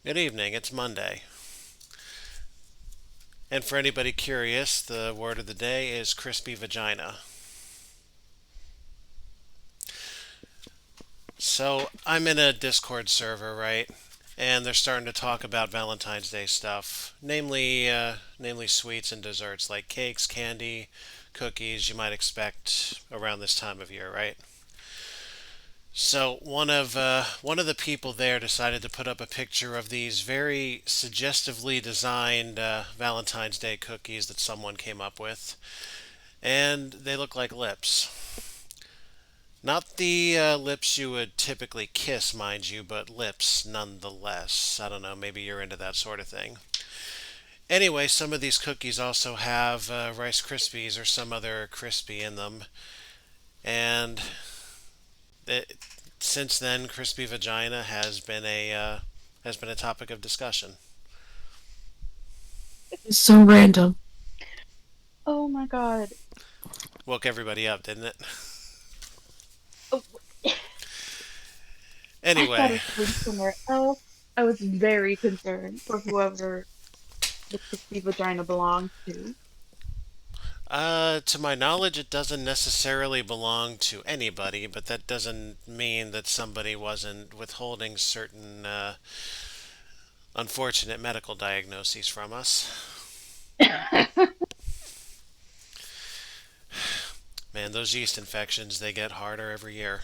Good evening, it's Monday. And for anybody curious, the word of the day is crispy vagina. So I'm in a Discord server, right? And they're starting to talk about Valentine's Day stuff, namely sweets and desserts like cakes, candy, cookies you might expect around this time of year, right? So one of the people there decided to put up a picture of these very suggestively designed Valentine's Day cookies that someone came up with, and they look like lips. Not the lips you would typically kiss, mind you, but lips nonetheless. I don't know, maybe you're into that sort of thing. Anyway, some of these cookies also have Rice Krispies or some other crispy in them, and it, since then, crispy vagina has been a topic of discussion. It's so random. Oh my god. Woke everybody up, didn't it? Oh, I thought Anyway, it was going somewhere else. I was very concerned for whoever the crispy vagina belongs to. to my knowledge, it doesn't necessarily belong to anybody, but that doesn't mean that somebody wasn't withholding certain unfortunate medical diagnoses from us. Oh Man, those yeast infections, they get harder every year.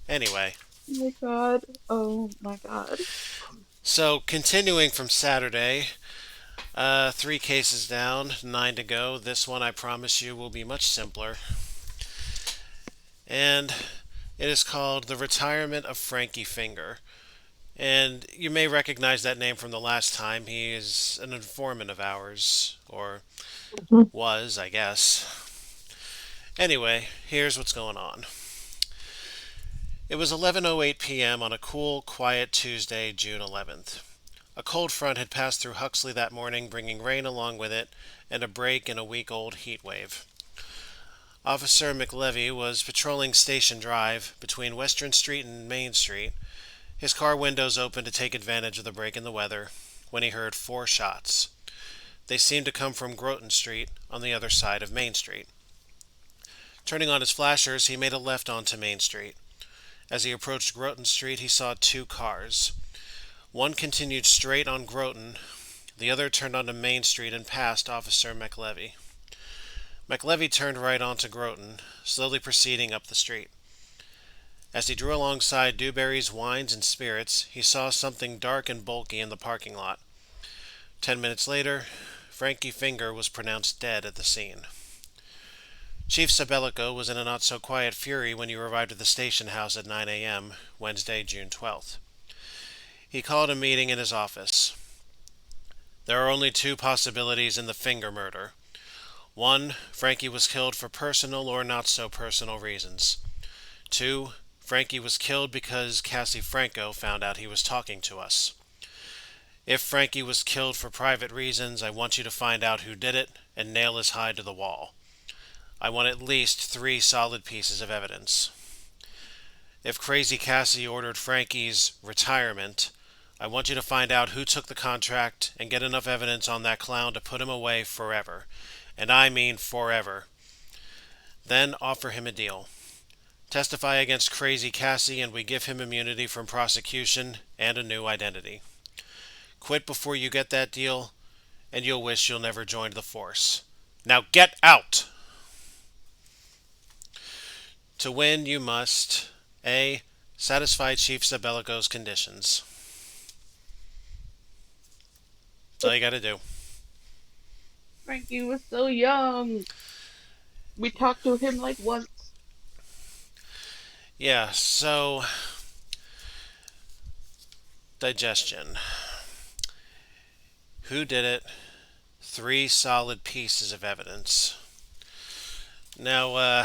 Anyway, my god. Oh my god. so continuing from Saturday, three cases down, nine to go. This one, I promise you, will be much simpler. And it is called The Retirement of Frankie Finger. And you may recognize that name from the last time. He is an informant of ours, or Mhm. was, I guess. Anyway, here's what's going on. It was 11:08 p.m. on a cool, quiet Tuesday, June 11th. A cold front had passed through Huxley that morning, bringing rain along with it and a break in a week-old heat wave. Officer McLevy was patrolling Station Drive between Western Street and Main Street, his car windows open to take advantage of the break in the weather, when he heard four shots. They seemed to come from Groton Street on the other side of Main Street. Turning on his flashers, he made a left onto Main Street. As he approached Groton Street, he saw two cars. One continued straight on Groton, the other turned onto Main Street and passed Officer McLevy. McLevy turned right onto Groton, slowly proceeding up the street. As he drew alongside Dewberry's Wines and Spirits, he saw something dark and bulky in the parking lot. 10 minutes later, Frankie Finger was pronounced dead at the scene. Chief Sabelico was in a not so quiet fury when he arrived at the station house at 9 a.m., Wednesday, June 12th. He called a meeting in his office. There are only two possibilities in the Finger murder. One, Frankie was killed for personal or not so personal reasons. Two, Frankie was killed because Cassie Franco found out he was talking to us. If Frankie was killed for private reasons, I want you to find out who did it and nail his hide to the wall. I want at least three solid pieces of evidence. If Crazy Cassie ordered Frankie's retirement, I want you to find out who took the contract and get enough evidence on that clown to put him away forever. And I mean forever. Then offer him a deal. Testify against Crazy Cassie and we give him immunity from prosecution and a new identity. Quit before you get that deal, and you'll wish you'll never joined the force. Now get out! To win, you must A. Satisfy Chief Sabelico's conditions. That's all you gotta do. Frankie was so young. We talked to him like once. Yeah, so digestion. Who did it? Three solid pieces of evidence. Now,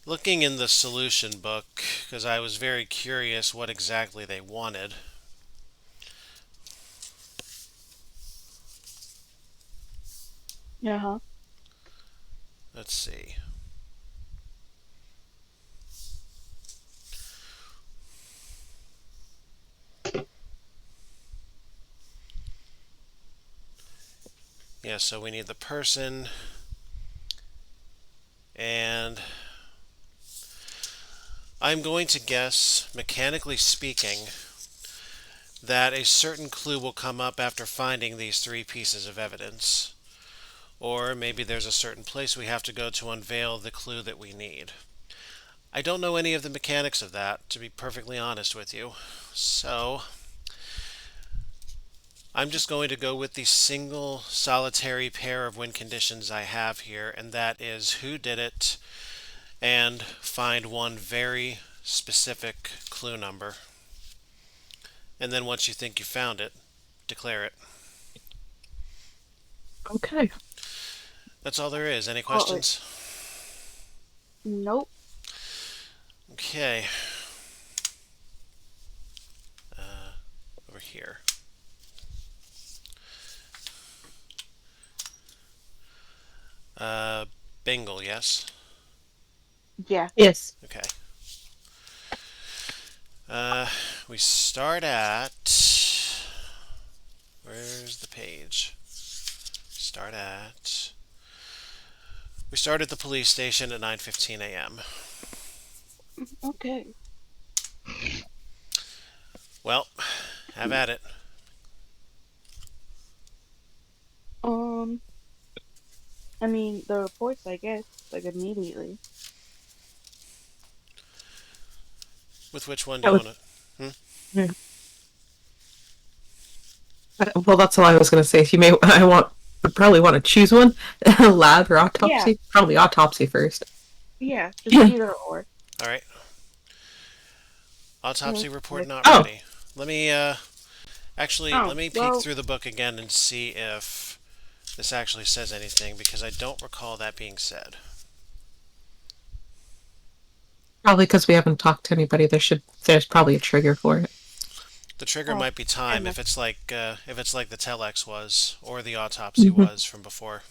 looking in the solution book, because I was very curious what exactly they wanted. Uh huh. Let's see. Yeah, so we need the person, and I'm going to guess, mechanically speaking, that a certain clue will come up after finding these three pieces of evidence. Or maybe there's a certain place we have to go to unveil the clue that we need. I don't know any of the mechanics of that, to be perfectly honest with you. So, I'm just going to go with the single solitary pair of win conditions I have here, and that is who did it and find one very specific clue number. And then once you think you found it, declare it. Okay. That's all there is. Any Oh, wait. questions? Nope. Okay. Over here. Uh, Bingle, yes? Yeah. Yes. Okay. Uh, we start at. Where's the page? Start at. We start at the police station at 9:15 a.m. Okay. Well, have at it. Um, I mean, the reports, I guess, like immediately. With which one do That you would. want to? Hmm? Yeah. Well, that's all I was going to say. If you may, would probably want to choose one, lab or Yeah, autopsy. Probably autopsy first. yeah, just Yeah. either or. All right. Autopsy report Okay. not Oh, ready. Let me actually Oh, let me peek well, through the book again and see if this actually says anything because I don't recall that being said. probably because we haven't talked to anybody. There's probably a trigger for it. The trigger oh, might be fair time enough. if it's like the telex was or the autopsy Hmm. was from before.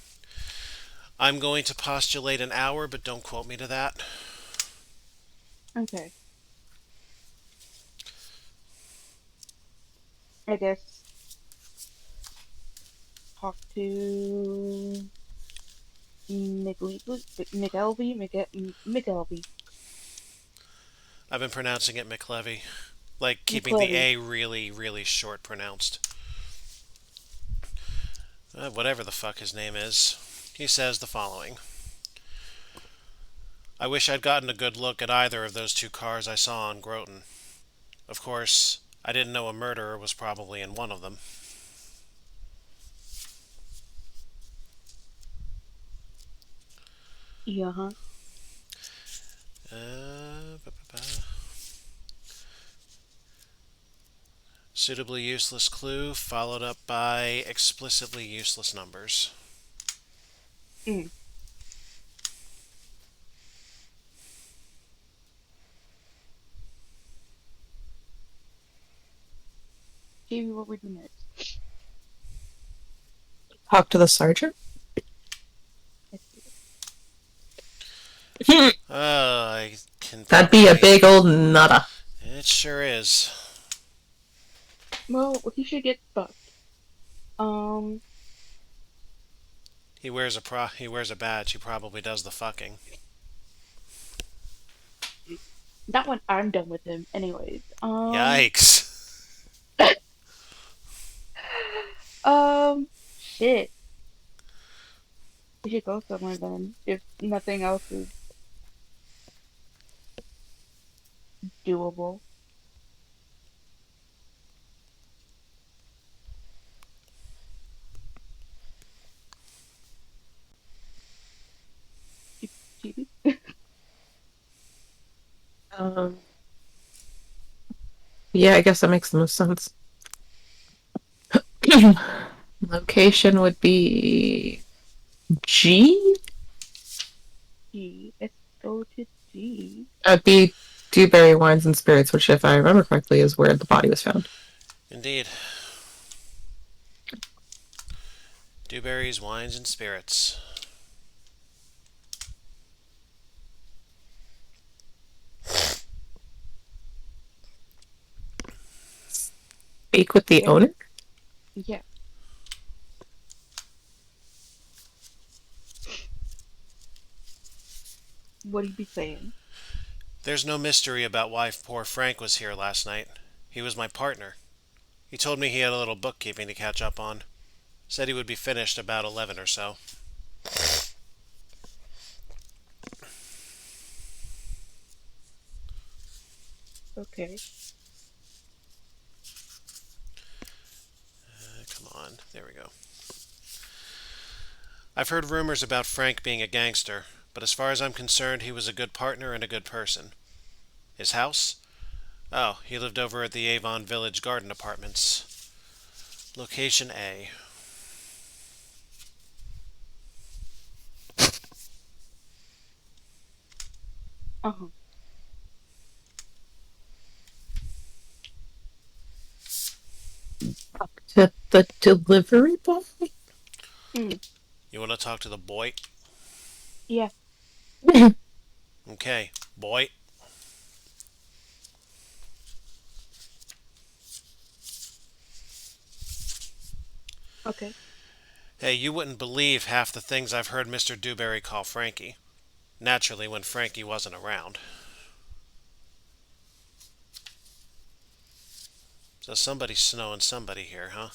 I'm going to postulate an hour, but don't quote me to that. Okay. I guess talk to McElvey. I've been pronouncing it McLevy, like keeping the McLevy. A really, really short pronounced. Whatever the fuck his name is. He says the following. I wish I'd gotten a good look at either of those two cars I saw on Groton. Of course, I didn't know a murderer was probably in one of them. Yeah, huh? Suitably useless clue followed up by explicitly useless numbers. Mm. Jamie, what we do next? Talk to the sergeant. Let's do it. I can That'd be a probably. big old nutta. It sure is. Well, he should get fucked. Um, He wears a badge. He probably does the fucking. that one I'm done with him, anyways. Yikes. Shit. We should go somewhere then, if nothing else is doable. TV? Um, yeah, I guess that makes the most sense. Location would be G. G. Let's go to G. That'd be Dewberry Wines and Spirits, which, if I remember correctly, is where the body was found. Indeed. Dewberries, wines, and spirits. Speak with the Yeah, owner. yeah. What do you be saying? There's no mystery about why poor Frank was here last night. He was my partner. He told me he had a little bookkeeping to catch up on. Said he would be finished about 11 or so. Okay. Come on. There we go. I've heard rumors about Frank being a gangster, but as far as I'm concerned, he was a good partner and a good person. His house? Oh, he lived over at the Avon Village Garden Apartments. Location A. Uh-huh. To the delivery boy? Mm. You want to talk to the boy? Yeah. Okay, boy. Okay. Hey, you wouldn't believe half the things I've heard Mr. Dewberry call Frankie. Naturally, when Frankie wasn't around. So somebody's snowing somebody here, huh?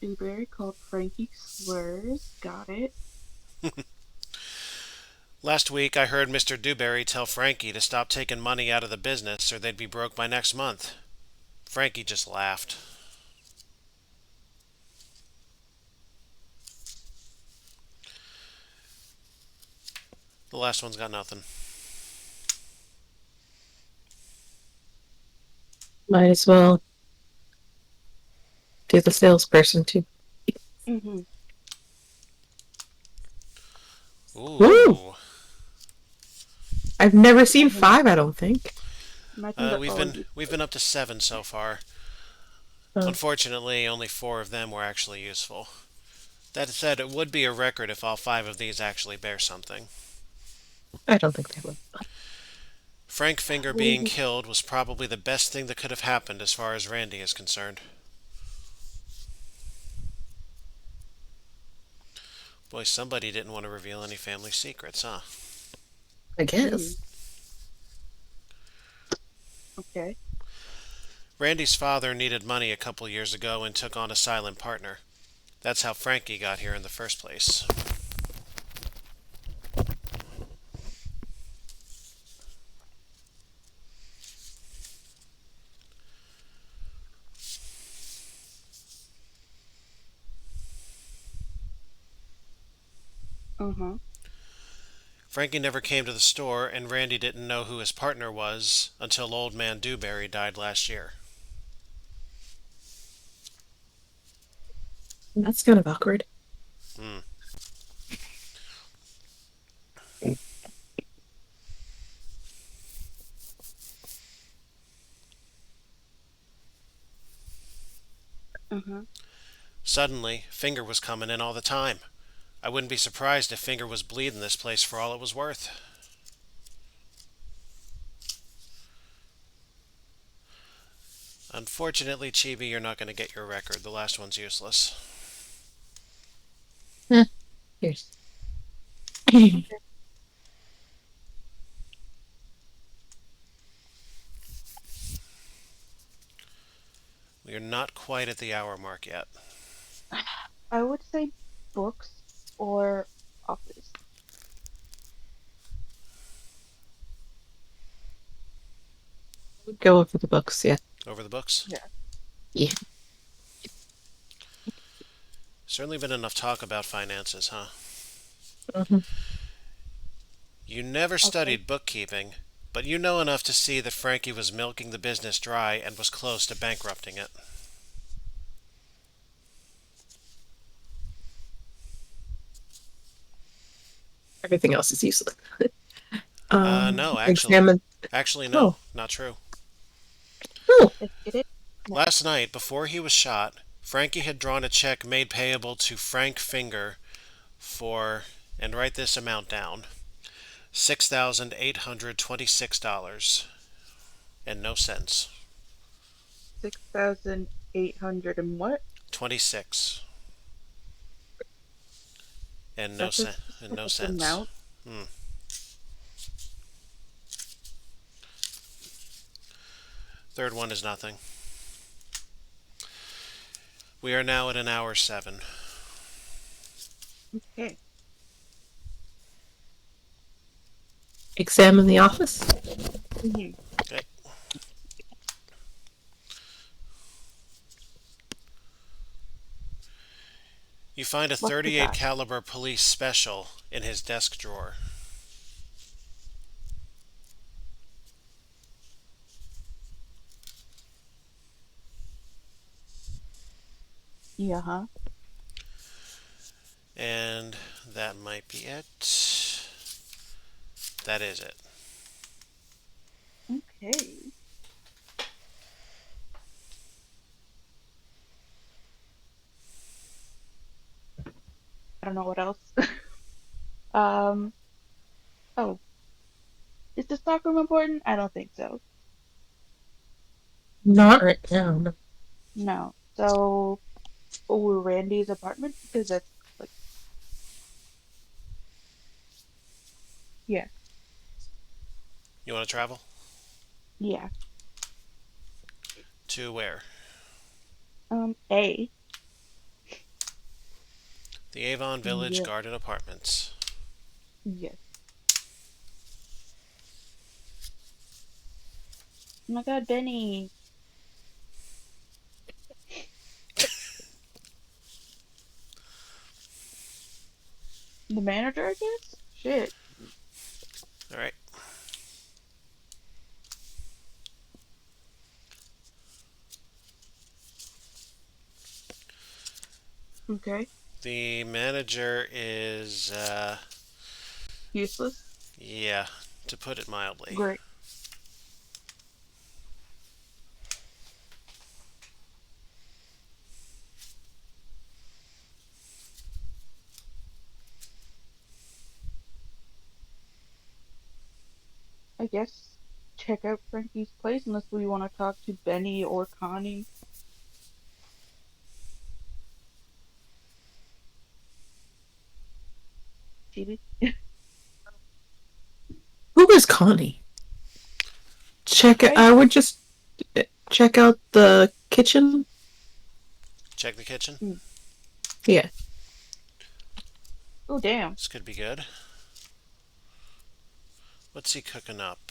Dewberry called Frankie slurs. Got it. Last week, I heard Mr. Dewberry tell Frankie to stop taking money out of the business or they'd be broke by next month. Frankie just laughed. The last one's got nothing. Might as well do the salesperson too. Mm-hmm. Woo! Ooh. I've never seen Imagine, 5, I don't think. imagine that We've all been you. we've been up to 7 so far. Oh, Unfortunately, only 4 of them were actually useful. That said, it would be a record if all 5 of these actually bear something. I don't think they will. Frank Finger being killed was probably the best thing that could have happened as far as Randy is concerned. Boy, somebody didn't want to reveal any family secrets, huh? I Mm. guess. Okay. Randy's father needed money a couple years ago and took on a silent partner. That's how Frankie got here in the first place. Uh-huh. Frankie never came to the store, and Randy didn't know who his partner was until old man Dewberry died last year. That's kind of awkward. Hmm. Uh-huh. Suddenly, Finger was coming in all the time. I wouldn't be surprised if Finger was bleeding this place for all it was worth. Unfortunately, Chibi, you're not going to get your record. The last one's useless. Here's. Okay. We are not quite at the hour mark yet. I would say books or office. Go over the books, yeah. Over the books? Yeah. Yeah. Certainly been enough talk about finances, huh? Mm-hmm. You never Okay. studied bookkeeping, but you know enough to see that Frankie was milking the business dry and was close to bankrupting it. Everything else is useless. No, Examine. actually, no, Oh. not true. Oh. Let's get it. Last night, before he was shot, Frankie had drawn a check made payable to Frank Finger for, and write this amount down, $6,826 and no cents. 6,800 and what? 26 and no That's a cent and no specific cents. amount. Hmm. Third one is nothing. We are now at an hour 7. Okay. Examine the office. Hmm. Okay. You find a What's the 38 guy? caliber police special in his desk drawer. Yeah, huh? And that might be it. That is it. Okay. I don't know what else. um. Oh, is the stockroom important? I don't think so. Not right now. No. No. So, oh, Randy's apartment because that's like, yeah, You want to travel? yeah. To where? A. The Avon Village Yeah. Garden Apartments. Yes. Oh my God, Benny, the manager, I guess. Shit. All right. Okay. The manager is, Useless. yeah, to put it mildly. Great. I guess check out Frankie's place unless we want to talk to Benny or Connie. Cheated. Who is Connie? Check it. I. I would just check out the kitchen. Check the kitchen. Mm. Yeah. Oh damn. This could be good. What's he cooking up?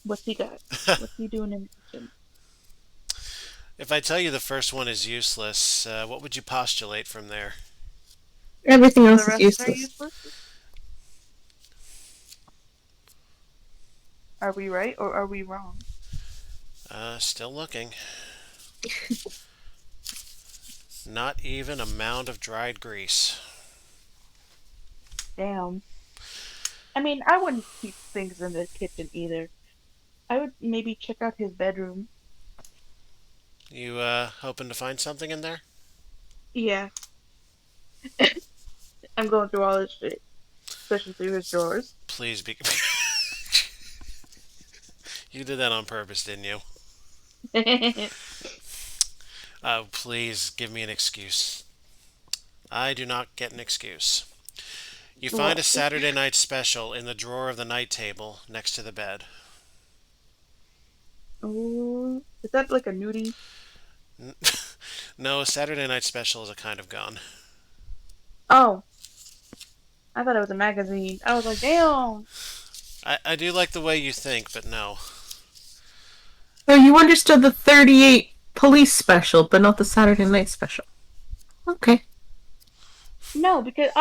What's he got? What's he doing in the kitchen? If I tell you the first one is useless, what would you postulate from there? Everything So the else is rest are useless. useless? Are we right or are we wrong? Still looking. Not even a mound of dried grease. Damn. I mean, I wouldn't keep things in the kitchen either. I would maybe check out his bedroom. You, hoping to find something in there? Yeah, I'm going through all this shit, especially through his drawers. Please be. You did that on purpose, didn't you? Please give me an excuse. I do not get an excuse. You find What? a Saturday night special in the drawer of the night table next to the bed. Oh, is that like a nudie? No, a Saturday night special is a kind of gun. Oh, I thought it was a magazine. I was like, damn. I do like the way you think, but no. So you understood the 38 police special, but not the Saturday night special. Okay. No, because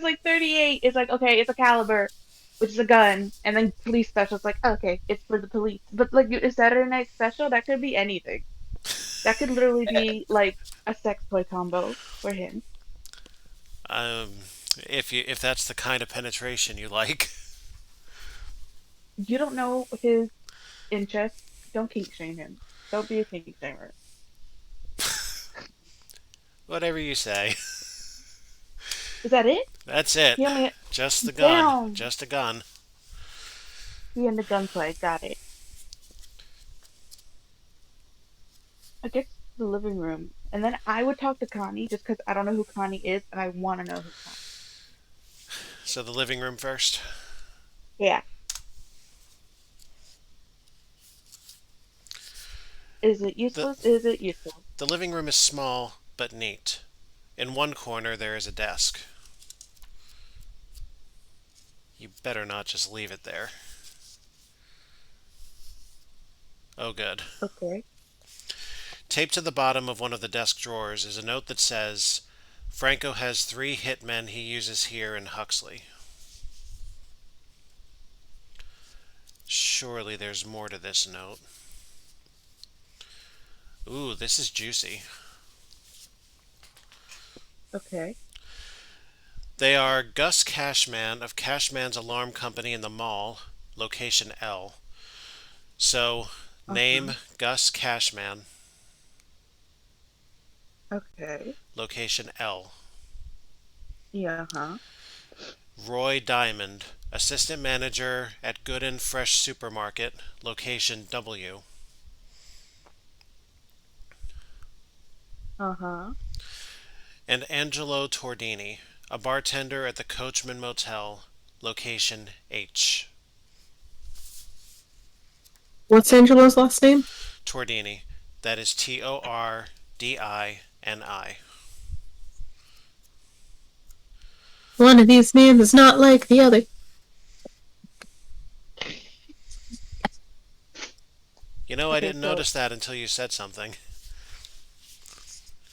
like 38 is like okay, it's a caliber, which is a gun, and then police special is like okay, it's for the police. But like a Saturday Night Special, that could be anything. That could literally be like a sex toy combo for him. Um, if that's the kind of penetration you like, You don't know his interests. Don't kink shame him. Don't be a kink shamer. whatever you say. Is that it? That's it. He only Just the gun. damn. Just a gun. He in the gunplay. Got it. I guess the living room, and then I would talk to Connie just because I don't know who Connie is, and I want to know who Connie. So the living room first. Yeah. Is it The, useless? Is it useful? the living room is small but neat. In one corner, there is a desk. You better not just leave it there. Oh, good. Okay. Taped to the bottom of one of the desk drawers is a note that says, Franco has 3 hitmen he uses here in Huxley. Surely there's more to this note. Ooh, this is juicy. Okay. They are Gus Cashman of Cashman's Alarm Company in the mall, location L. So, Uh-huh. name Gus Cashman, Okay. location L. Yeah, huh? Roy Diamond, assistant manager at Good and Fresh Supermarket, location W. Uh-huh. And Angelo Tordini, a bartender at the Coachman Motel, location H. What's Angelo's last name? Tordini, that is Tordini. One of these names is not like the other. You know, I Okay, didn't so notice that until you said something.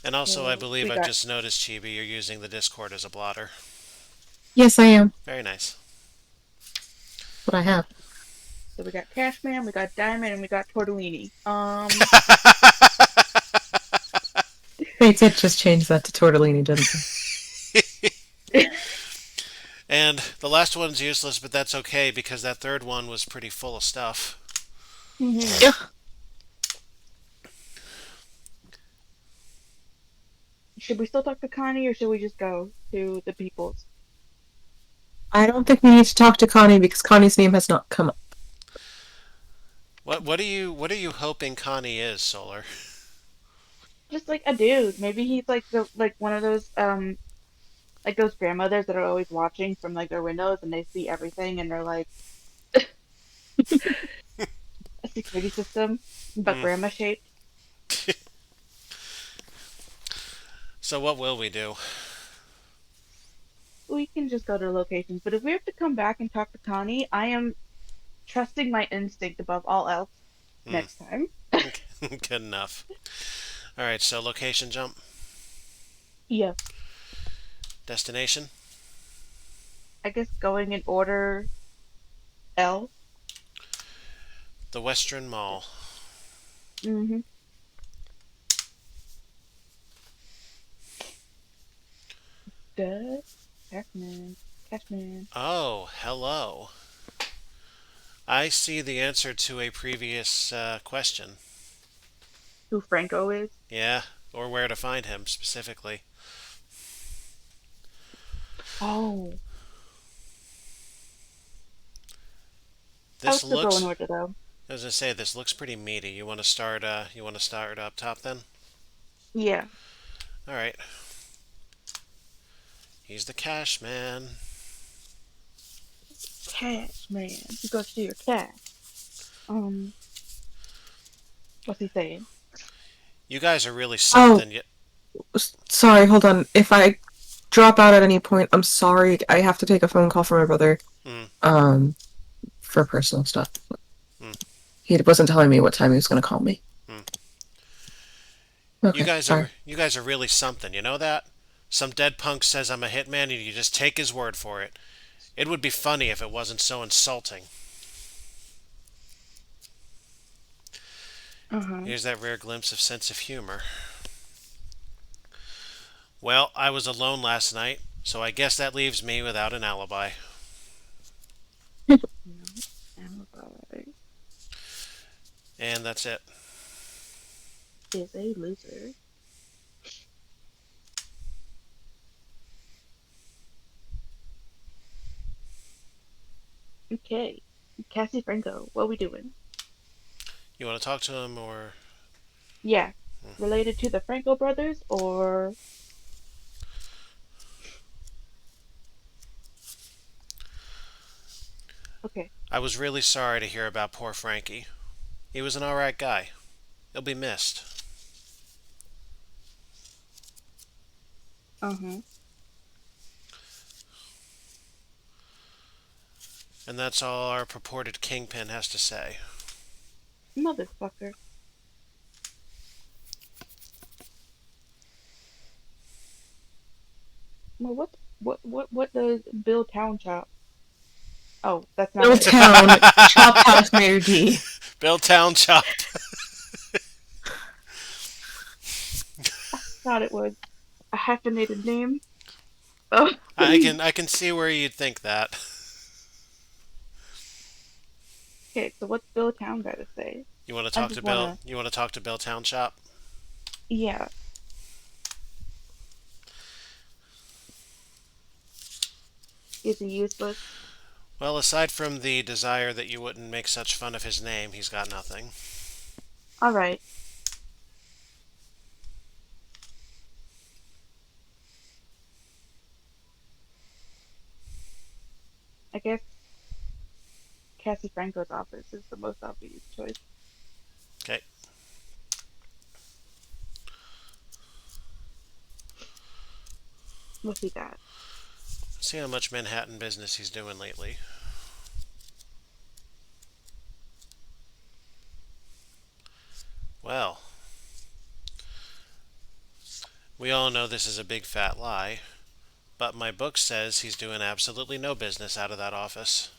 And also, I so believe we I've got just noticed, Chibi, you're using the Discord as a blotter. Yes, I am. Very nice. What I have. so we got Cashman, we got Diamond, and we got Tortellini. They did just change that to tortellini, didn't they? And the last one's useless, but that's okay because that third one was pretty full of stuff. hmm Yeah. Should we still talk to Connie, or should we just go to the peoples? I don't think we need to talk to Connie because Connie's name has not come up. What are you hoping Connie is, Solar? Just like a dude. Maybe he's like the like one of those like those grandmothers that are always watching from like their windows and they see everything and they're like a security system, but Hmm. grandma shaped. So what will we do? We can just go to locations. But if we have to come back and talk to Connie, I am trusting my instinct above all else Hmm. next time. Good enough. All right. So location jump. Yeah, Destination. I guess going in order L. The Western Mall. Mm-hmm. Duh. Cashman. Cashman. Oh, hello. I see the answer to a previous question. Who Franco is? Yeah, or where to find him specifically. Oh. I'll This still go in looks. order though. I was gonna say this looks pretty meaty. You want to start? You want to start up top then? Yeah. All right. He's the cash man. Cash man. You go to your cash. Um, what's he saying? You guys are really Oh, something. sorry, hold on. If I drop out at any point, I'm sorry. I have to take a phone call from my brother. Mm, Um, for personal stuff. mm, He wasn't telling me what time he was going to call me. mm. You Okay, guys sorry. are you guys are really something. You know that? Some dead punk says I'm a hitman, and you just take his word for it. It would be funny if it wasn't so insulting. Uh-huh. Here's that rare glimpse of sense of humor. Well, I was alone last night, so I guess that leaves me without an alibi. No, alibi And that's it. is a loser. Okay. Cassie Franco, what we doing? You want to talk to him or? Yeah. Related to the Franco brothers or okay. I was really sorry to hear about poor Frankie. He was an alright guy. It'll be missed. Uh-huh. And that's all our purported kingpin has to say. Motherfucker. Well, what does Bill Town chop? Oh, that's not it. Milltown, Chop House Mayor D. Bill Town Chop. Thought it was a hyphenated name. Oh, I can see where you'd think that. okay. So what's Bill Town got to say? You want to I talk to just Bill? wanna. You want to talk to Bill Town Chop? Yeah. Is he useless? Well, aside from the desire that you wouldn't make such fun of his name, he's got nothing. All right. I guess Cassie Franco's office is the most obvious choice. Okay. What's he got? See how much Manhattan business he's doing lately. Well, we all know this is a big fat lie, but my book says he's doing absolutely no business out of that office.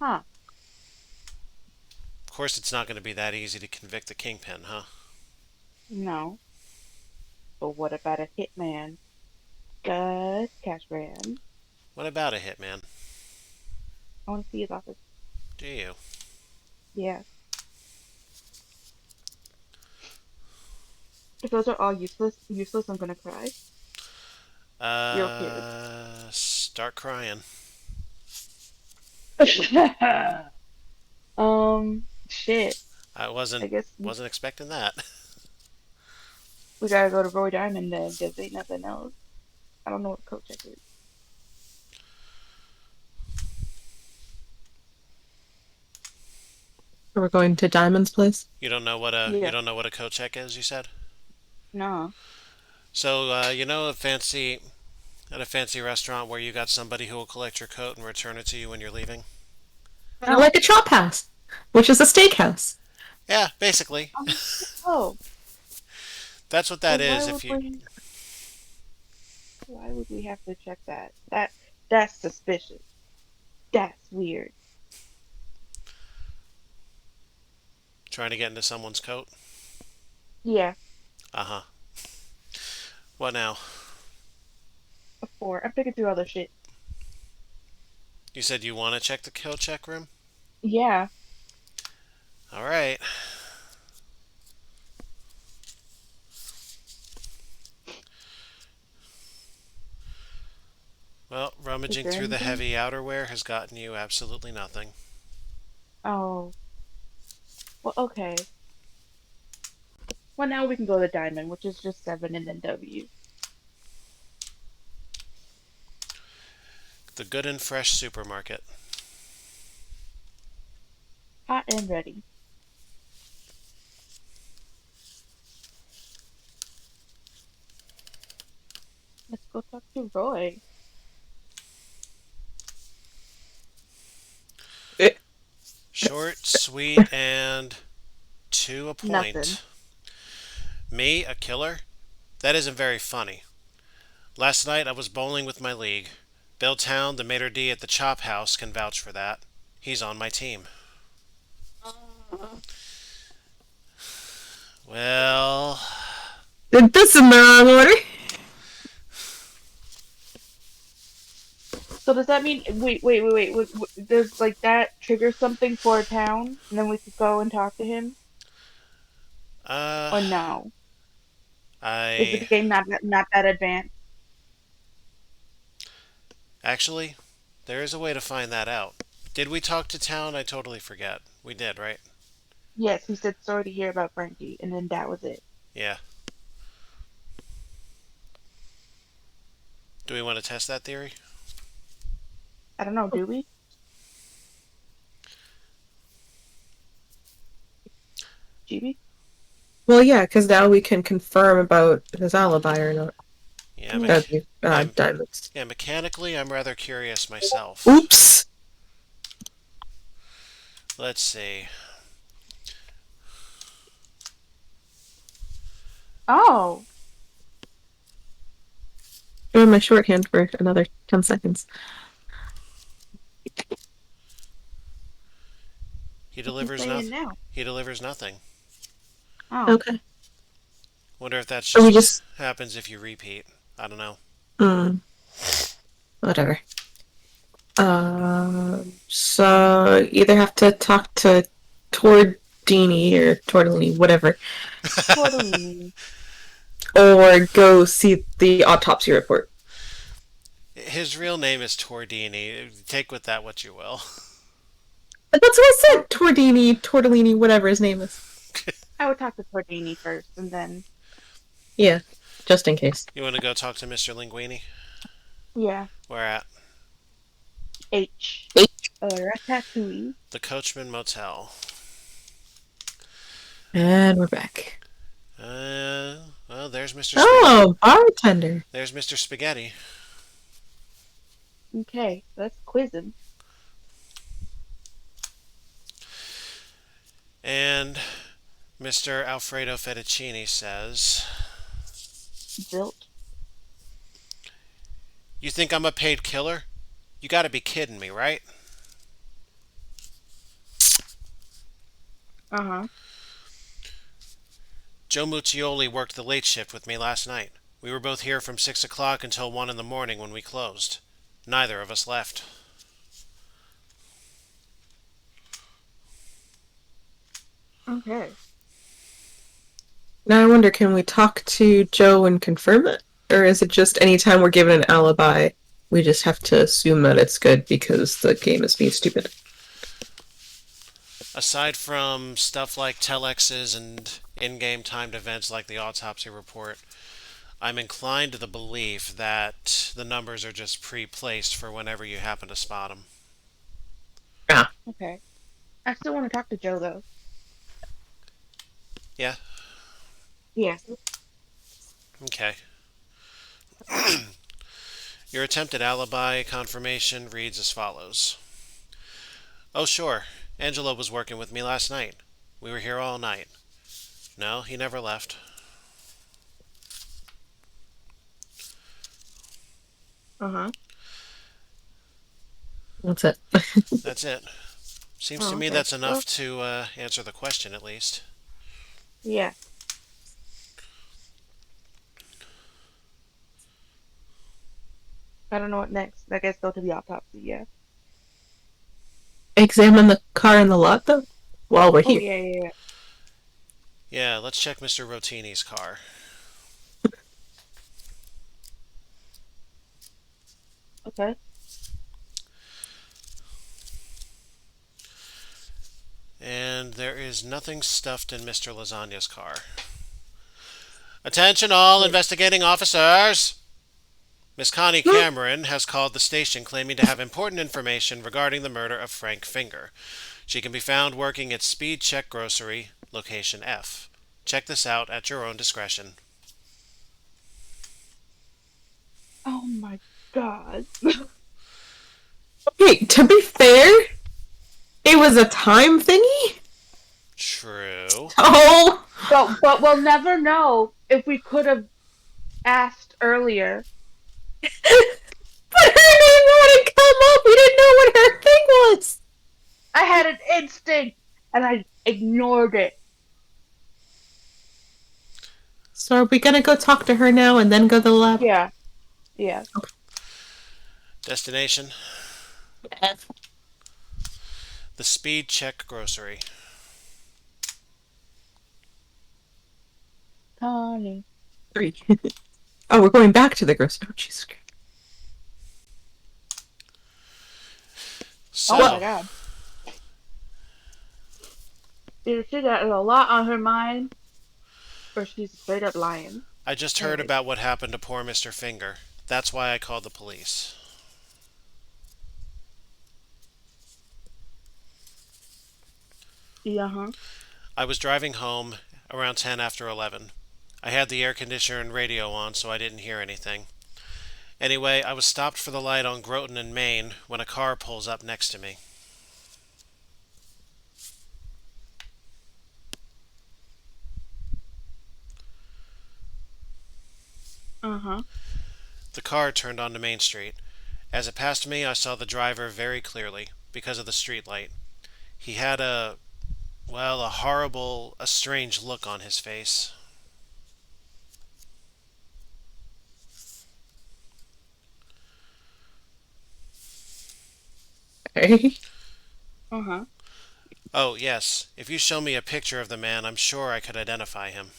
Huh? Of course, it's not going to be that easy to convict the kingpin, huh? No. But what about a hitman? Gus Cashran. What about a hitman? I want to see his office. Do you? Yeah. If those are all useless, I'm gonna cry. You're okay Start crying. with it. Shit. I I wasn't guess wasn't expecting that. we gotta go to Roy Diamond then, because ain't nothing else. I don't know what coat check is. We're going to Diamond's place. You Yeah. don't know what a coat check is. You said. No. So you know at a fancy restaurant where you got somebody who will collect your coat and return it to you when you're leaving. Kind of like a Chop House, which is a steakhouse. Yeah, basically. Oh. That's what that Well, is. If you why would we have to check that? That's suspicious. That's weird. trying to get into someone's coat. Yeah. Uh huh. What now? A four. I'm picking through other shit. You said you want to check the coat check room. Yeah. All right. Well, Is rummaging there through the anything? heavy outerwear has gotten you absolutely nothing. Oh. Well, okay. Well, now we can go to Diamond, which is just seven and then W. The Good and Fresh supermarket. Hot and ready. Let's go talk to Roy. Eh, Short, sweet, and to a Nothing. point. Me, a killer? That isn't very funny. Last night I was bowling with my league. Bill Town, the maitre d' at the Chop House, can vouch for that. He's on my team. Well, Did this in the wrong order? So does that mean wait? Does like that trigger something for a town, and then we could go and talk to him, uh, or no? Is the I game not that advanced? actually, there is a way to find that out. Did we talk to Town? I totally forget. We did, right? Yes, he said sorry to hear about Frankie, and then that was it. Yeah. Do we want to test that theory? I don't know, do we? Chibi? Well, yeah, because now we can confirm about his alibi or not. Yeah, Yeah. I'm Diamonds. yeah, mechanically, I'm rather curious myself. Oops. Let's see. Oh. Doing my shorthand for another 10 seconds. He What's he delivers saying nothing. now? He delivers nothing. Oh. Okay. Wonder if that's So we just what just. happens if you repeat. I don't know. Mm, whatever. So either have to talk to Tordini or Tortellini, whatever, Tortellini. or go see the autopsy report. His real name is Tordini. Take with that what you will. But that's what I I said. Tordini, Tortellini, whatever his name is. I would talk to Tordini first, and then Yeah, just in case. You want to go talk to Mr. Linguini? yeah, Where at? H. Ratatouille. The Coachman Motel. And we're back. Well, there's Mr. Oh, bartender. There's Mr. Spaghetti. Okay, let's quiz him. And Mr. Alfredo Fettuccini says, Zilt. "You think I'm a paid killer? You gotta be kidding me, right?" Uh huh. Joe Muccioli worked the late shift with me last night. We were both here from 6 o'clock until 1 in the morning when we closed. Neither of us left. Okay. Now I wonder, can we talk to Joe and confirm it? Or is it just anytime we're given an alibi, we just have to assume that it's good because the game is being stupid? Aside from stuff like telexes and in-game timed events like the autopsy report, I'm inclined to the belief that the numbers are just pre-placed for whenever you happen to spot them. Ah, Okay. I still want to talk to Joe though. Yeah? Yeah. Okay. Your attempted alibi confirmation reads as follows. Oh, sure. Angelo was working with me last night. We were here all night. No, he never left. Uh huh. that's it. That's it. Seems to Oh, me okay. that's enough Well, to answer the question, at least. yeah. I don't know what next. I guess go to the autopsy. Yeah. Examine the car in the lot, though, while we're Oh here. yeah, yeah, yeah. Yeah, let's check Mr. Rotini's car. Okay. And there is nothing stuffed in Mr. Lasagna's car. Attention all Wait. investigating officers! Miss Connie Cameron has called the station claiming to have important information regarding the murder of Frank Finger. She can be found working at Speed Check Grocery, location F. Check this out at your own discretion. Oh my God. Okay, to be fair, it was a time thingy? True. Oh! But we'll never know if we could have asked earlier. But her name wouldn't come up! We didn't know what her thing was! I had an instinct and I ignored it. So are we gonna go talk to her now and then go to the lab? Yeah. Yeah. Destination? F. The Speed Check Grocery. Connie. 3. Oh, we're going back to the grocery. Oh, Jesus Christ. So, Oh my God. Either she got a lot on her mind or she's straight up lying. I just heard Anyways. about what happened to poor Mr. Finger. That's why I called the police. Yeah, huh? I was driving home around 10 after 11. I had the air conditioner and radio on, so I didn't hear anything. Anyway, I was stopped for the light on Groton in Maine when a car pulls up next to me. Uh-huh. The car turned onto Main Street. As it passed me, I saw the driver very clearly because of the street light. He had a horrible, a strange look on his face. Okay. Uh-huh. Oh, yes, if you show me a picture of the man, I'm sure I could identify him.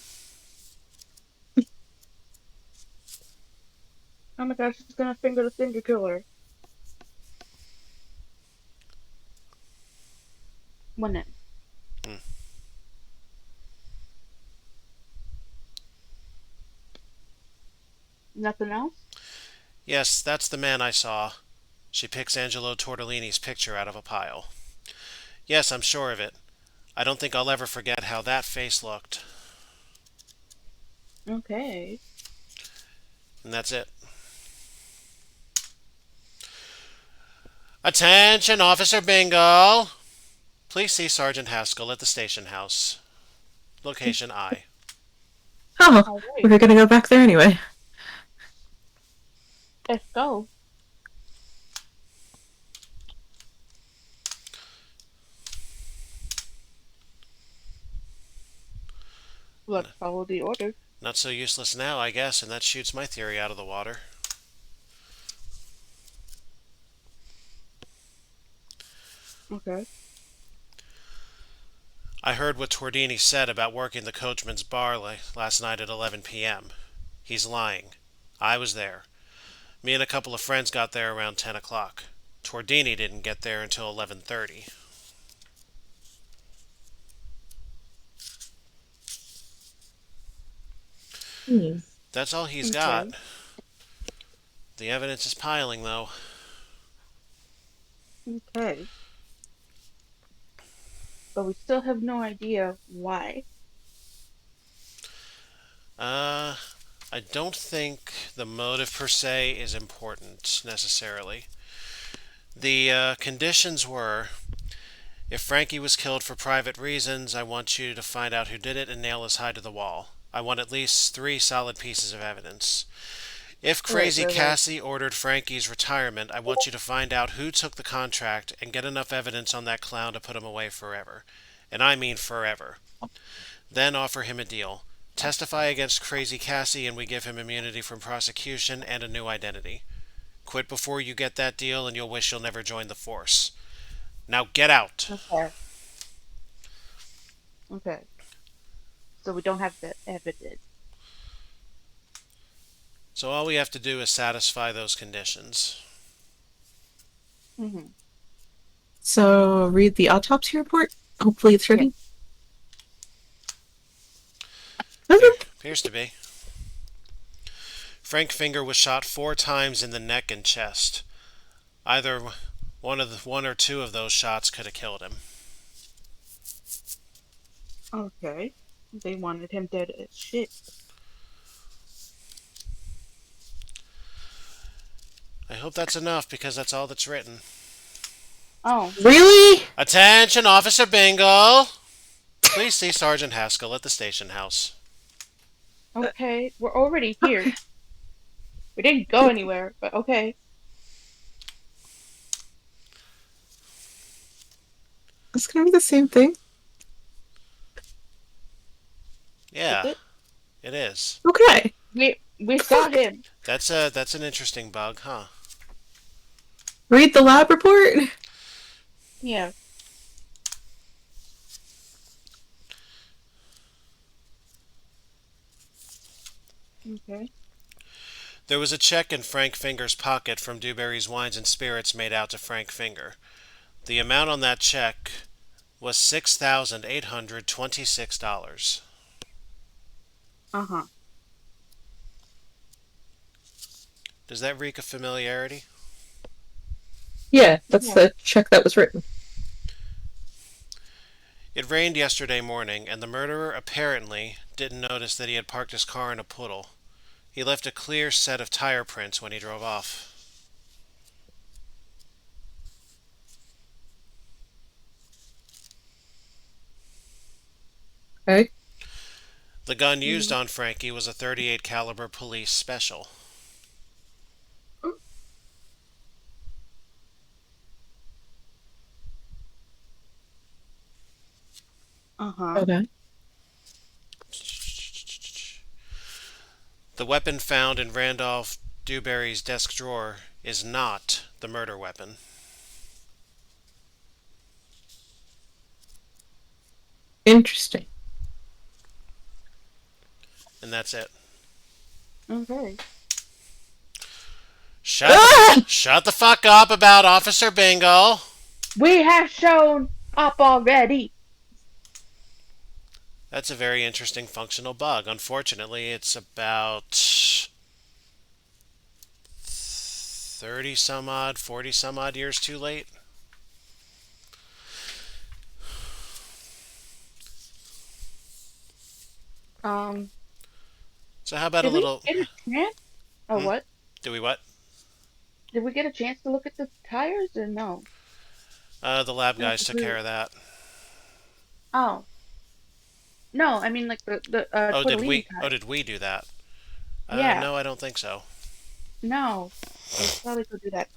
Oh my gosh, she's gonna finger the finger killer. When it? Hmm. Nothing else? Yes, that's the man I saw. She picks Angelo Tortellini's picture out of a pile. Yes, I'm sure of it. I don't think I'll ever forget how that face looked. Okay. And that's it. Attention, Officer Bingo! Please see Sergeant Haskell at the station house. Location I. Oh, All we right. were gonna go back there anyway. Let's go. Let's follow the order. Not so useless now, I guess, and that shoots my theory out of the water. Okay. I heard what Tordini said about working the coachman's bar last night at 11 p.m. He's lying. I was there. Me and a couple of friends got there around 10 o'clock. Tordini didn't get there until 11:30. Hmm. That's all he's got. Okay. The evidence is piling, though. Okay. But we still have no idea why. Uh, I don't think the motive per se is important necessarily. The conditions were if Frankie was killed for private reasons, I want you to find out who did it and nail his hide to the wall. I want at least 3 solid pieces of evidence. If Right, Crazy right, right. Cassie ordered Frankie's retirement, I want you to find out who took the contract and get enough evidence on that clown to put him away forever. And I mean forever. Then offer him a deal. Testify against Crazy Cassie and we give him immunity from prosecution and a new identity. Quit before you get that deal and you'll wish you'll never join the force. Now get out! Okay. Okay. So we don't have the evidence. So all we have to do is satisfy those conditions. Mm-hmm. So read the autopsy report. Hopefully it's Yeah. ready. Okay. Appears to be. Frank Finger was shot 4 times in the neck and chest. Either one or two of those shots could have killed him. Okay. They wanted him dead as shit. I hope that's enough because that's all that's written. Oh. Really? Attention, Officer Bingo! Please see Sergeant Haskell at the station house. Okay. We're already here. We didn't go anywhere, but okay. It's gonna be the same thing. Is Yeah, it? it is. Okay. We saw Fuck. him. That's an interesting bug, huh? Read the lab report. Yeah. Okay. There was a check in Frank Finger's pocket from Dewberry's Wines and Spirits made out to Frank Finger. The amount on that check was $6,826. Uh-huh. Does that reek of familiarity? Yeah, that's Yeah. the check that was written. It rained yesterday morning, and the murderer apparently didn't notice that he had parked his car in a puddle. He left a clear set of tire prints when he drove off. Okay. The gun used on Frankie was a 38 caliber police special. Uh-huh. Okay. The weapon found in Randolph Dewberry's desk drawer is not the murder weapon. Interesting. And that's it. Okay. Ah! Shut the fuck up about Officer Bingle. We have shown up already. That's a very interesting functional bug. Unfortunately, it's about 30 some odd, 40 some odd years too late. Um, So how about a did we little get a chance? Oh, hmm? what? Do we what? Did we get a chance to look at the tires or no? The lab No, guys 'cause took care of that. oh, no, I mean like the Tortellini Oh, tires. did we do that? Yeah, No, I don't think so. no. We should probably go do that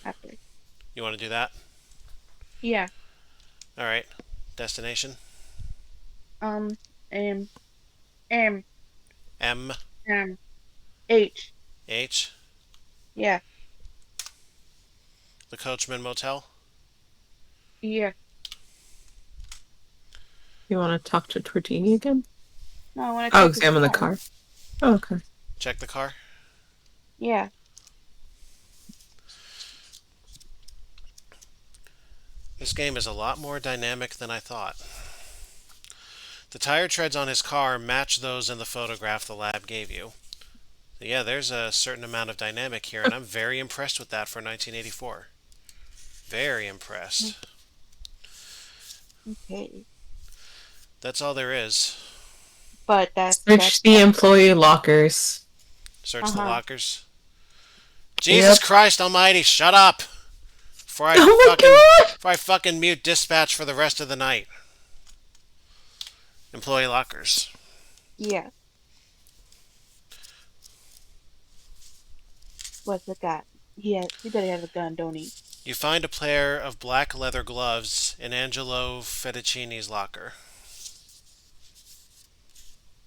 after. You want to do that? Yeah. All right. Destination Um, M, M, M M, H. H. Yeah, The Coachman Motel. yeah. You want to talk to Tortini again? No, I want to Oh, check his examine the car. car. Oh, okay. Check the car. Yeah. This game is a lot more dynamic than I thought. The tire treads on his car match those in the photograph the lab gave you. Yeah, there's a certain amount of dynamic here, and I'm very impressed with that for 1984. Very impressed. Okay. That's all there is. But Search the employee lockers. Search the uh-huh. lockers. Yep. Jesus Christ Almighty, shut up! Before Oh my god! I fucking mute dispatch for the rest of the night. Employee lockers. Yeah. What's the got? He better have a gun, don't he? You find a pair of black leather gloves in Angelo Fettuccini's locker.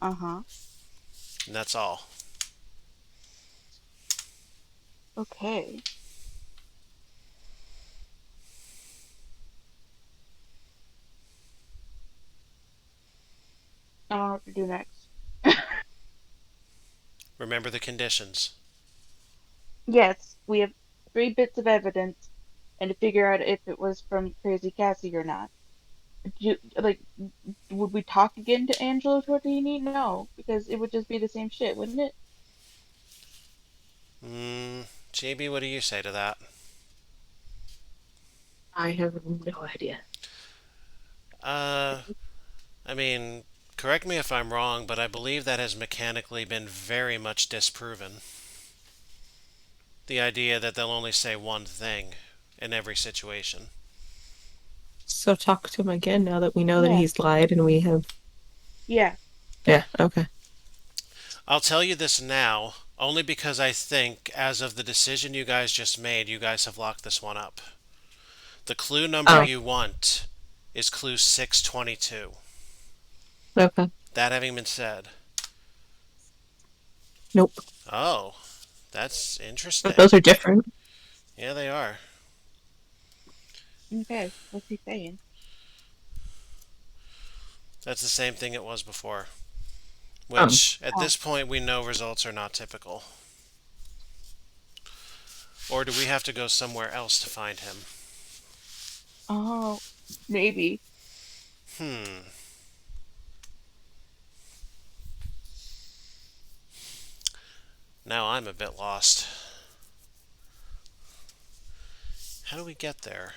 Uh-huh. And that's all. Okay. I don't know what to do next. Remember the conditions. Yes, we have 3 bits of evidence and to figure out if it was from Crazy Cassie or not. Like, would we talk again to Angelo Tortini? No, because it would just be the same shit, wouldn't it? JB, what do you say to that? I have no idea. I mean, correct me if I'm wrong, but I believe that has mechanically been very much disproven. The idea that they'll only say one thing in every situation. So talk to him again now that we know that Yeah. he's lied and we have. Yeah. Yeah, okay. I'll tell you this now, only because I think, as of the decision you guys just made, you guys have locked this one up. The clue number Oh, you want is clue 622. okay. That having been said, Nope. oh, that's But interesting. those are different. Yeah, they are. Okay. What's he saying? That's the same thing it was before. Oh. Which, at Oh. this point, we know results are not typical. Or do we have to go somewhere else to find him? Oh, maybe. Hmm. Now I'm a bit lost. How do we get there?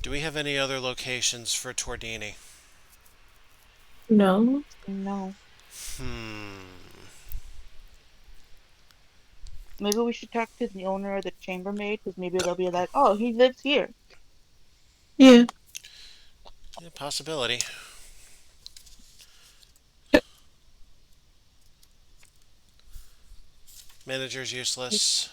Do we have any other locations for Tordini? No. No. Hmm. Maybe we should talk to the owner or the chambermaid, because maybe they'll be like, "Oh, he lives here." Yeah. Yeah, possibility. Manager's useless.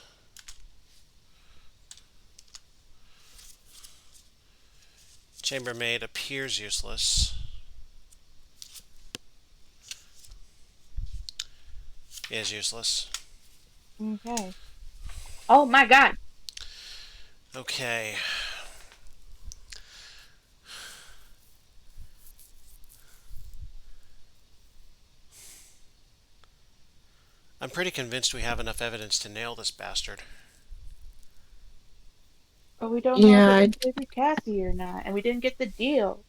Chambermaid appears useless. Is useless. Okay. Oh my God. Okay. I'm pretty convinced we have enough evidence to nail this bastard. But we don't know if Yeah, it's I, Crazy Cassie or not, and we didn't get the deal.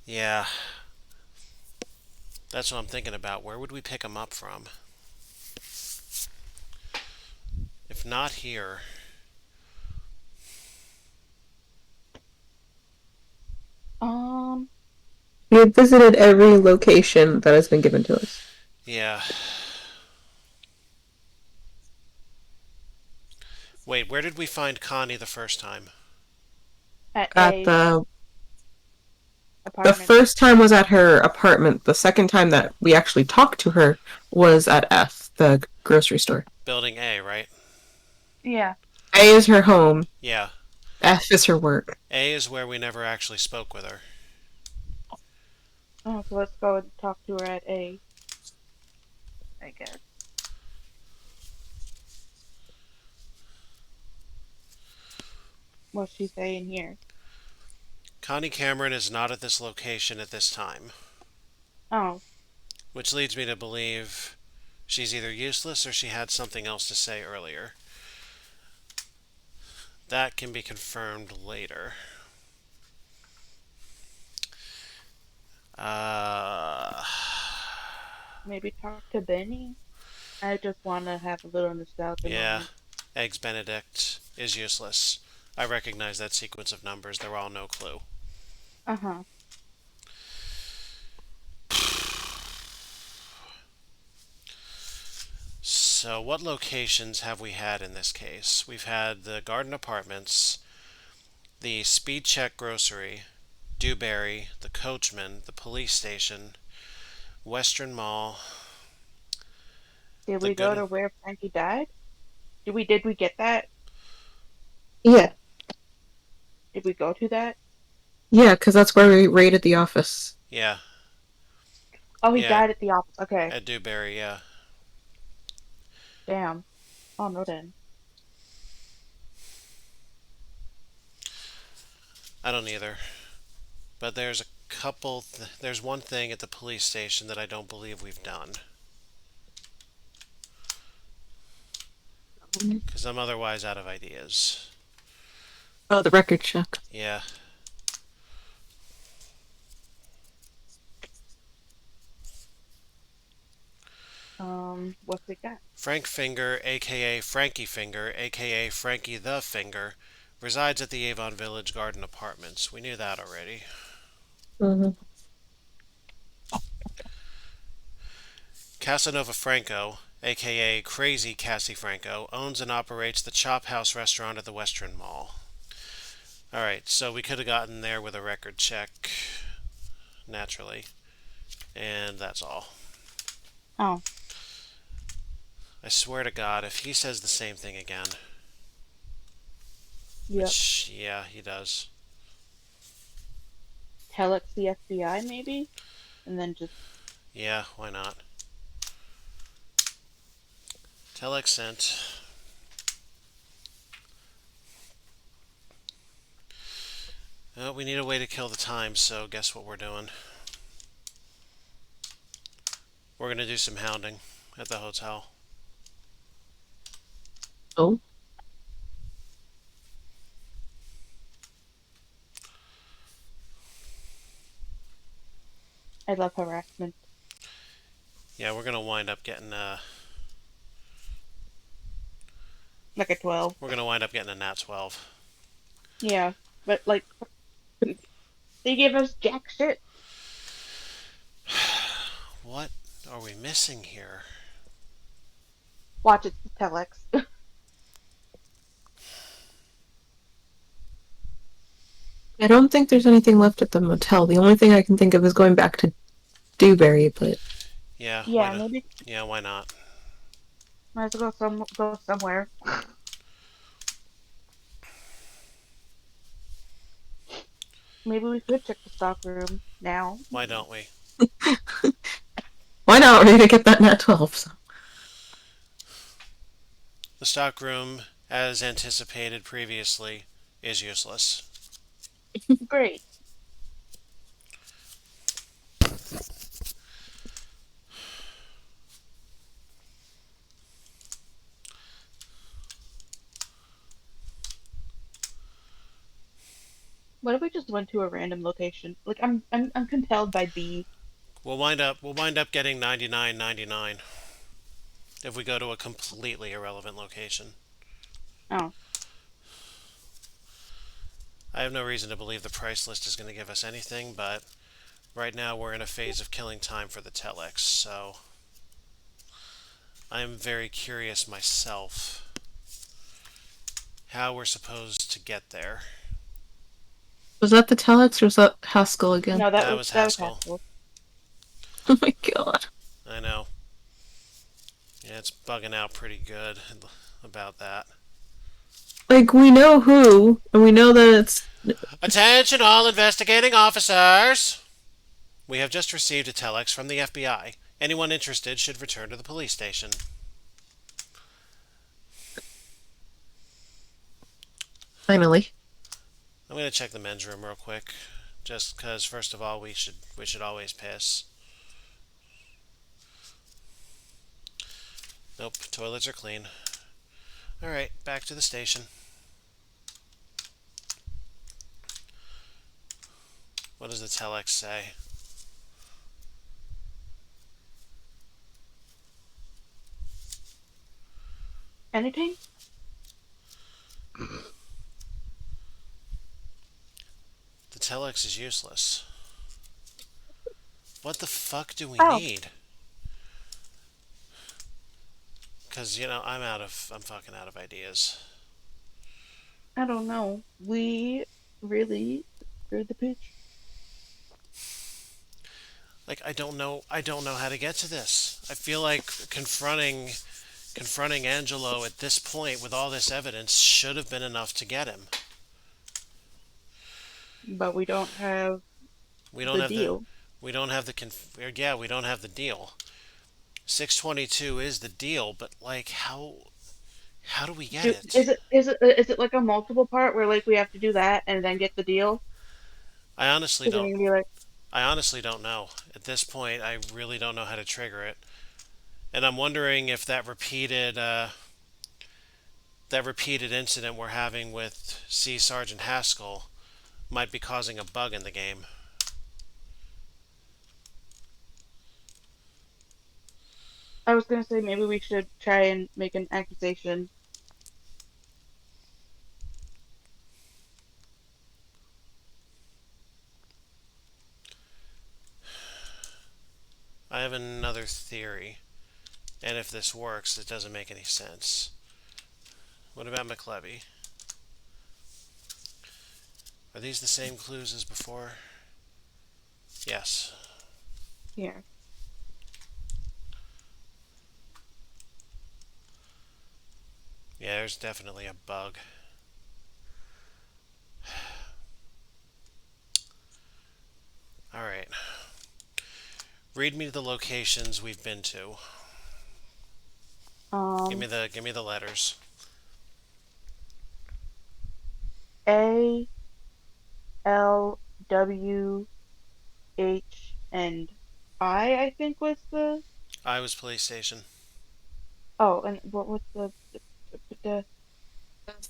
Yeah, that's what I'm thinking about. Where would we pick him up from? If not here. Um, we have visited every location that has been given to us. Yeah. Wait, where did we find Connie the first time? at At A the apartment. first time was at her apartment. The second time that we actually talked to her was at F, the grocery store. Building A, right? Yeah. A is her home. Yeah. F is her work. A is where we never actually spoke with her. Oh, so let's go and talk to her at A, I guess. What's she saying here? Connie Cameron is not at this location at this time, Oh, which leads me to believe she's either useless or she had something else to say earlier. That can be confirmed later. Uh, maybe talk to Benny. I just want to have a little nostalgia yeah, moment. Eggs Benedict is useless. I recognize that sequence of numbers. They're all no clue. Uh-huh. So, what locations have we had in this case? We've had the Garden Apartments, the Speed Check Grocery, Dewberry, the Coachman, the police station, Western Mall, Did the we go Good. to where Frankie died? Did we get that? Yeah. Did we go to that? Yeah, because that's where we raided the office. Yeah, Oh, he yeah, died at the office. Okay. at Dewberry, yeah. Damn. Oh no then. I don't either. But there's a there's one thing at the police station that I don't believe we've done. Because I'm otherwise out of ideas. Oh, the record check. Yeah. What's it got? Frank Finger, aka Frankie Finger, aka Frankie the Finger, resides at the Avon Village Garden Apartments. We knew that already. Mm-hmm. Casanova Franco, aka Crazy Cassie Franco, owns and operates the Chop House restaurant at the Western Mall. Alright, so we could have gotten there with a record check, naturally. And that's all. Oh, I swear to God, if he says the same thing again, yep. which, yeah, he does. Telex the FBI maybe, and then just Yeah, why not? Telex sent. Oh, we need a way to kill the time, so guess what we're doing? We're going to do some hounding at the hotel. Oh. I love harassment. Yeah, we're going to wind up getting like a 12. We're gonna wind up getting a nat 12. Yeah, but like they give us jack shit. What are we missing here? Watch it's the telex. I don't think there's anything left at the motel. The only thing I can think of is going back to Dewberry, but Yeah, why Yeah, not? maybe Yeah, why not? might as well go somewhere. Maybe we could check the stock room now. Why don't we? why not? We're gonna get that nat 12. So. The stockroom, as anticipated previously, is useless. Great. What if we just went to a random location? Like I'm compelled by B. We'll wind up getting 99.99 if we go to a completely irrelevant location. Oh, I have no reason to believe the price list is going to give us anything, but right now we're in a phase of killing time for the telex, so I'm very curious myself how we're supposed to get there. Was that the telex or was that Haskell again? no, That was that was Haskell. Haskell. Oh my god. I know. Yeah, it's bugging out pretty good about that. Like, we know who, and we know that it's. Attention all investigating officers! We have just received a telex from the FBI. Anyone interested should return to the police station. Finally. I'm going to check the men's room real quick. Just because, first of all, we should always piss. Nope, toilets are clean. Alright, back to the station. What does the telex say? Anything? The telex is useless. What the fuck do we Oh, need? Because, I'm fucking out of ideas. I don't know. We really screwed the pooch. Like, I don't know how to get to this. I feel like confronting Angelo at this point with all this evidence should have been enough to get him. But we don't have We don't the have the deal. we don't have the yeah, we don't have the deal. 622 is the deal, but like how do we get it? Is it like a multiple part where like we have to do that and then get the deal? I honestly Because then don't you're gonna be like, I honestly don't know. At this point, I really don't know how to trigger it. And I'm wondering if that repeated incident we're having with C Sergeant Haskell might be causing a bug in the game. I was gonna say maybe we should try and make an accusation. I have another theory, and if this works, it doesn't make any sense. What about McLevy? Are these the same clues as before? Yes. Yeah. Yeah, there's definitely a bug. Alright. Read me the locations we've been to. Give me Um, the letters. A L W H and I think was the. I was police station. Oh, and what was the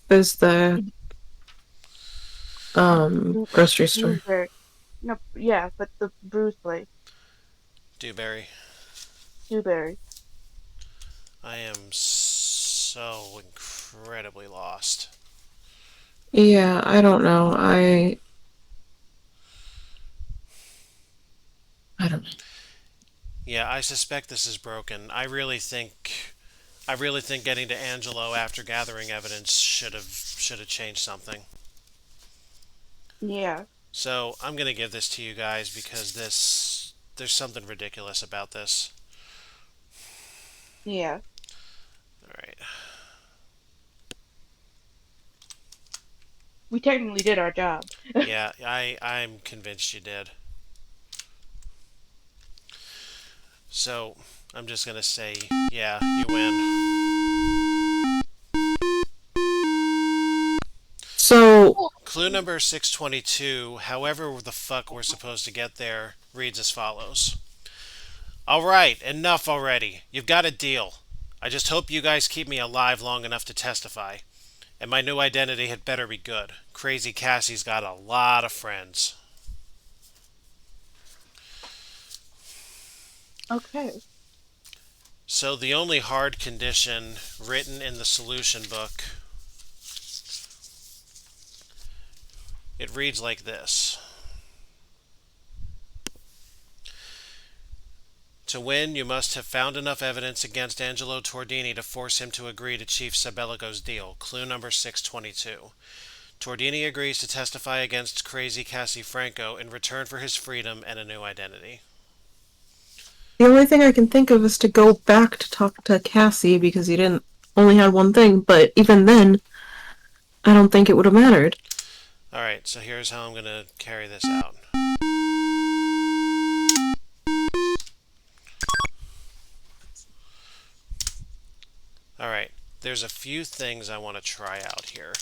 There's the Blue, grocery store. Blueberry? No, yeah, but the Bruce place, Dewberry. Dewberry. I am so incredibly lost. Yeah, I don't know. I don't know. Yeah, I suspect this is broken. I really think getting to Angelo after gathering evidence should have changed something. Yeah. So I'm gonna give this to you guys because there's something ridiculous about this. Yeah. All right. We technically did our job. Yeah, I'm convinced you did. So I'm just gonna say, yeah, you win. So, Clue number 622, however the fuck we're supposed to get there, reads as follows. Alright, enough already. You've got a deal. I just hope you guys keep me alive long enough to testify. And my new identity had better be good. Crazy Cassie's got a lot of friends. Okay. So the only hard condition written in the solution book, it reads like this. To win, you must have found enough evidence against Angelo Tordini to force him to agree to Chief Sabelligo's deal. Clue number 622. Tordini agrees to testify against Crazy Cassie Franco in return for his freedom and a new identity. the only thing I can think of is to go back to talk to Cassie because he didn't only had one thing, but even then, I don't think it would have mattered. Alright, so here's how I'm going to carry this out. Alright, there's a few things I want to try out here.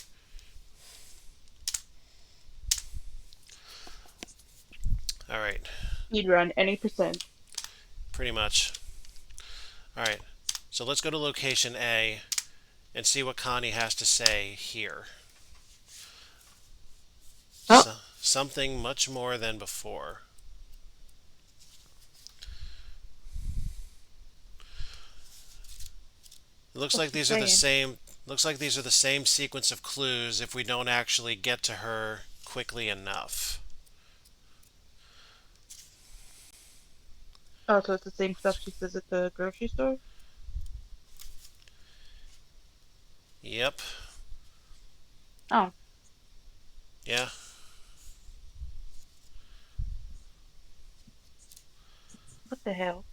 Alright, You'd run any percent. pretty much. Alright, so let's go to location A and see what Connie has to say here. Oh, Something much more than before. It looks What's like she these are the saying? same. Looks like these are the same sequence of clues if we don't actually get to her quickly enough. Oh, so it's the same stuff she says at the grocery store? Yep. Oh, Yeah. what the hell?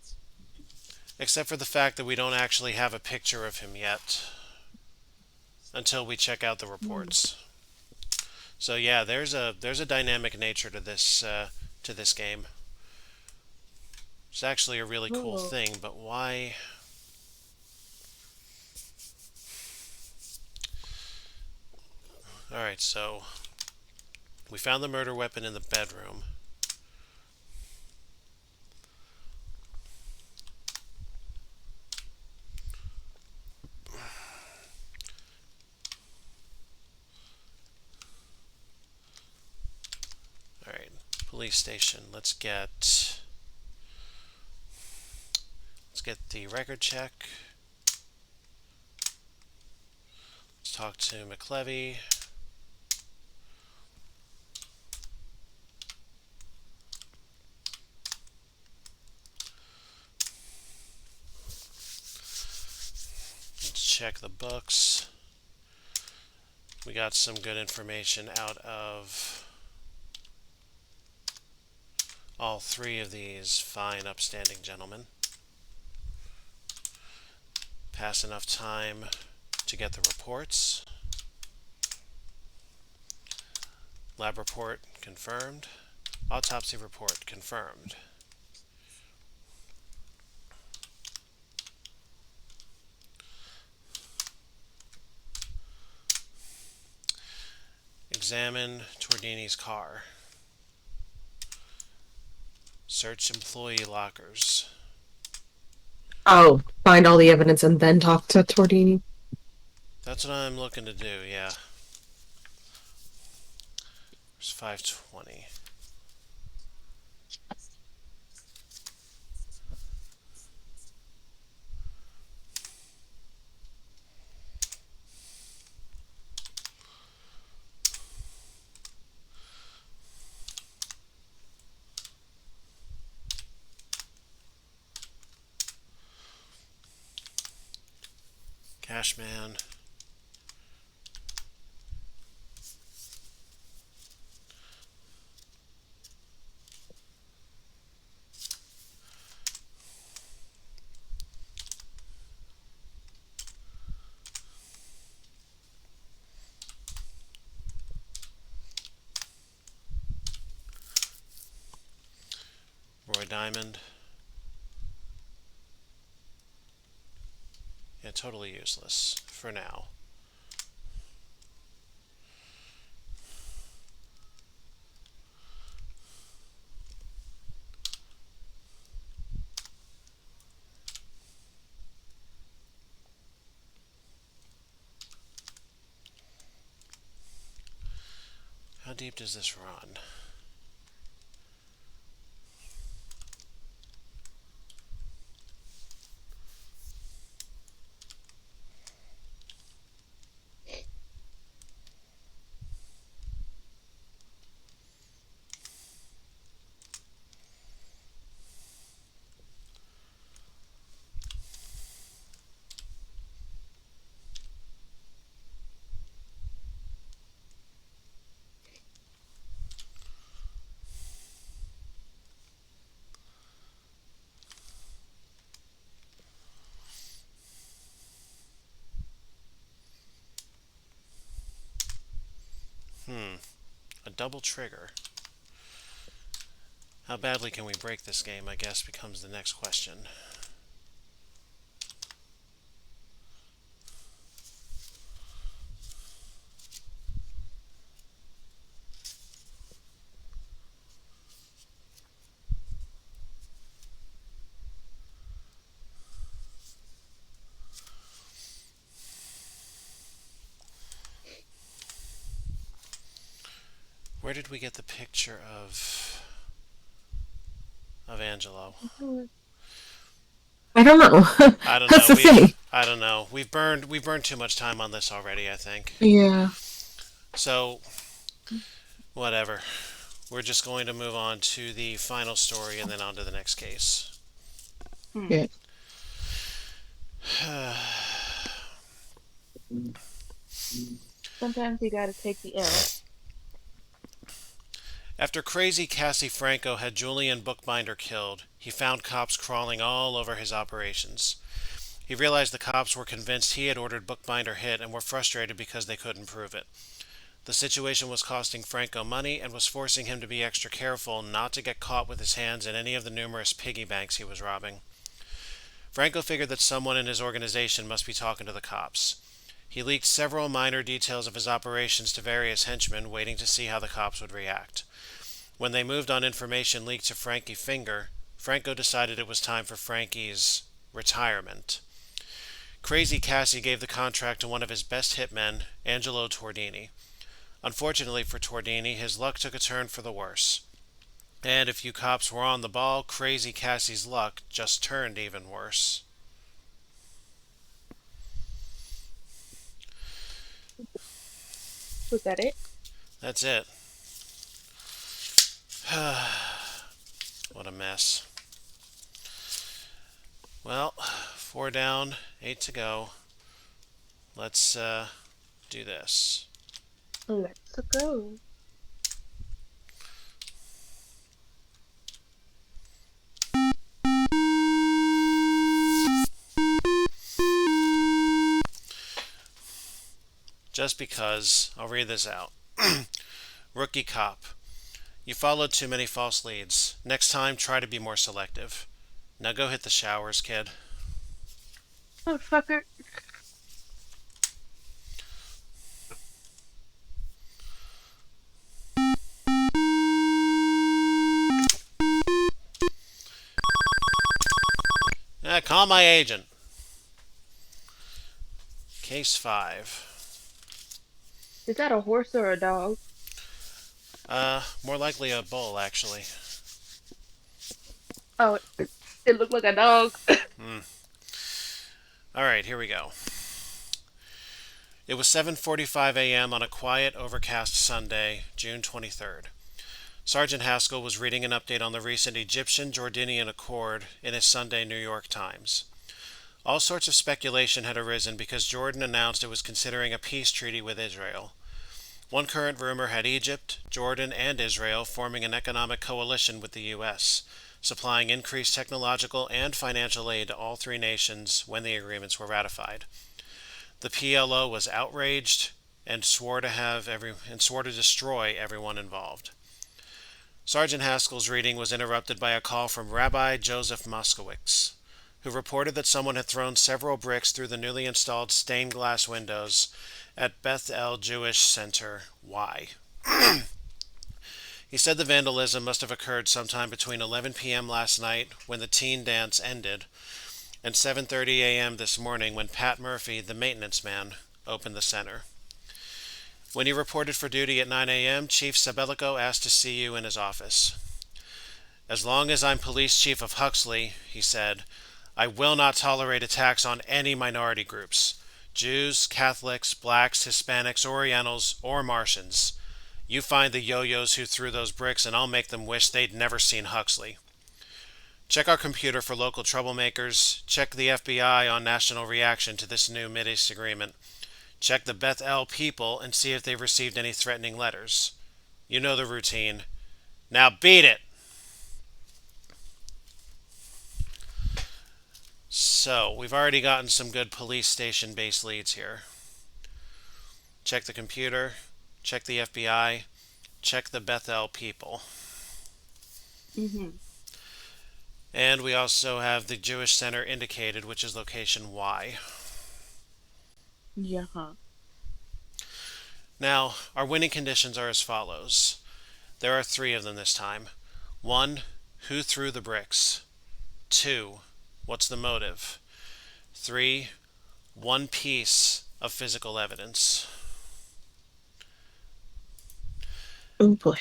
Except for the fact that we don't actually have a picture of him yet until we check out the Hmm. reports. So yeah, there's a dynamic nature to this game. It's actually a really cool Cool. thing, but why? All right, so we found the murder weapon in the bedroom. All right, police station. Let's get the record check. Let's talk to McLevy. Let's check the books. We got some good information out of all three of these fine, upstanding gentlemen. Pass enough time to get the reports. Lab report confirmed. Autopsy report confirmed. Examine Tordini's car. Search employee lockers. oh, find all the evidence and then talk to Tordini. That's what I'm looking to do, yeah. There's 520. Trash man. Roy Diamond. Yeah, totally useless for now. How deep does this run? A double trigger. How badly can we break this game, I guess, becomes the next question. Where did we get the picture of Angelo? I don't know. I don't That's know. the thing. I don't know. We've burned too much time on this already, I think. Yeah. So, whatever. We're just going to move on to the final story and then on to the next case. Yeah. Sometimes you gotta take the L. After crazy Cassie Franco had Julian Bookbinder killed, he found cops crawling all over his operations. He realized the cops were convinced he had ordered Bookbinder hit and were frustrated because they couldn't prove it. The situation was costing Franco money and was forcing him to be extra careful not to get caught with his hands in any of the numerous piggy banks he was robbing. Franco figured that someone in his organization must be talking to the cops. He leaked several minor details of his operations to various henchmen, waiting to see how the cops would react. When they moved on information leaked to Frankie Finger, Franco decided it was time for Frankie's retirement. Crazy Cassie gave the contract to one of his best hitmen, Angelo Tordini. Unfortunately for Tordini, his luck took a turn for the worse. And if you cops were on the ball, Crazy Cassie's luck just turned even worse. Was that it? That's it. What a mess. Well, 4 down, 8 to go. Let's do this. Let's go. Just because, I'll read this out. Rookie cop. You followed too many false leads. Next time, try to be more selective. Now go hit the showers, kid. Motherfucker. Call my agent. Case 5. Is that a horse or a dog? More likely a bull, actually. Oh, it looked like a dog. Alright, here we go. It was 7:45 a.m. on a quiet, overcast Sunday, June 23rd. Sergeant Haskell was reading an update on the recent Egyptian-Jordanian Accord in his Sunday New York Times. All sorts of speculation had arisen because Jordan announced it was considering a peace treaty with Israel. One current rumor had Egypt, Jordan, and Israel forming an economic coalition with the U.S., supplying increased technological and financial aid to all three nations when the agreements were ratified. The PLO was outraged and swore to destroy everyone involved. Sergeant Haskell's reading was interrupted by a call from Rabbi Joseph Moskowitz, who reported that someone had thrown several bricks through the newly installed stained glass windows at Beth El Jewish Center Y. He said the vandalism must have occurred sometime between 11 p.m. last night, when the teen dance ended, and 7:30 a.m. this morning, when Pat Murphy, the maintenance man, opened the center. When he reported for duty at 9 a.m., Chief Sabelico asked to see you in his office. "As long as I'm police chief of Huxley," he said, "I will not tolerate attacks on any minority groups: Jews, Catholics, blacks, Hispanics, Orientals, or Martians. You find the yo-yos who threw those bricks and I'll make them wish they'd never seen Huxley. Check our computer for local troublemakers. Check the FBI on national reaction to this new Mideast agreement. Check the Beth El people and see if they've received any threatening letters. You know the routine. Now beat it!" So, we've already gotten some good police station base leads here. Check the computer, check the FBI, check the Bethel people. Mm-hmm. And we also have the Jewish Center indicated, which is location Y. Yeah. Huh. Now, our winning conditions are as follows. There are three of them this time. 1. Who threw the bricks? 2. What's the motive? 3. One piece of physical evidence. Oh boy.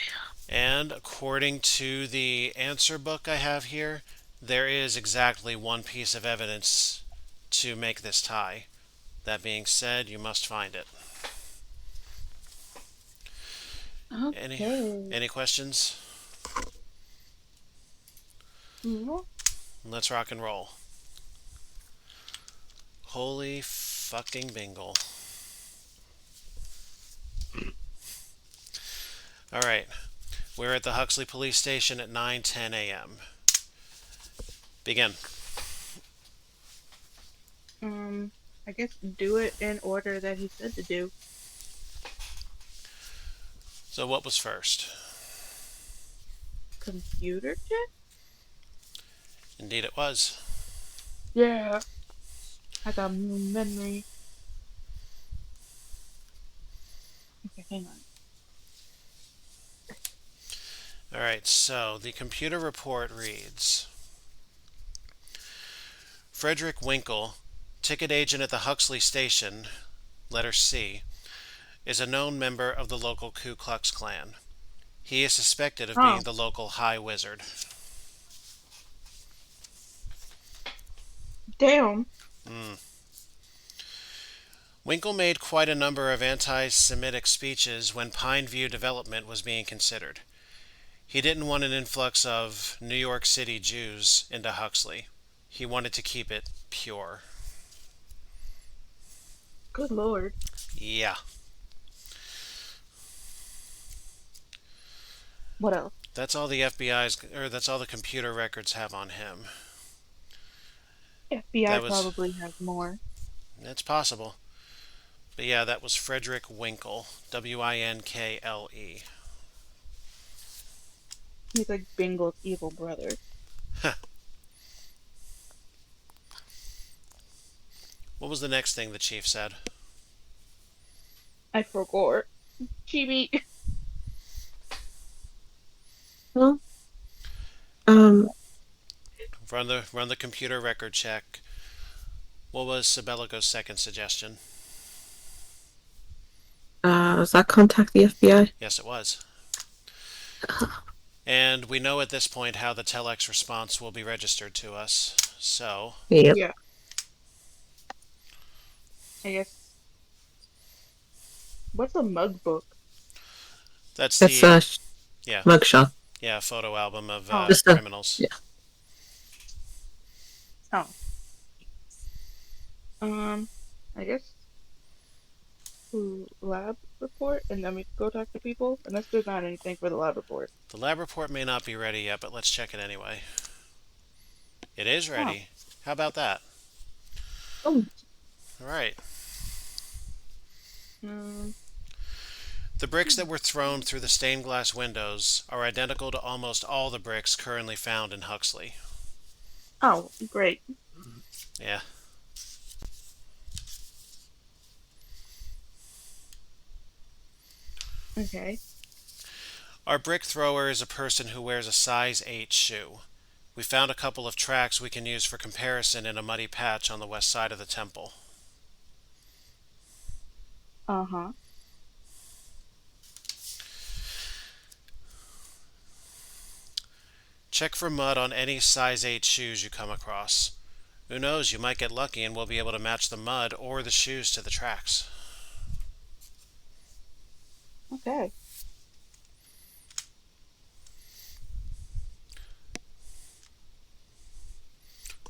And according to the answer book I have here, there is exactly one piece of evidence to make this tie. That being said, you must find it. Any Okay. any questions? No. Let's rock and roll. Holy fucking bingle. Alright. We're at the Huxley Police Station at 9:10 a.m. Begin. I guess do it in order that he said to do. So what was first? Computer check? Indeed it was. Yeah. I got memory. Okay, hang on. Alright, so the computer report reads: Frederick Winkle, ticket agent at the Huxley Station, letter C, is a known member of the local Ku Klux Klan. He is suspected of being Oh, the local High Wizard. damn. Mm. Winkle made quite a number of anti-Semitic speeches when Pine View development was being considered. He didn't want an influx of New York City Jews into Huxley. He wanted to keep it pure. Good lord. Yeah, What else? that's all the computer records have on him. FBI That was, probably has more. it's possible. But yeah, that was Frederick Winkle, Winkle. He's like Bingle's evil brother. What was the next thing the chief said? I forgot. Chibi. Well, um, Run the computer record check. What was Sabelico's second suggestion? was that contact the FBI? Yes, it was. And we know at this point how the telex response will be registered to us. So, Yep. Yeah, I guess. What's a mug book? that's That's the, a yeah, mugshot. yeah, photo album of Oh, Just a criminals. yeah. oh. Um, I guess lab report, and then we go talk to people. Unless there's not anything for the lab report. The lab report may not be ready yet, but let's check it anyway. It is Oh. ready. How about that? Oh, All right. Um. The bricks that were thrown through the stained glass windows are identical to almost all the bricks currently found in Huxley. Oh, great. Yeah. Okay. Our brick thrower is a person who wears a size 8 shoe. We found a couple of tracks we can use for comparison in a muddy patch on the west side of the temple. Uh-huh. Check for mud on any size 8 shoes you come across. Who knows, you might get lucky and we'll be able to match the mud or the shoes to the tracks. Okay.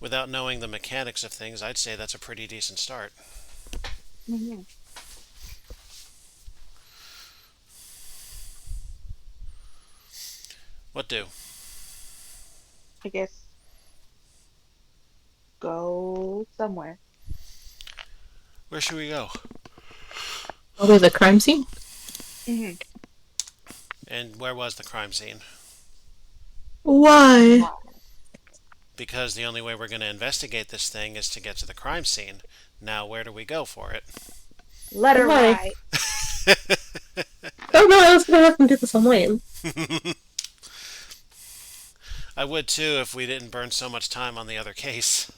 Without knowing the mechanics of things, I'd say that's a pretty decent start. Mm-hmm. What do? I guess go somewhere. Where should we go? go to the crime scene? Mm-hmm. And where was the crime scene? Why? Because the only way we're going to investigate this thing is to get to the crime scene. Now, where do we go for it? Let her Why? ride. Oh no, I was gonna have them do this on lane. I would too if we didn't burn so much time on the other case.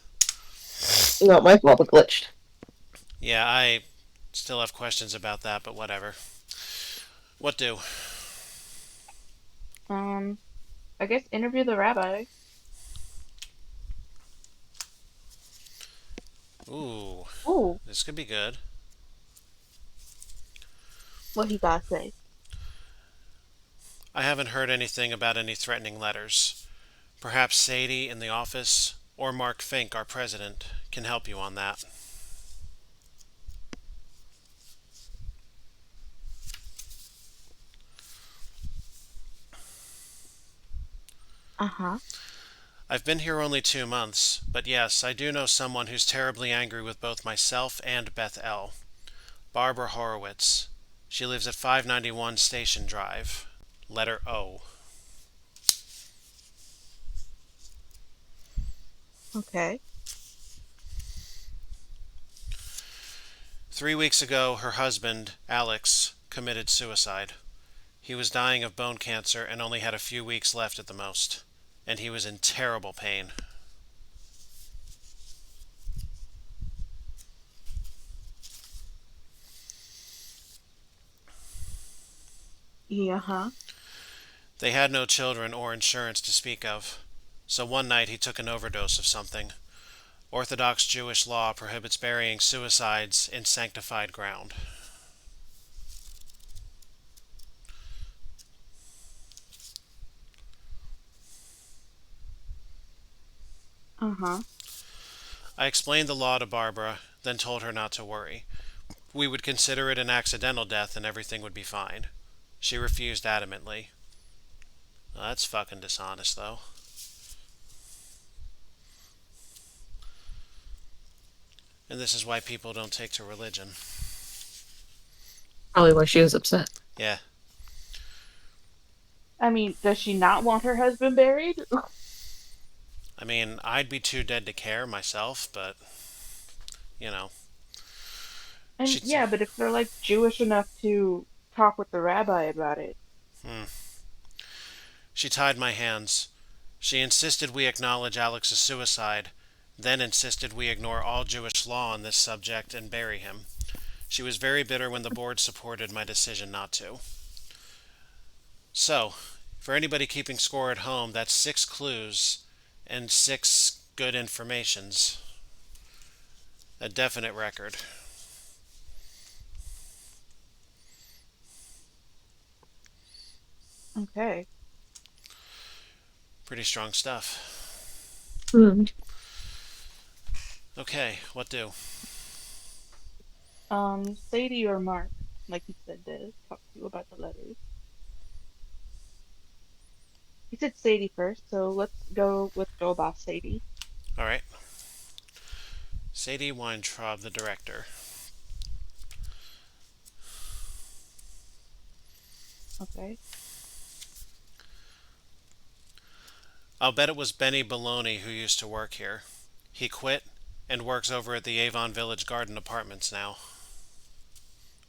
Not my fault, it glitched. Yeah, I still have questions about that, but whatever. What do? Um, I guess interview the rabbi. Ooh, Ooh, this could be good. what he gotta say. I haven't heard anything about any threatening letters. Perhaps Sadie in the office or Mark Fink, our president, can help you on that. Uh-huh. I've been here only 2 months, but yes, I do know someone who's terribly angry with both myself and Beth L. Barbara Horowitz. She lives at 591 Station Drive. Letter O. Okay. 3 weeks ago, her husband, Alex, committed suicide. He was dying of bone cancer and only had a few weeks left at the most. And he was in terrible pain. Yeah, huh? They had no children or insurance to speak of. So one night he took an overdose of something. Orthodox Jewish law prohibits burying suicides in sanctified ground. Uh-huh. I explained the law to Barbara, then told her not to worry. We would consider it an accidental death and everything would be fine. She refused adamantly. Well, that's fucking dishonest, though. And this is why people don't take to religion. Probably why she was upset. Yeah, I mean, does she not want her husband buried? I mean, I'd be too dead to care myself, but, you know, And she's. yeah, but if they're like Jewish enough to talk with the rabbi about it. Hmm. She tied my hands. She insisted we acknowledge Alex's suicide, then insisted we ignore all Jewish law on this subject and bury him. She was very bitter when the board supported my decision not to. So, for anybody keeping score at home, that's 6 clues and 6 good informations. A definite record. Okay. Pretty strong stuff. Hmm. Okay, what do? Sadie or Mark, like he said, to talk to you about the letters. He said Sadie first, so let's go with Joe Boss Sadie. All right. Sadie Weintraub, the director. Okay. I'll bet it was Benny Baloney who used to work here. He quit and works over at the Avon Village Garden Apartments now.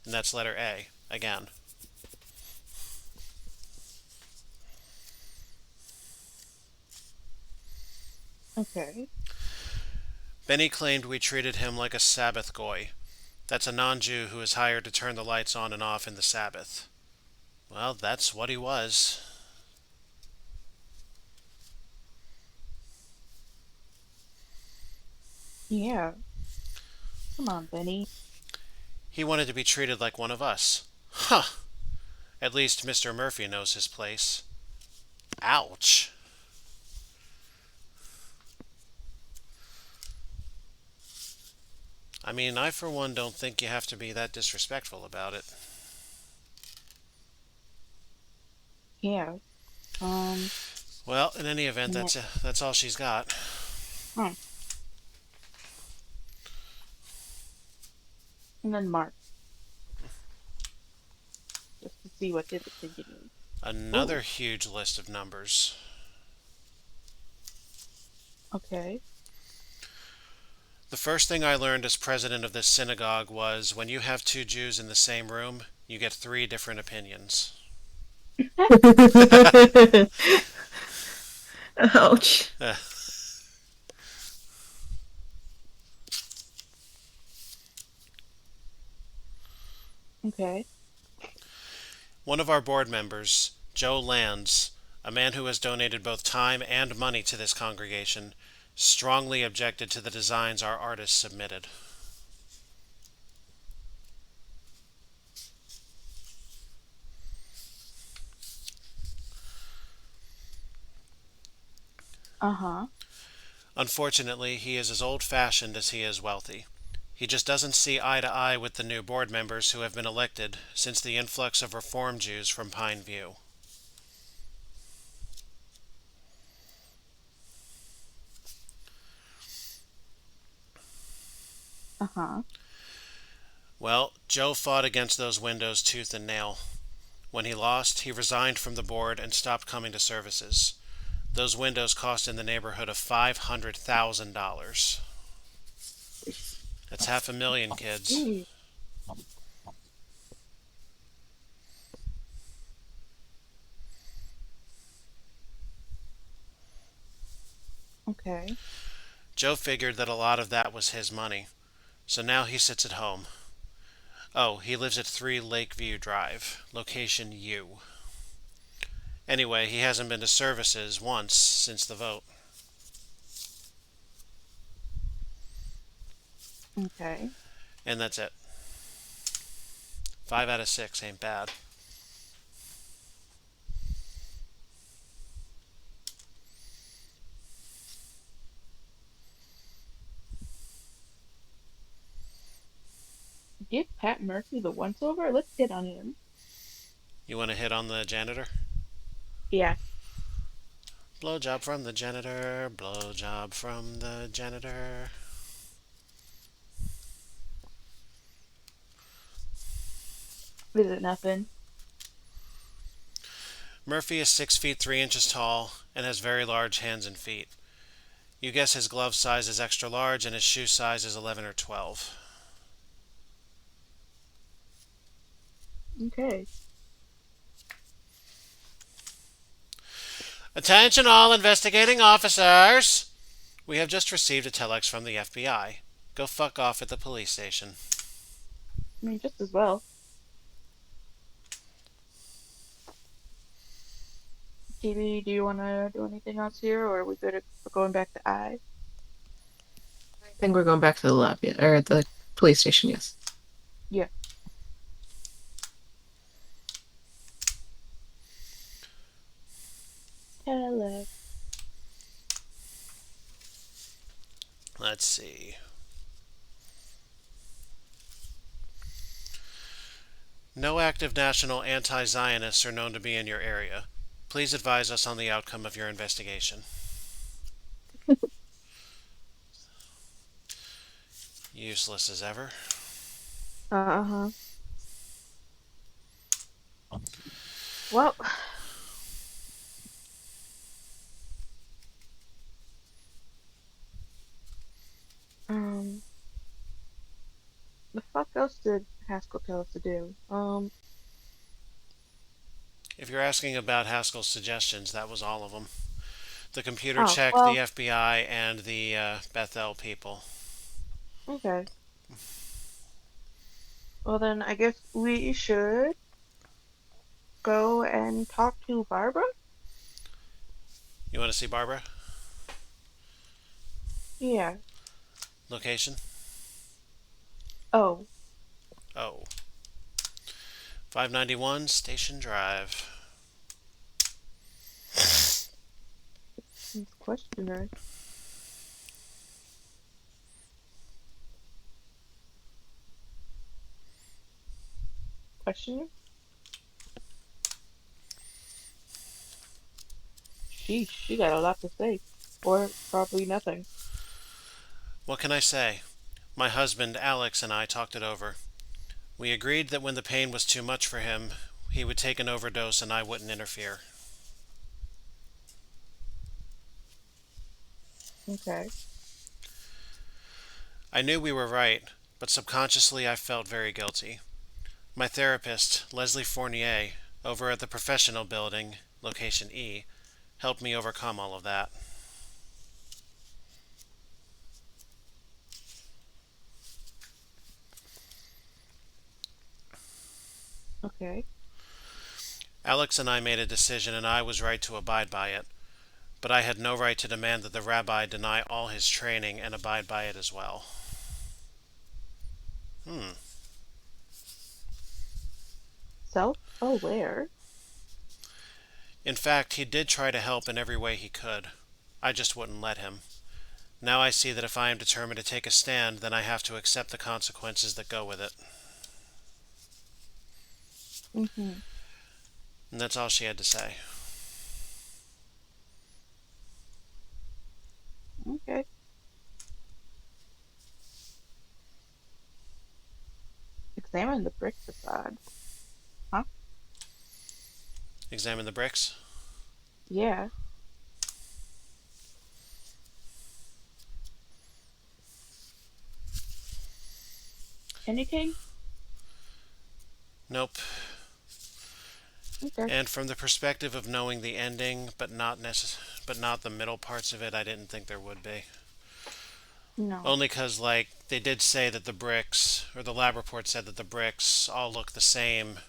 And that's letter A, again. Okay. Benny claimed we treated him like a Sabbath goy. That's a non Jew who is hired to turn the lights on and off in the Sabbath. Well, that's what he was. Yeah. Come on, Benny. He wanted to be treated like one of us. Huh! At least Mr. Murphy knows his place. Ouch! I mean, I for one don't think you have to be that disrespectful about it. Yeah. Um. Well, in any event, Mar- that's all she's got. huh. And then Mark, just to see what his opinion is. Another Ooh. huge list of numbers. Okay. The first thing I learned as president of this synagogue was when you have two Jews in the same room, you get three different opinions. Ouch. Okay. One of our board members, Joe Lands, a man who has donated both time and money to this congregation, strongly objected to the designs our artists submitted. Uh-huh. Unfortunately, he is as old fashioned as he is wealthy. He just doesn't see eye to eye with the new board members who have been elected since the influx of Reform Jews from Pine View. Uh-huh. Well, Joe fought against those windows tooth and nail. When he lost, he resigned from the board and stopped coming to services. Those windows cost in the neighborhood of $500,000. That's $500,000, kids. Ooh. Okay. Joe figured that a lot of that was his money, so now he sits at home. Oh, he lives at 3 Lakeview Drive, location U. Anyway, he hasn't been to services once since the vote. Okay. And that's it. 5 out of 6 ain't bad. Give Pat Murphy the once over. Let's hit on him. You want to hit on the janitor? Yeah. Blowjob from the janitor, blowjob from the janitor. Is it nothing? Murphy is 6 feet 3 inches tall and has very large hands and feet. You guess his glove size is extra large and his shoe size is 11 or 12. Okay. Attention all investigating officers! We have just received a telex from the FBI. Go fuck off at the police station. I mean, just as well. TV, do you want to do anything else here, or are we good at going back to I? I think we're going back to the lab, yeah, or the police station, yes. Yeah. Telex. Let's see. No active national anti-Zionists are known to be in your area. Please advise us on the outcome of your investigation. Useless as ever. Uh-huh. Well, um, the fuck else did Haskell tell us to do? If you're asking about Haskell's suggestions, that was all of them. The computer Oh, checked the well, FBI and the Bethel people. okay. Well, then I guess we should go and talk to Barbara? You want to see Barbara? Yeah. Location? Oh, Oh. 591 Station Drive. it's questioner. Questioner? Sheesh, she got a lot to say. Or probably nothing. What can I say? My husband, Alex, and I talked it over. We agreed that when the pain was too much for him, he would take an overdose and I wouldn't interfere. Okay. I knew we were right, but subconsciously I felt very guilty. My therapist, Leslie Fournier, over at the professional building, location E, helped me overcome all of that. Okay. Alex and I made a decision and I was right to abide by it, but I had no right to demand that the rabbi deny all his training and abide by it as well. Hmm. Self-aware? In fact, he did try to help in every way he could. I just wouldn't let him. Now I see that if I am determined to take a stand, then I have to accept the consequences that go with it. Mm-hmm. And that's all she had to say. Okay. Examine the brick facade. Huh? Examine the bricks. Yeah. Anything? Nope. Okay. And from the perspective of knowing the ending, but not the middle parts of it, I didn't think there would be. No. Only because, like, they did say that the bricks, or the lab report said that the bricks all look the same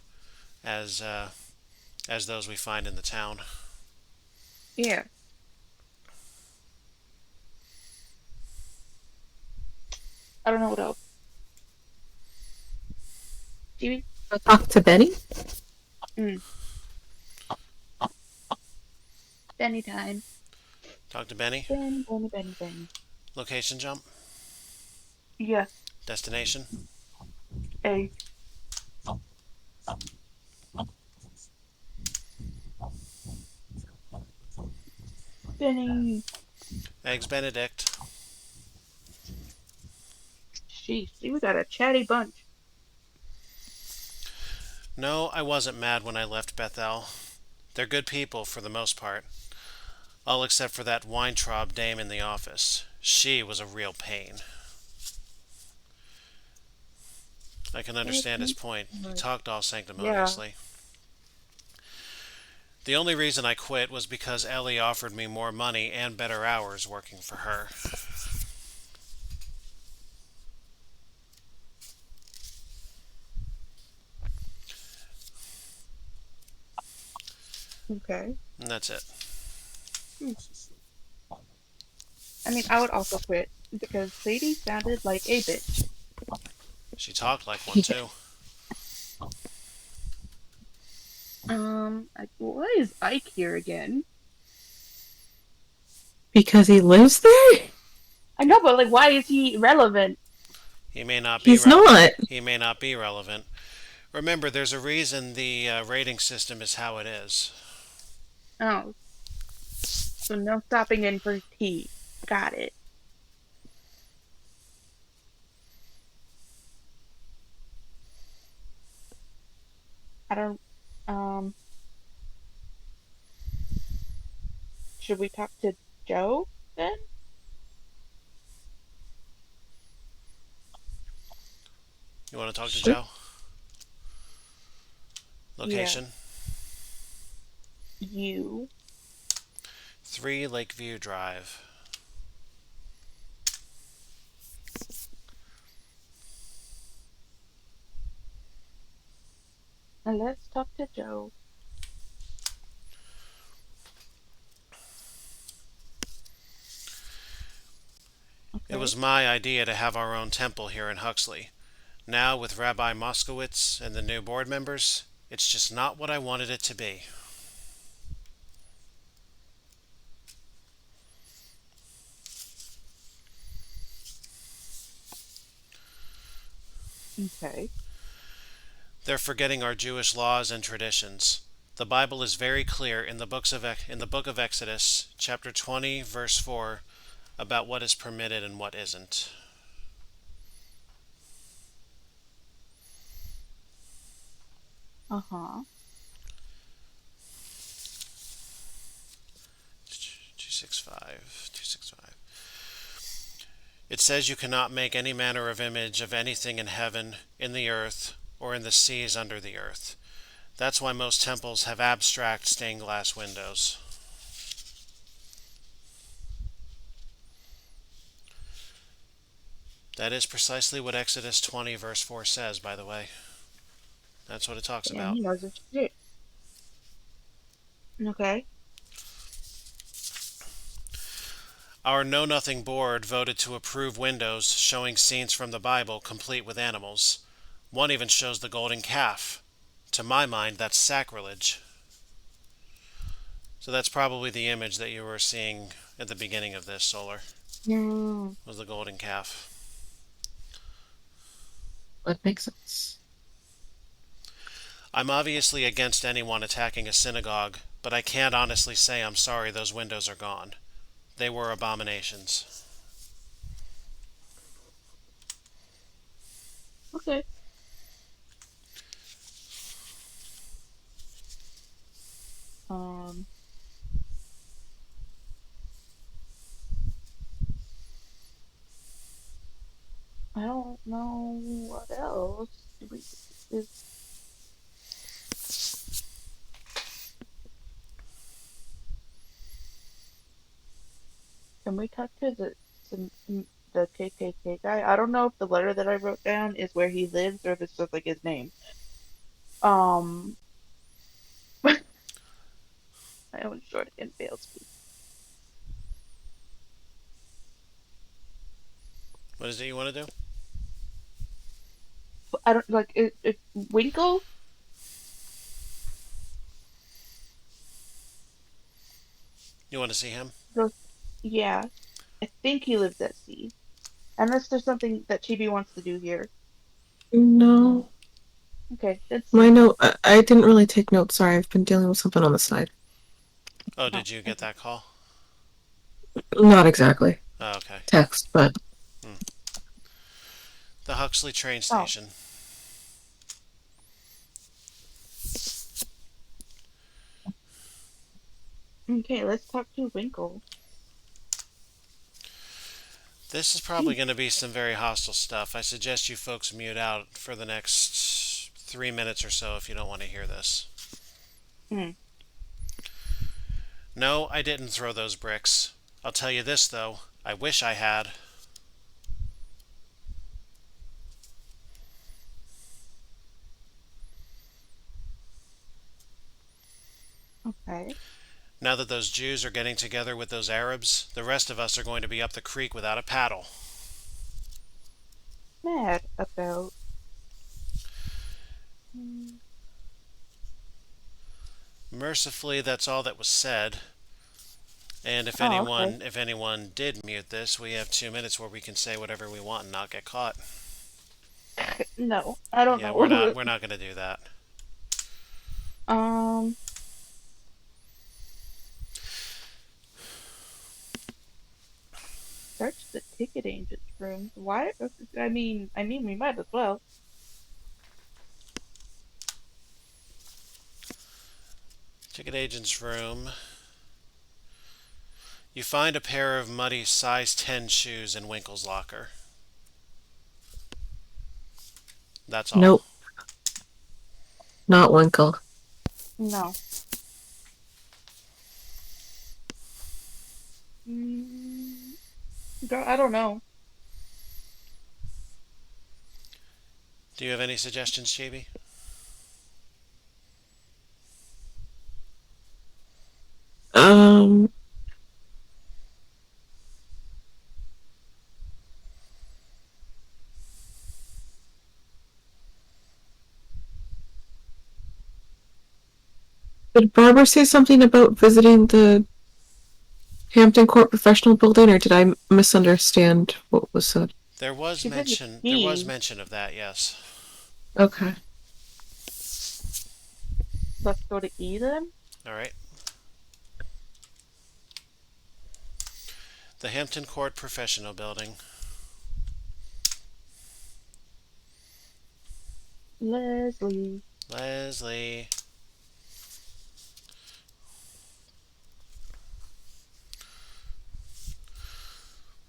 as as those we find in the town. Yeah. I don't know what else. TV? Talk to Benny? Mm. Benny time. Talk to Benny. Benny, Benny, Benny, Benny. Location jump. Yes. Destination. A. Benny. Eggs Benedict. Sheesh. See, we got a chatty bunch. No, I wasn't mad when I left Bethel. They're good people for the most part. All except for that Weintraub dame in the office. She was a real pain. I can understand his point. He talked all Yeah. sanctimoniously. The only reason I quit was because Ellie offered me more money and better hours working for her. Okay. And that's it. Hmm. I mean, I would also quit because Sadie sounded like a bitch. She talked like one too. Like, why is Ike here again? Because he lives there? I know, but like, why is he relevant? He may not be He's not. he may not be relevant. Remember, there's a reason the rating system is how it is. Oh, so no stopping in for tea. Got it. I don't. Um, should we talk to Joe then? You want to talk to Sure. Joe? Yeah, Location you. 3 Lakeview Drive. And let's talk to Joe. It Okay. was my idea to have our own temple here in Huxley. Now, with Rabbi Moskowitz and the new board members, it's just not what I wanted it to be. Okay. They're forgetting our Jewish laws and traditions. The Bible is very clear in the book of Exodus, chapter 20, verse 4, about what is permitted and what isn't. Uh-huh. 265. It says you cannot make any manner of image of anything in heaven, in the earth, or in the seas under the earth. That's why most temples have abstract stained glass windows. That is precisely what Exodus 20, verse 4 says, by the way. That's what it talks Damn, about. he knows his shit. Okay. Our Know Nothing board voted to approve windows showing scenes from the Bible complete with animals. One even shows the golden calf. To my mind, that's sacrilege. So that's probably the image that you were seeing at the beginning of this, Solar, Hmm. was the golden calf. That makes sense. I'm obviously against anyone attacking a synagogue, but I can't honestly say I'm sorry those windows are gone. They were abominations. Okay. Um, I don't know what else do we is can we talk to the KKK guy? I don't know if the letter that I wrote down is where he lives or if it's just like his name. Um, I own short and fail speak. What is it you want to do? I don't like it Winkle? You want to see him? Goes, yeah. I think he lives at sea. Unless there's something that Chibi wants to do here. No. Okay, let's My see. note, I didn't really take notes. Sorry, I've been dealing with something on the side. Oh, Oh, did you get okay. that call? Not exactly Oh, okay. text, but Hmm. The Huxley train Oh, station. okay, let's talk to Winkle. This is probably Hmm. going to be some very hostile stuff. I suggest you folks mute out for the next 3 minutes or so if you don't want to hear this. Hmm. No, I didn't throw those bricks. I'll tell you this, though. I wish I had. Okay. Now that those Jews are getting together with those Arabs, the rest of us are going to be up the creek without a paddle. Mad about. Hmm. Mercifully, that's all that was said. And if Oh, okay. anyone did mute this, we have 2 minutes where we can say whatever we want and not get caught. No, I don't Yeah, we're not know. we're not gonna do that. um, search the ticket agent's rooms. Why? I mean, we might as well. Ticket agent's room. You find a pair of muddy size 10 shoes in Winkle's locker. That's all. Nope, not Winkle. No. Mm, I don't know. Do you have any suggestions, JB? Um, did Barbara say something about visiting the Hampton Court Professional Building, or did I misunderstand what was said? There was She said the mention. There was key. mention of that. Yes. Okay. Let's go to E then. All right. The Hampton Court Professional Building. Leslie. Leslie.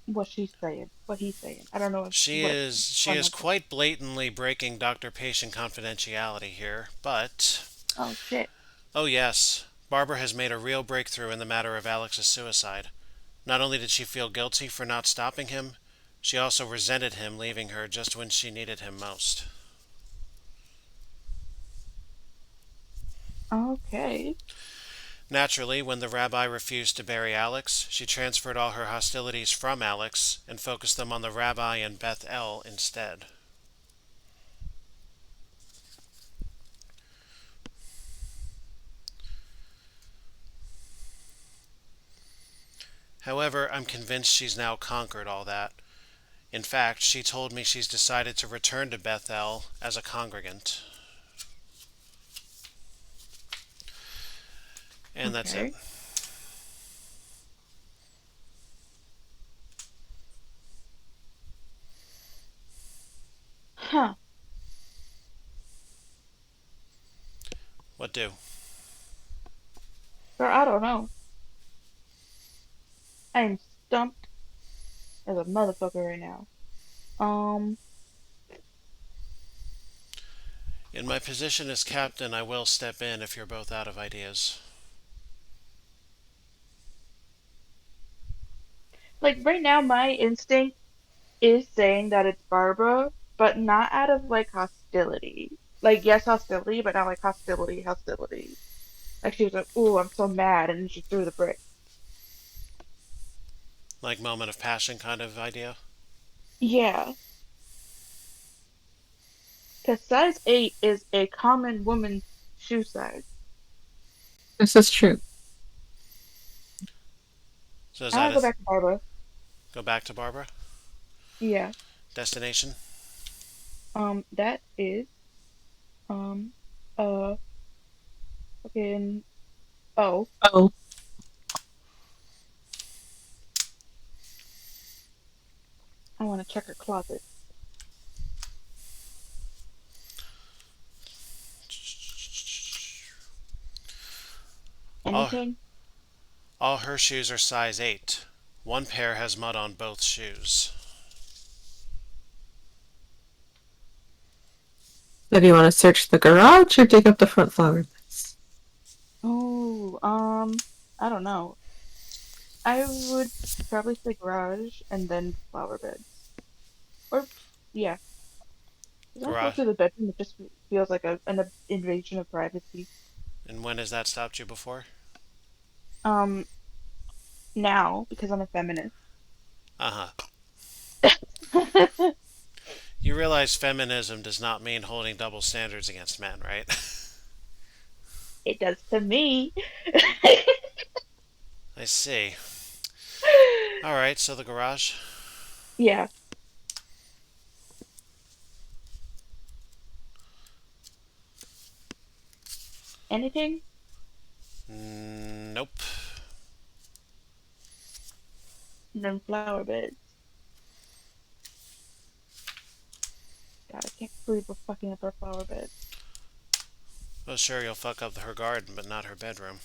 What she's saying. What he's saying. I don't know She what is she one is of them. quite blatantly breaking doctor-patient confidentiality here, but Oh shit. oh yes, Barbara has made a real breakthrough in the matter of Alex's suicide. Not only did she feel guilty for not stopping him, she also resented him leaving her just when she needed him most. Okay. Naturally, when the rabbi refused to bury Alex, she transferred all her hostilities from Alex and focused them on the rabbi and Beth El instead. However, I'm convinced she's now conquered all that. In fact, she told me she's decided to return to Beth El as a congregant. And that's it. Okay. Huh. What do? Girl, I don't know. I am stumped as a motherfucker right now. Um, In my position as captain, I will step in if you're both out of ideas. like right now, my instinct is saying that it's Barbara, but not out of like hostility. Like yes, hostility, but not like hostility, hostility. Like she was like, "Ooh, I'm so mad," and then she threw the brick. Like moment of passion kind of idea. Yeah, because size 8 is a common woman's shoe size. This is true. So is I that want to a go back to Barbara. go back to Barbara? Yeah. Destination? That is um uh fucking oh, Oh, I want to check her closet. All, Anything? all her shoes are size 8. One pair has mud on both shoes. so do you want to search the garage or dig up the front flower beds? Oh, I don't know. I would probably say garage and then flower beds. Or yeah, 'cause I go Garage. through the bedroom. It just feels like an invasion of privacy. And when has that stopped you before? Um, now because I'm a feminist. Uh huh. You realize feminism does not mean holding double standards against men, right? It does to me. I see. Alright, so the garage. Yeah. Anything? Nope. Then flower beds. God, I can't believe we're fucking up our flower bed. Well, sure, you'll fuck up her garden, but not her bedroom.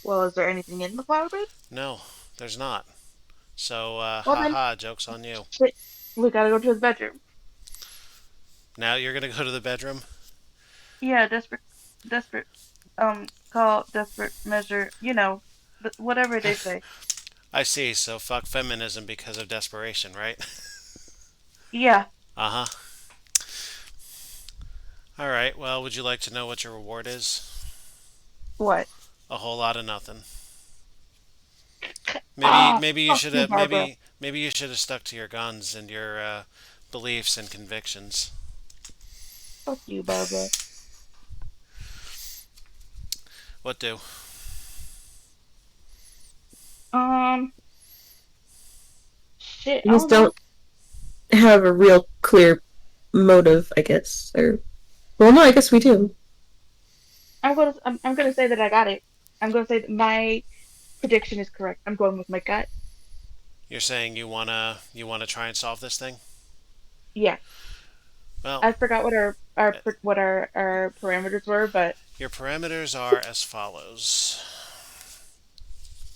Well, is there anything in the flower bed? No, there's not. So, Well then, haha, joke's on you. shit, we gotta go to his bedroom. Now you're gonna go to the bedroom? Yeah, desperate, call, desperate measure, whatever they say. I see, so fuck feminism because of desperation, right? Yeah, Uh huh. Alright, well, would you like to know what your reward is? what? A whole lot of nothing. Maybe Ah, maybe you fuck should you, have Barbara. maybe you should have stuck to your guns and your beliefs and convictions. Fuck you, Barbara. What do? Um, shit, We I just don't know. don't have a real clear motive, I guess. Or well, no, I guess we do. I'm gonna say that I got it. I'm gonna say that my prediction is correct. I'm going with my gut. You're saying you wanna try and solve this thing? Yeah, Well, I forgot what our parameters were, but your parameters are as follows.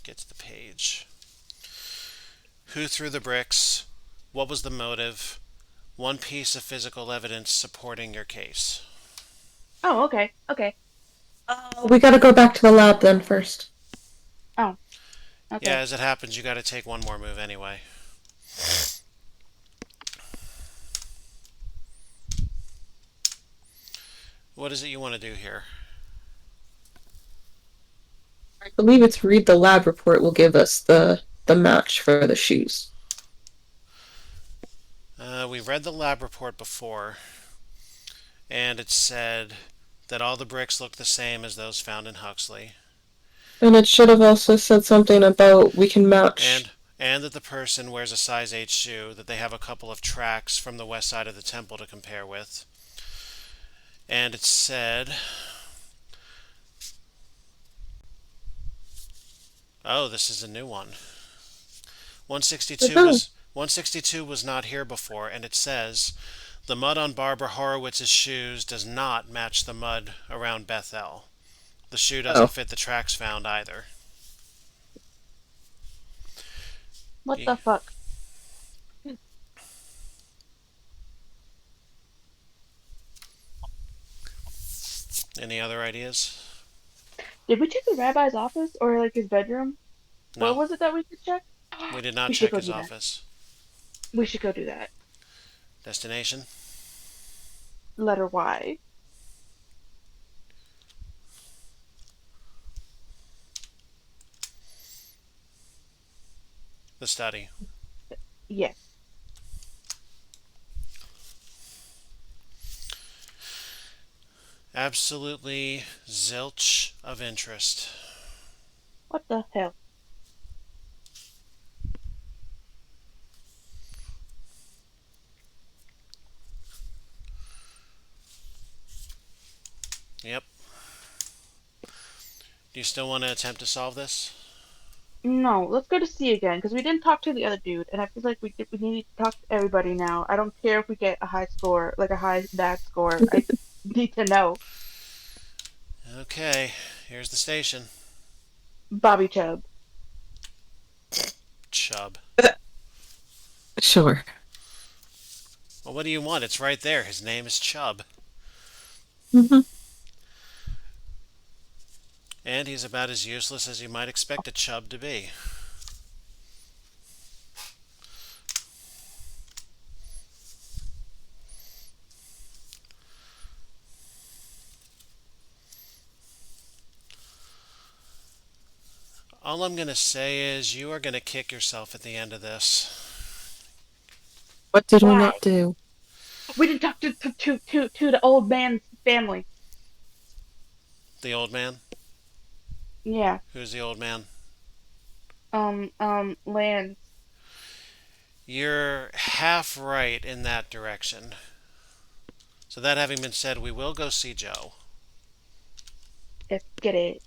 Get to the page. Who threw the bricks? What was the motive? One piece of physical evidence supporting your case. oh, okay, okay. We gotta go back to the lab then first. Oh, Yeah, okay. as it happens, you gotta take one more move anyway. What is it you want to do here? I believe it's read the lab report will give us the match for the shoes. We read the lab report before, and it said that all the bricks look the same as those found in Huxley, And it should have also said something about we can and match. and that the person wears a size 8 shoe, that they have a couple of tracks from the west side of the temple to compare with. And it said, oh, this is a new one. 162 Woohoo! was not here before, and it says the mud on Barbara Horowitz's shoes does not match the mud around Bethel. The shoe doesn't Oh, fit the tracks found either. What You, the fuck? any other ideas? Did we check the rabbi's office or like his bedroom? What No, was it that we could check? we did not We should check go his do that. office. We should go do that. Destination? Letter Y. The study. Yes. Absolutely zilch of interest. What the hell? Yep. Do you still want to attempt to solve this? No, let's go to C again because we didn't talk to the other dude, and I feel like we need to talk to everybody now. I don't care if we get a high score, like a high bad score. I need to know. Okay, here's the station. Bobby Chubb. Chub. sure. Well, what do you want? It's right there. His name is Chub. Hmm. And he's about as useless as you might expect a chub to be. All I'm going to say is you are going to kick yourself at the end of this. What did we Why? not do? We didn't talk to the old man's family. The old man? Yeah. Who's the old man? Lance. You're half right in that direction. So that having been said, we will go see Joe. Let's get it.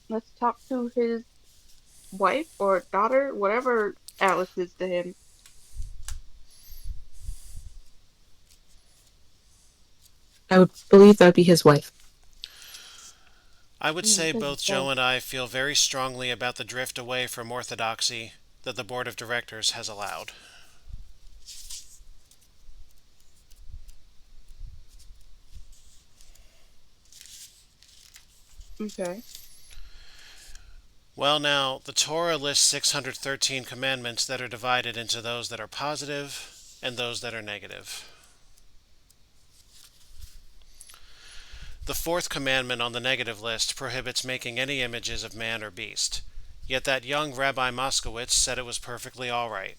Let's talk to his wife or daughter, whatever Alice is to him. I would believe that would be his wife. I would say Because both so. Joe and I feel very strongly about the drift away from orthodoxy that the board of directors has allowed. Okay. Well, now, the Torah lists 613 commandments that are divided into those that are positive and those that are negative. The fourth commandment on the negative list prohibits making any images of man or beast. Yet that young Rabbi Moskowitz said it was perfectly all right.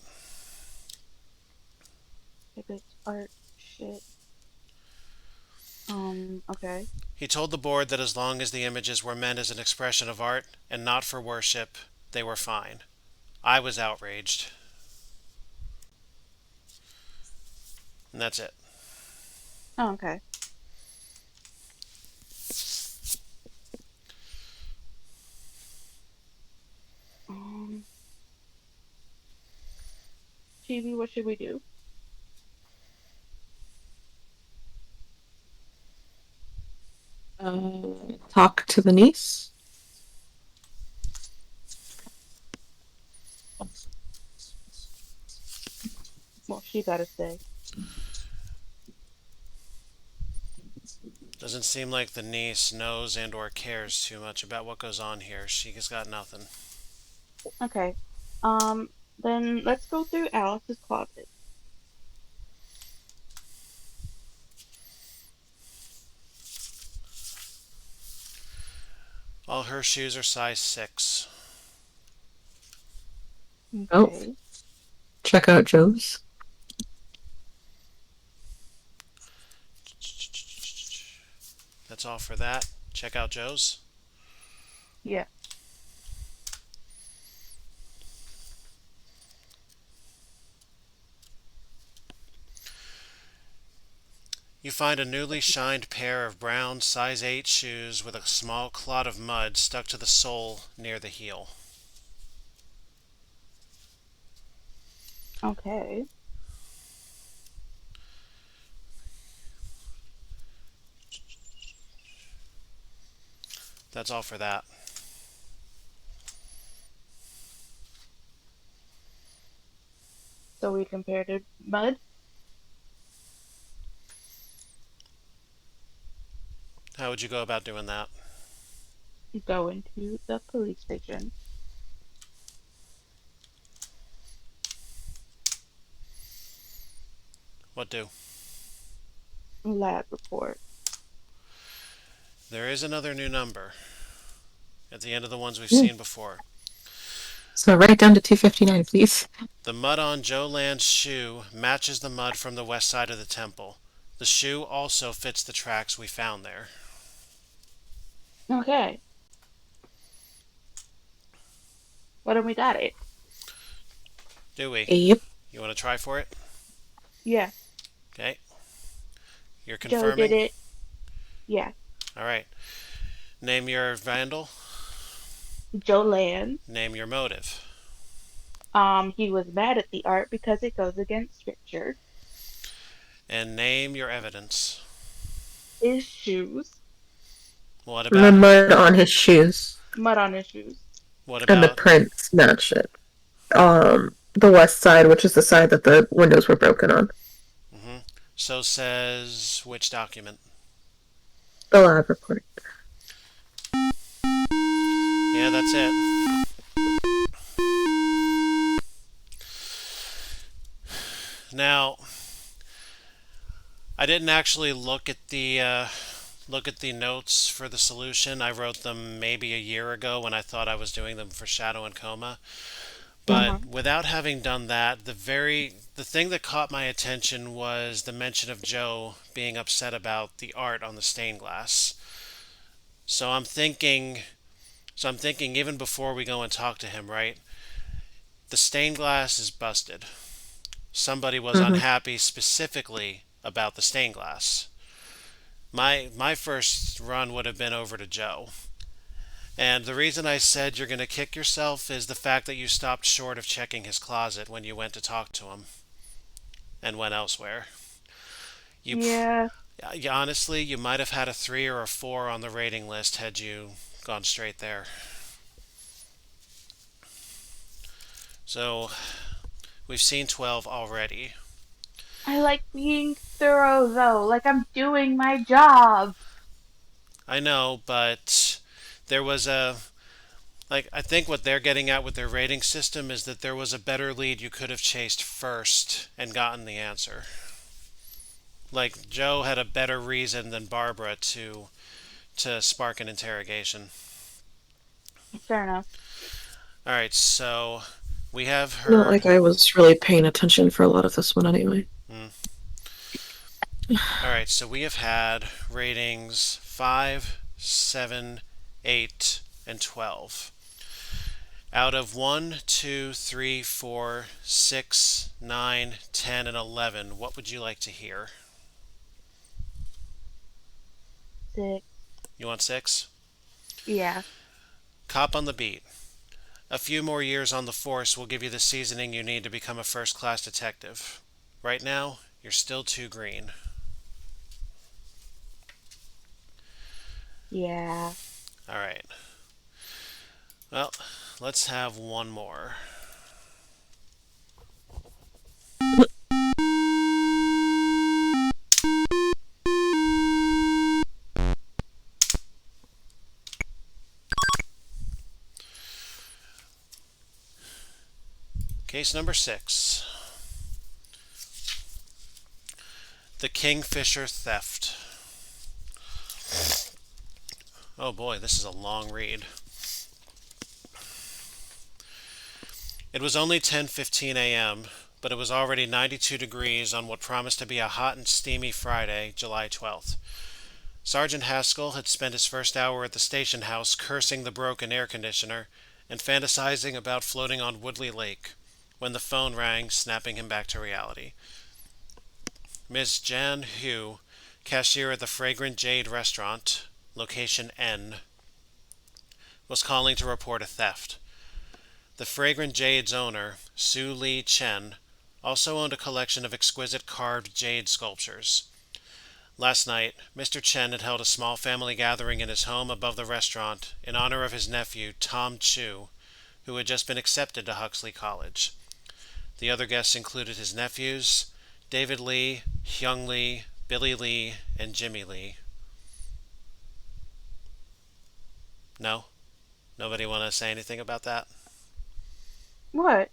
If it's art shit. Okay. He told the board that as long as the images were meant as an expression of art and not for worship, they were fine. I was outraged. And that's it. Oh, okay. Um, TV, what should we do? Talk to the niece. Well, she gotta say. Doesn't seem like the niece knows and or cares too much about what goes on here. She's got nothing. Okay. Um, then let's go through Alice's closet. All her shoes are size 6. Oh, Okay. check out Joe's. That's all for that. Check out Joe's. Yeah. You find a newly shined pair of brown size 8 shoes with a small clot of mud stuck to the sole near the heel. Okay. That's all for that. So we compared to mud. How would you go about doing that? Go into the police station. What do? Lab report. There is another new number at the end of the ones we've Yeah. seen before. So write it down to 259, please. The mud on Joe Land's shoe matches the mud from the west side of the temple. The shoe also fits the tracks we found there. Okay. What have we got it? Do we? Yep. You want to try for it? Yeah. Okay. You're Joe did confirming? it. Yeah. All right. Name your vandal. Joe Land. Name your motive. He was mad at the art because it goes against scripture. And name your evidence. His shoes. What And the about mud on his shoes Mud on his shoes. what and the about prints match it. The west side, which is the side that the windows were broken on. hmm so says which document? The lab report. Yeah, that's it. Now, I didn't actually look at the notes for the solution. I wrote them maybe a year ago when I thought I was doing them for Shadow and Coma. Uh-huh. But without having done that, the thing that caught my attention was the mention of Joe being upset about the art on the stained glass. So I'm thinking So I'm thinking, even before we go and talk to him, right? The stained glass is busted. Somebody was Hmm. unhappy specifically about the stained glass. My first run would have been over to Joe. And the reason I said you're going to kick yourself is the fact that you stopped short of checking his closet when you went to talk to him and went elsewhere. You, Yeah, honestly, you might have had a 3 or a 4 on the rating list had you gone straight there. So we've seen 12 already. I like being thorough though, like I'm doing my job. I know, but there was a I think what they're getting at with their rating system is that there was a better lead you could have chased first and gotten the answer. Like Joe had a better reason than Barbara to spark an interrogation. Fair enough. All right, so we have Not heard. like I was really paying attention for a lot of this one anyway. Hmm. All right, so we have had ratings 5, 7, 8, and 12. Out of 1, 2, 3, 4, 6, 9, 10, and 11, what would you like to hear? Sick. You want 6? Yeah. Cop on the beat. A few more years on the force will give you the seasoning you need to become a first class detective. Right now, you're still too green. Yeah. All right. Well, let's have one more. Case number 6. The Kingfisher Theft. Oh boy, this is a long read. It was only 10:15 a.m., but it was already 92 degrees on what promised to be a hot and steamy Friday, July 12th. Sergeant Haskell had spent his first hour at the station house cursing the broken air conditioner and fantasizing about floating on Woodley Lake when the phone rang, snapping him back to reality. Miss Jan Hugh, cashier at the Fragrant Jade restaurant, location N, was calling to report a theft. The Fragrant Jade's owner, Sue Lee Chen, also owned a collection of exquisite carved jade sculptures. Last night, Mr. Chen had held a small family gathering in his home above the restaurant in honor of his nephew, Tom, who had just been accepted to Huxley College. The other guests included his nephews, David Lee, Hyung Lee, Billy Lee, and Jimmy Lee. No? Nobody want to say anything about that? What?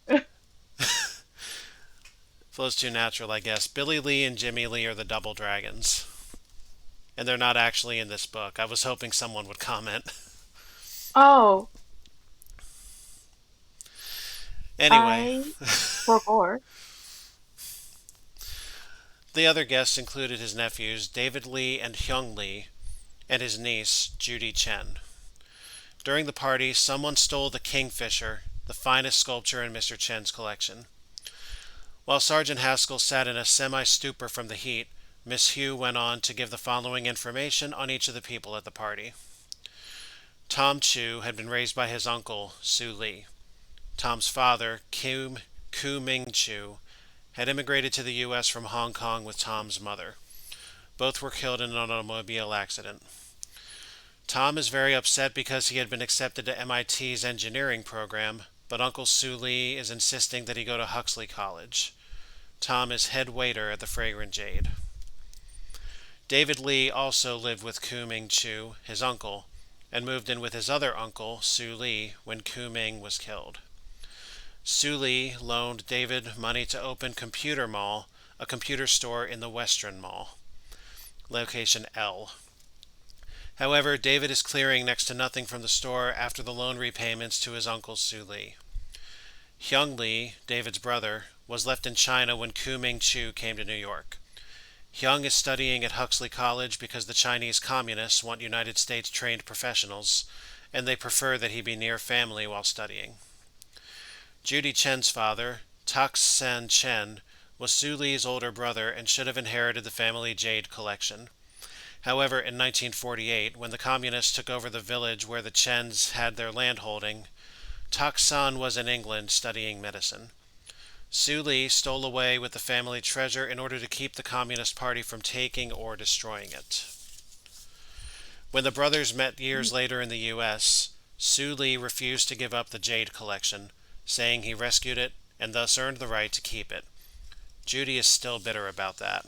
Flows too natural, I guess. Billy Lee and Jimmy Lee are the double dragons. And they're not actually in this book. I was hoping someone would comment. Oh, Anyway, I forgot. the other guests included his nephews, David Lee and Hyung Lee, and his niece, Judy Chen. During the party, someone stole the Kingfisher, the finest sculpture in Mr. Chen's collection. While Sergeant Haskell sat in a semi-stupor from the heat, Miss Hugh went on to give the following information on each of the people at the party. Tom Chu had been raised by his uncle, Sue Lee. Tom's father, Ku Ming Chu, had immigrated to the U.S. from Hong Kong with Tom's mother. Both were killed in an automobile accident. Tom is very upset because he had been accepted to MIT's engineering program, but Uncle Sue Lee is insisting that he go to Huxley College. Tom is head waiter at the Fragrant Jade. David Lee also lived with Ku Ming Chu, his uncle, and moved in with his other uncle, Sue Lee, when Ku Ming was killed. Sue Lee loaned David money to open Computer Mall, a computer store in the Western Mall, location L. However, David is clearing next to nothing from the store after the loan repayments to his uncle Sue Lee. Hyung Lee, David's brother, was left in China when Ku Ming Chu came to New York. Hyung is studying at Huxley College because the Chinese communists want United States trained professionals, and they prefer that he be near family while studying. Judy Chen's father, Tak San Chen, was Su Li's older brother and should have inherited the family jade collection. However, in 1948, when the communists took over the village where the Chens had their landholding, Tak San was in England studying medicine. Su Li stole away with the family treasure in order to keep the Communist Party from taking or destroying it. When the brothers met years later in the U.S., Su Li refused to give up the jade collection, saying he rescued it and thus earned the right to keep it. Judy is still bitter about that.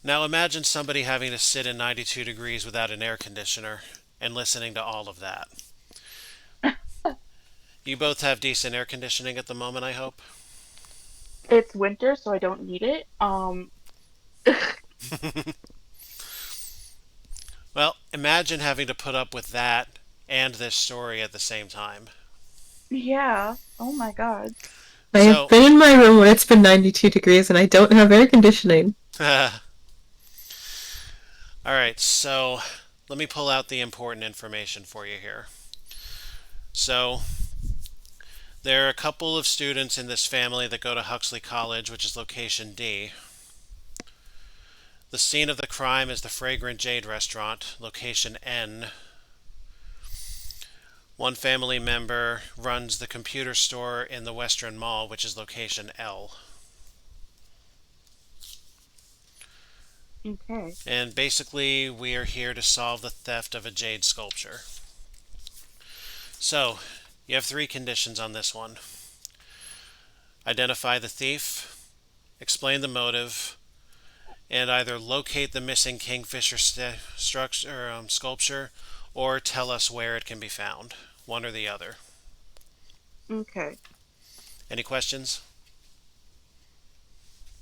Now imagine somebody having to sit in 92 degrees without an air conditioner and listening to all of that. You both have decent air conditioning at the moment, I hope? It's winter, so I don't need it. Well, imagine having to put up with that and this story at the same time. Yeah. Oh my God. I have So, been in my room when it's been 92 degrees and I don't have air conditioning. alright, so let me pull out the important information for you here. So, there are a couple of students in this family that go to Huxley College, which is location D. The scene of the crime is the Fragrant Jade restaurant, location N. One family member runs the computer store in the Western Mall, which is location L. Okay. And basically, we are here to solve the theft of a jade sculpture. So, you have three conditions on this one: identify the thief, explain the motive, and either locate the missing kingfisher sculpture or tell us where it can be found. One or the other. Okay. Any questions?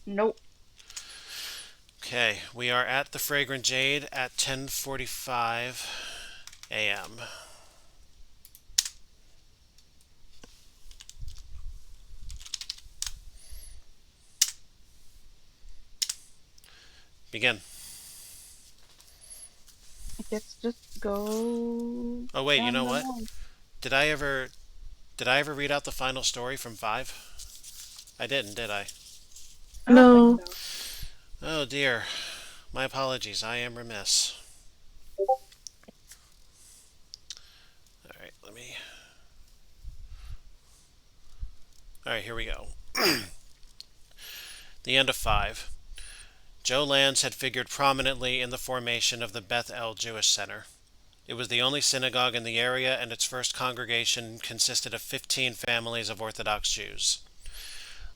Nope. Okay, we are at the Fragrant Jade at 10:45 a.m. Begin. I guess just go Oh wait, you down know the what? line. Did I ever did I ever read out the final story from 5? I didn't, did I? I don't think No. so. Oh dear. My apologies. I am remiss. All right, All right, here we go. The end of 5. Joe Lance had figured prominently in the formation of the Beth El Jewish Center. It was the only synagogue in the area, and its first congregation consisted of 15 families of Orthodox Jews.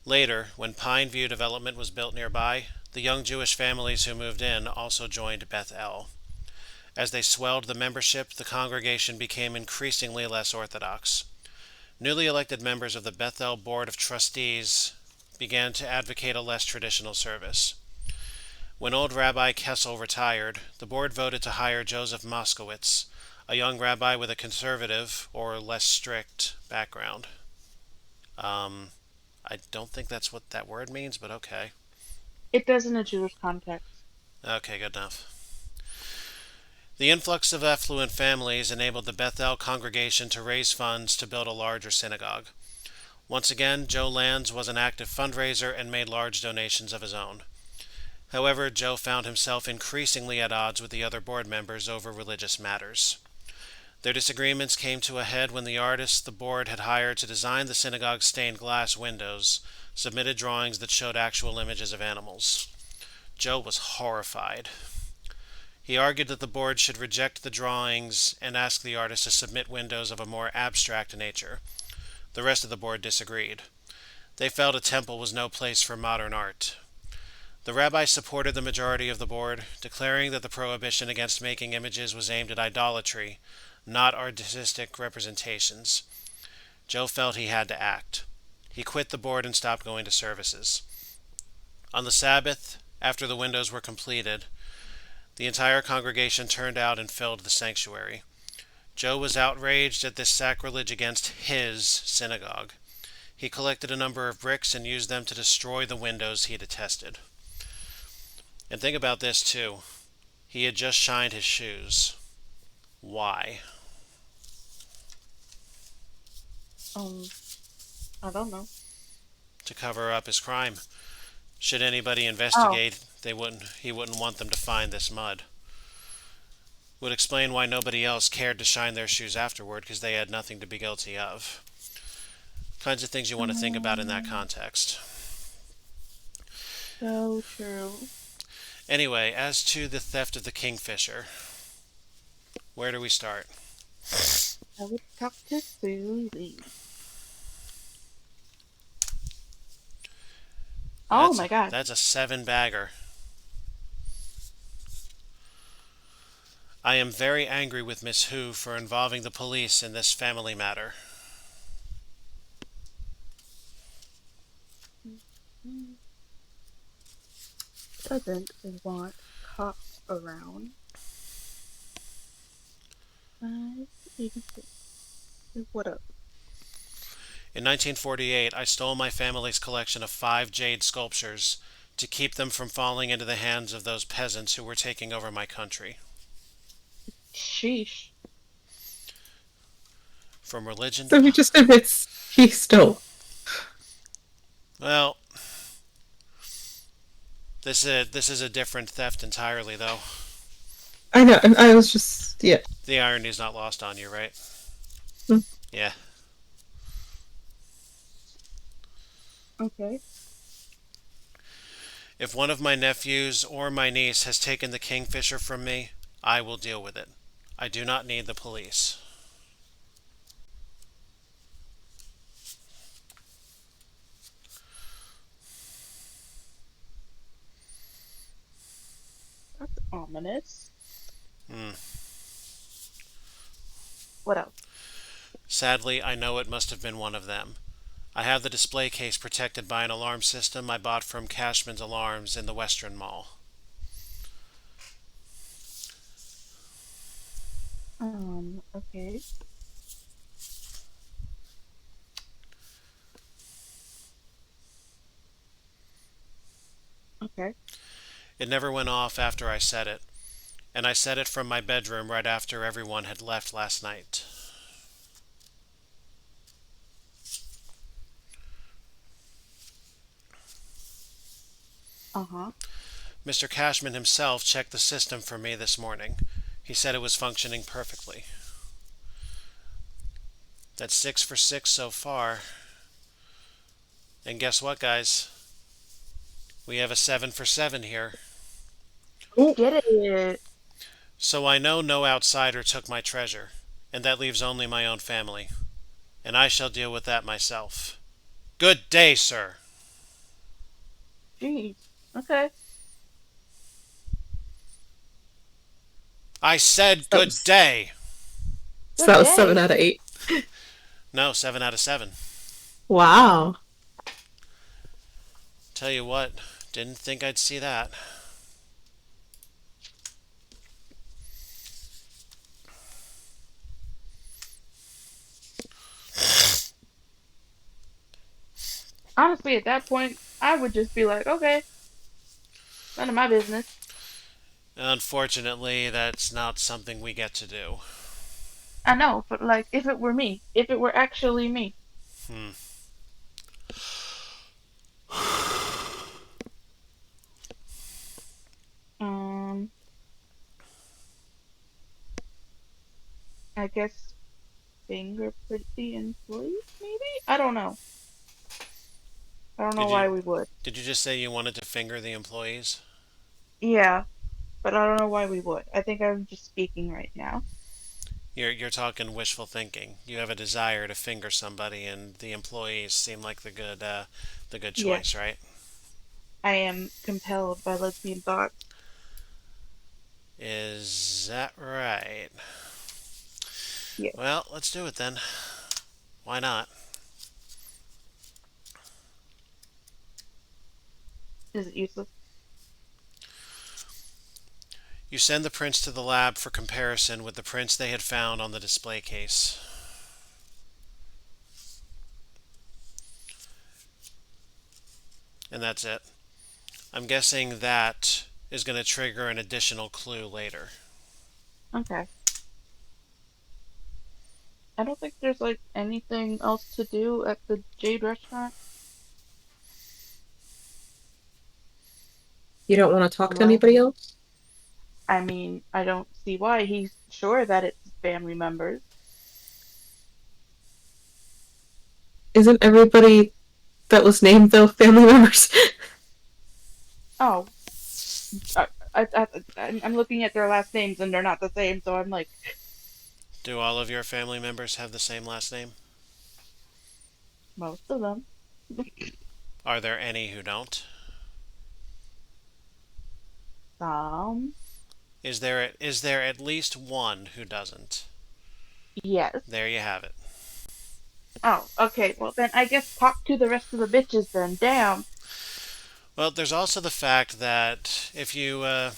Later, when Pine View development was built nearby, the young Jewish families who moved in also joined Beth El. As they swelled the membership, the congregation became increasingly less Orthodox. Newly elected members of the Beth El Board of Trustees began to advocate a less traditional service. When old Rabbi Kessel retired, the board voted to hire Joseph Moskowitz, a young rabbi with a conservative, or less strict, background. I don't think that's what that word means, but okay. It does in a Jewish context. Okay, good enough. The influx of affluent families enabled the Bethel congregation to raise funds to build a larger synagogue. Once again, Joe Lands was an active fundraiser and made large donations of his own. However, Joe found himself increasingly at odds with the other board members over religious matters. Their disagreements came to a head when the artist the board had hired to design the synagogue's stained glass windows submitted drawings that showed actual images of animals. Joe was horrified. He argued that the board should reject the drawings and ask the artist to submit windows of a more abstract nature. The rest of the board disagreed. They felt a temple was no place for modern art. The rabbi supported the majority of the board, declaring that the prohibition against making images was aimed at idolatry, not artistic representations. Joe felt he had to act. He quit the board and stopped going to services. On the Sabbath, after the windows were completed, the entire congregation turned out and filled the sanctuary. Joe was outraged at this sacrilege against his synagogue. He collected a number of bricks and used them to destroy the windows he detested. And think about this too. He had just shined his shoes. Why? Um, I don't know. To cover up his crime. Should anybody Oh, investigate, he wouldn't want them to find this mud. Would explain why nobody else cared to shine their shoes afterward because they had nothing to be guilty of. Kinds of things you want to think about in that um, context. so true. Anyway, as to the theft of the Kingfisher, where do we start? I would talk to Susie. Oh my gosh. That's a 7 bagger. I am very angry with Miss Hu for involving the police in this family matter. Doesn't want cops around. 586. What up? In 1948, I stole my family's collection of 5 jade sculptures to keep them from falling into the hands of those peasants who were taking over my country. Sheesh. From religion. So he just admits he stole. Well, this is a different theft entirely, though. I know. I was just yeah. The irony is not lost on you, right? Hmm. Yeah. Okay. If one of my nephews or my niece has taken the Kingfisher from me, I will deal with it. I do not need the police. That's ominous. Hmm. What else? Sadly, I know it must have been one of them. I have the display case protected by an alarm system I bought from Cashman's Alarms in the Western Mall. Okay. Okay. It never went off after I set it, and I set it from my bedroom right after everyone had left last night. Uh-huh. Mr. Cashman himself checked the system for me this morning. He said it was functioning perfectly. That's 6 for 6 so far. And guess what, guys? We have a 7 for 7 here. Oh, Get it. So I know no outsider took my treasure, and that leaves only my own family. And I shall deal with that myself. Good day, sir. Jeez. Okay. I said that good was day. so Good that was seven day. out of eight. No, 7 out of 7. Wow. Tell you what, didn't think I'd see that. Honestly, at that point, I would just be like, okay, none of my business. Unfortunately, that's not something we get to do. I know, but like, if it were me, if it were actually me, Hmm. um, I guess fingerprint the employees, maybe? I don't know. I don't know Did why you we would. did you just say you wanted to finger the employees? Yeah, but I don't know why we would. I think I'm just speaking right now. You're talking wishful thinking. You have a desire to finger somebody, and the employees seem like the good Yes, choice, right? I am compelled by lesbian thoughts. Is that right? Yeah, Well, let's do it then. Why not? is it useless? You send the prints to the lab for comparison with the prints they had found on the display case. And that's it. I'm guessing that is going to trigger an additional clue later. Okay. I don't think there's like anything else to do at the Jade restaurant. You don't want to talk to Unless, anybody else? I mean, I don't see why. He's sure that it's family members. Isn't everybody that was named though family members? Oh, I, I'm looking at their last names and they're not the same, so I'm like, Do all of your family members have the same last name? most of them. Are there any who don't? Um, Is there at least one who doesn't? yes. There you have it. Oh, okay. Well, then I guess talk to the rest of the bitches then. Damn. Well, there's also the fact that if you were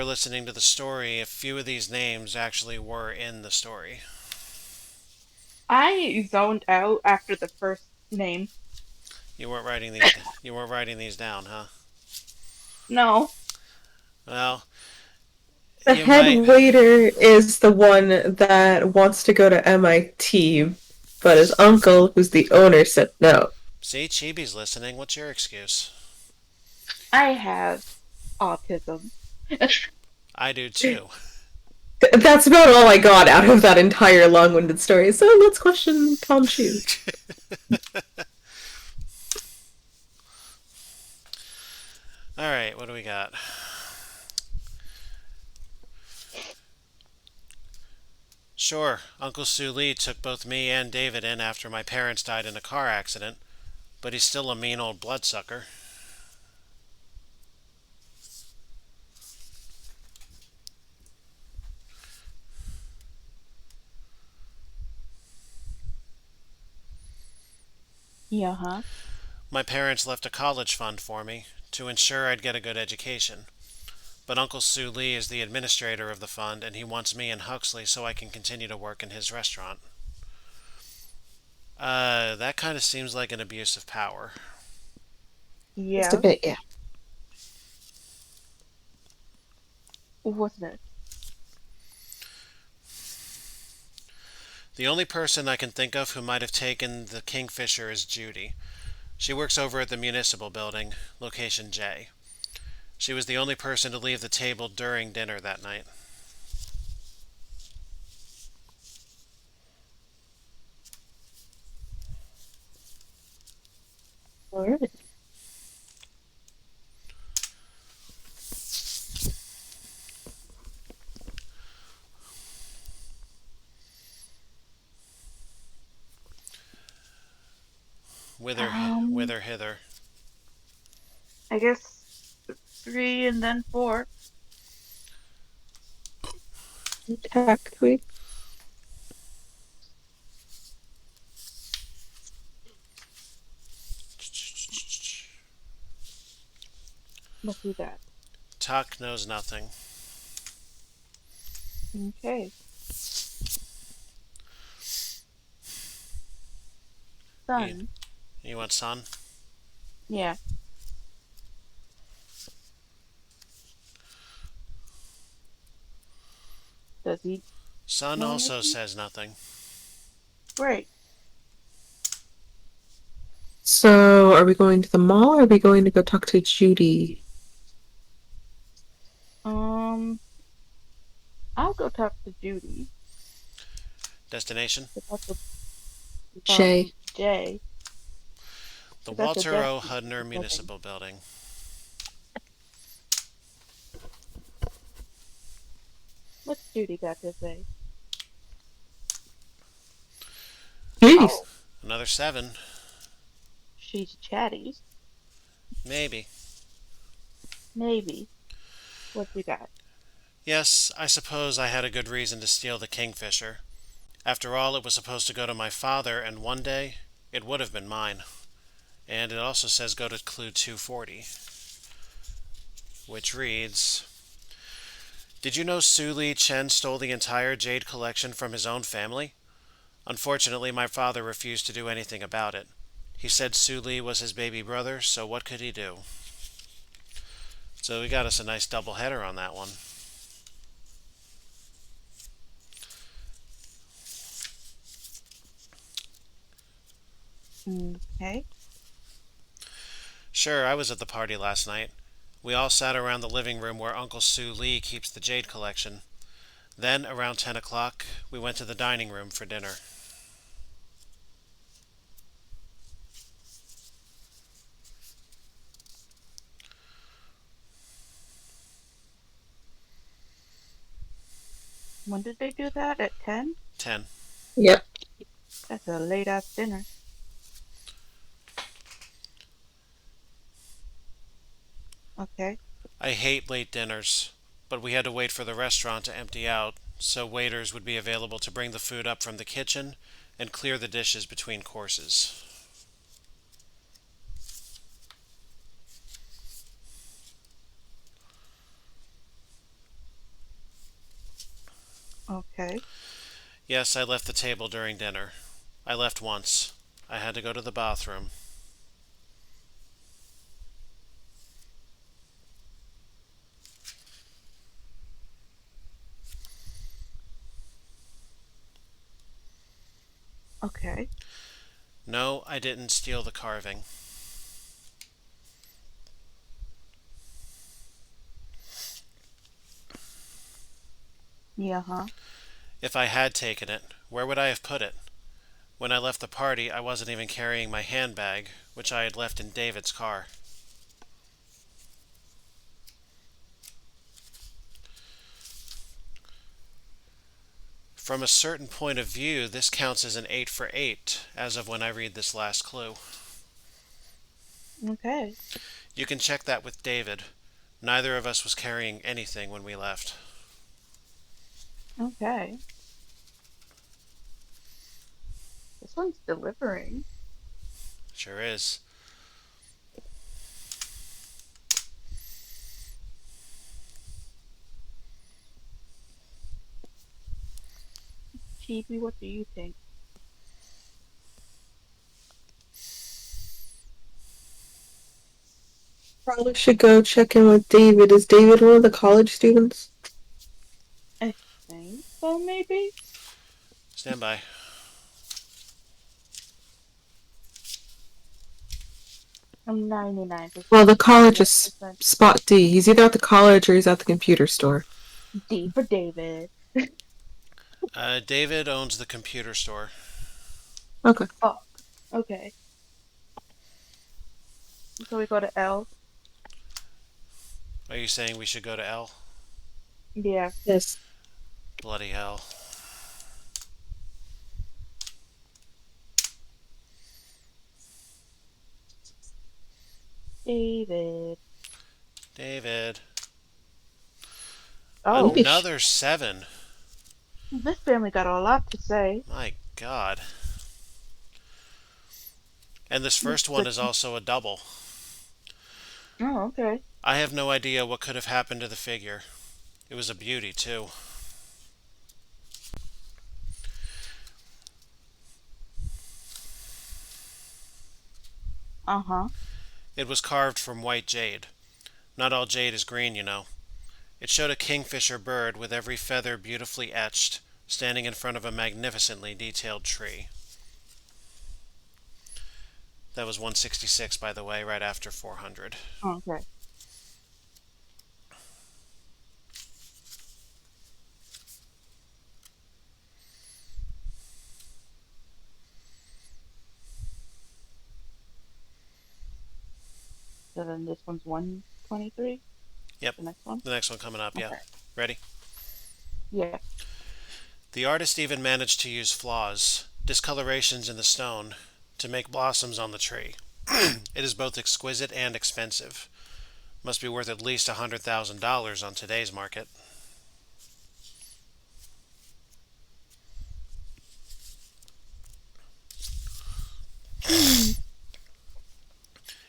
listening to the story, a few of these names actually were in the story. I zoned out after the first name. You weren't writing these down, huh? No. Well, The you head might. waiter is the one that wants to go to MIT, but his uncle, who's the owner, said no. See, Chibi's listening. What's your excuse? I have autism. I do too. That's about all I got out of that entire long-winded story. So let's question Tom Chu. All right, what do we got? Sure, Uncle Sue Lee took both me and David in after my parents died in a car accident, but he's still a mean old bloodsucker. Yeah, huh? My parents left a college fund for me to ensure I'd get a good education. But Uncle Sue Lee is the administrator of the fund, and he wants me and Huxley so I can continue to work in his restaurant. That kind of seems like an abuse of power. Just a Yeah. bit, yeah. What's next? The only person I can think of who might have taken the Kingfisher is Judy. She works over at the municipal building, location J. She was the only person to leave the table during dinner that night. All right. Whither, Um, whither hither. I guess three and then four. Attack week. What we got? Tuck knows nothing. Okay. You, Sun. you want Sun? Yeah. Does he Sun know also anything? says nothing. Great. So, are we going to the mall or are we going to go talk to Judy? Um, I'll go talk to Judy. Destination? But that's a Shay. Jay. The 'Cause that's a Walter desk O. Hudner building. Municipal Building. What's Judy got to say? Jeez. Oh, Another 7. she's chatty. Maybe. Maybe. What we got? Yes, I suppose I had a good reason to steal the Kingfisher. After all, it was supposed to go to my father, and one day it would have been mine. And it also says go to clue 240, which reads, did you know Su Li Chen stole the entire jade collection from his own family? Unfortunately, my father refused to do anything about it. He said Su Li was his baby brother, so what could he do? So we got us a nice double header on that one. Okay. Sure, I was at the party last night. We all sat around the living room where Uncle Sue Lee keeps the jade collection. Then, around 10 o'clock, we went to the dining room for dinner. When did they do that? At 10? 10. Yep. That's a late ass dinner. Okay. I hate late dinners, but we had to wait for the restaurant to empty out so waiters would be available to bring the food up from the kitchen and clear the dishes between courses. Okay. Yes, I left the table during dinner. I left once. I had to go to the bathroom. Okay. No, I didn't steal the carving. Yeah, huh? If I had taken it, where would I have put it? When I left the party, I wasn't even carrying my handbag, which I had left in David's car. From a certain point of view, this counts as an 8 for 8, as of when I read this last clue. Okay. You can check that with David. Neither of us was carrying anything when we left. Okay. This one's delivering. Sure is. Chibi, what do you think? Probably should go check in with David. Is David one of the college students? I think so, maybe? Stand by. I'm Well, the college is 99% spot D. He's either at the college or he's at the computer store. D for David. David owns the computer store. Okay. Oh, okay. So we go to L. Are you saying we should go to L? Yeah. Yes. Bloody hell. David. David. Oh, Maybe Another 7. this family got a lot to say. My god. And this This first one is person. also a double. Oh, okay. I have no idea what could have happened to the figure. It was a beauty, too. Uh-huh. It was carved from white jade. Not all jade is green, you know. It showed a kingfisher bird with every feather beautifully etched, standing in front of a magnificently detailed tree. That was 166, by the way, right after 400. Okay. So then this one's 123. Yep, The next one. the next one coming up, yeah. Okay. Ready? Yeah. The artist even managed to use flaws, discolorations in the stone, to make blossoms on the tree. It is both exquisite and expensive. Must be worth at least $100,000 on today's market.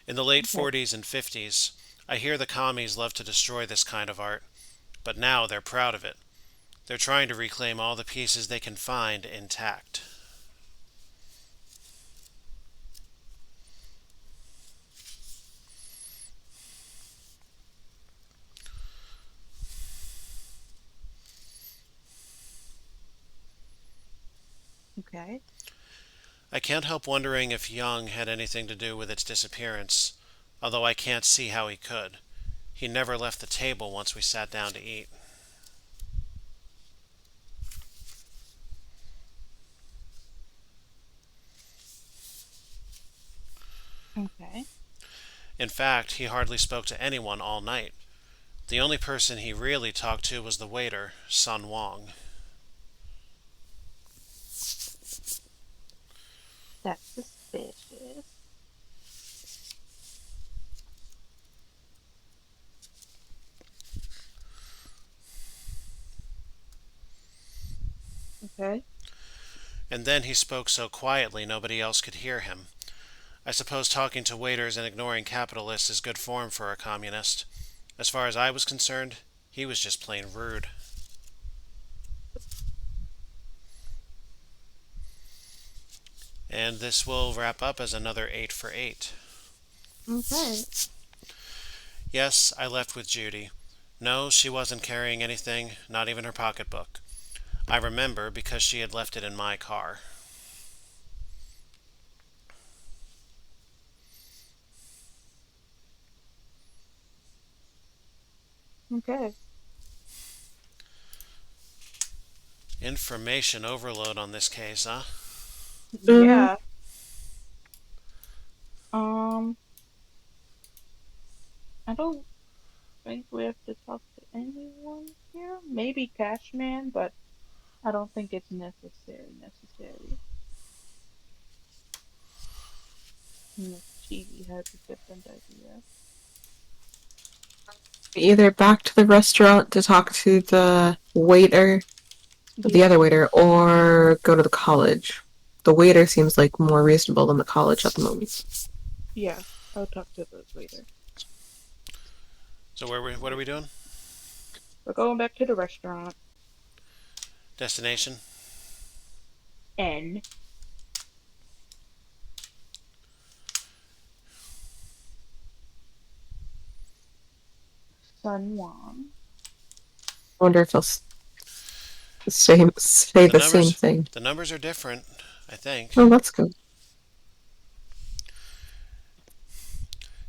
In the late Okay. 40s and 50s, I hear the commies love to destroy this kind of art, but now they're proud of it. They're trying to reclaim all the pieces they can find intact. Okay. I can't help wondering if Young had anything to do with its disappearance, although I can't see how he could. He never left the table once we sat down to eat. Okay. In fact, he hardly spoke to anyone all night. The only person he really talked to was the waiter, Sun Wong. That's suspicious. Okay. And then he spoke so quietly nobody else could hear him. I suppose talking to waiters and ignoring capitalists is good form for a communist. As far as I was concerned, he was just plain rude. And this will wrap up as another 8 for 8. Okay. Yes, I left with Judy. No, she wasn't carrying anything, not even her pocketbook. I remember because she had left it in my car. Okay. Information overload on this case, huh? Mm-hmm. Yeah. Um, I don't think we have to talk to anyone here. Maybe Cashman, but I don't think it's necessary. Unless Chibi has a different idea. Either back to the restaurant to talk to the waiter, the Yeah. other waiter, or go to the college. The waiter seems like more reasonable than the college at the moment. Yeah. I'll talk to the waiter. So what are we doing? We're going back to the restaurant. Destination? N. Sun Wang. I wonder if they'll say The the same numbers thing. the numbers are different, I think. Oh, that's good.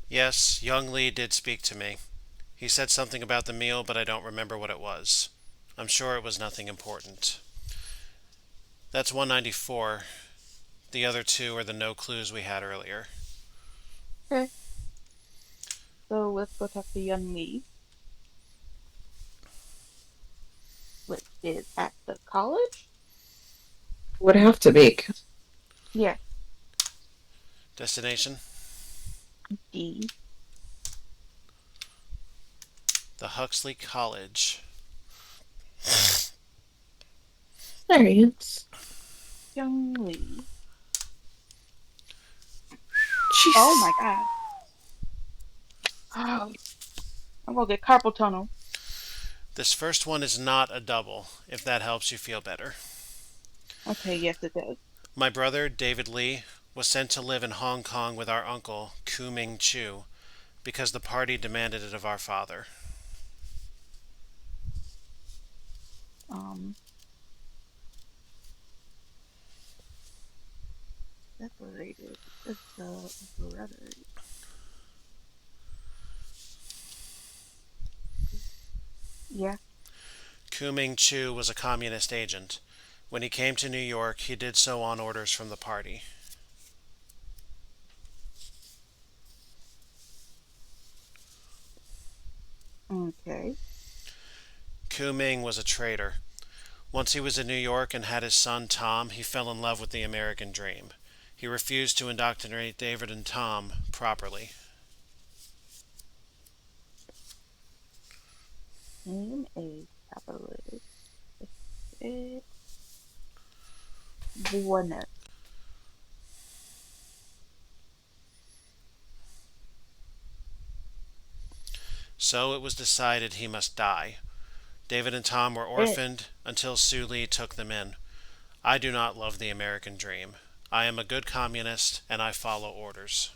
Yes, young Lee did speak to me. He said something about the meal, but I don't remember what it was. I'm sure it was nothing important. That's 194. The other two are the no clues we had earlier. Okay. So let's go talk to Young Lee, which is at the college. Would have to be. Yeah. Destination? D. The Huxley College. There he is. Young Lee. Oh Jeez. my god. Oh, I'm gonna get carpal tunnel. This first one is not a double, if that helps you feel better. Okay, yes it does. My brother, David Lee, was sent to live in Hong Kong with our uncle, Ku Ming Chu, because the party demanded it of our father. Um, separated. It's the brother. Yeah. Ku Ming Chu was a communist agent. When he came to New York, he did so on orders from the party. Okay. Ku Ming was a traitor. Once he was in New York and had his son Tom, he fell in love with the American dream. He refused to indoctrinate David and Tom properly. Name a capitalist. It's Buenos. So it was decided he must die. David and Tom were It. orphaned until Sue Lee took them in. I do not love the American dream. I am a good communist and I follow orders.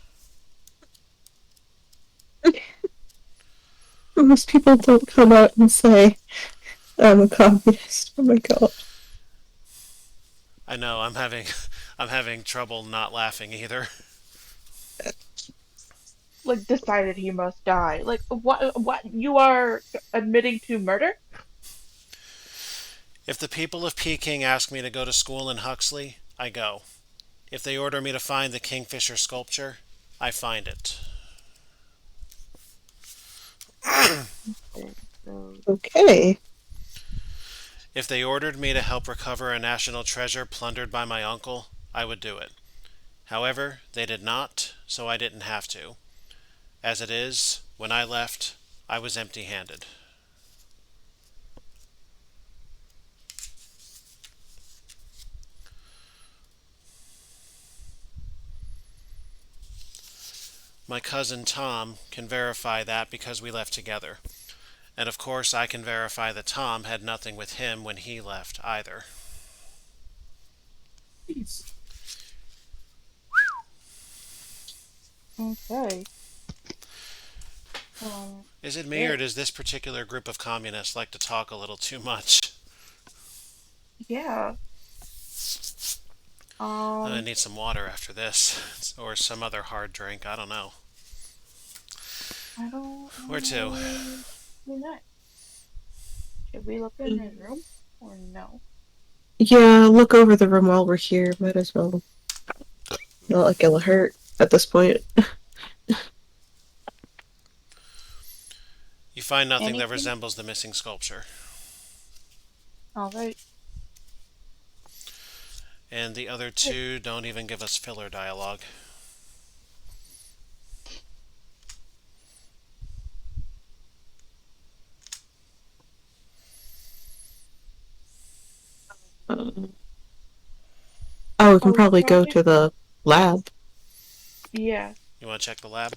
Most people don't come out and say, I'm a communist. Oh my god. I know I'm having I'm having trouble not laughing either. Like decided he must die. Like what you are admitting to murder? If the people of Peking ask me to go to school in Huxley, I go. If they order me to find the Kingfisher sculpture, I find it. Okay, so Okay. If they ordered me to help recover a national treasure plundered by my uncle, I would do it. However, they did not, so I didn't have to. As it is, when I left, I was empty handed. My cousin Tom can verify that because we left together. And of course, I can verify that Tom had nothing with him when he left either. okay. Is it me or Shit. does this particular group of communists like to talk a little too much? Yeah. I Um, need some water after this, or some other hard drink. I don't know. I don't Where to? know. Who next? Should we look in his room or no? Yeah, look over the room while we're here. Might as well. Not like it'll hurt at this point. You find nothing that Anything? resembles the missing sculpture. All right. And the other two don't even give us filler dialogue. Um, oh, we can probably go Electronic? to the lab. Yeah. You want to check the lab?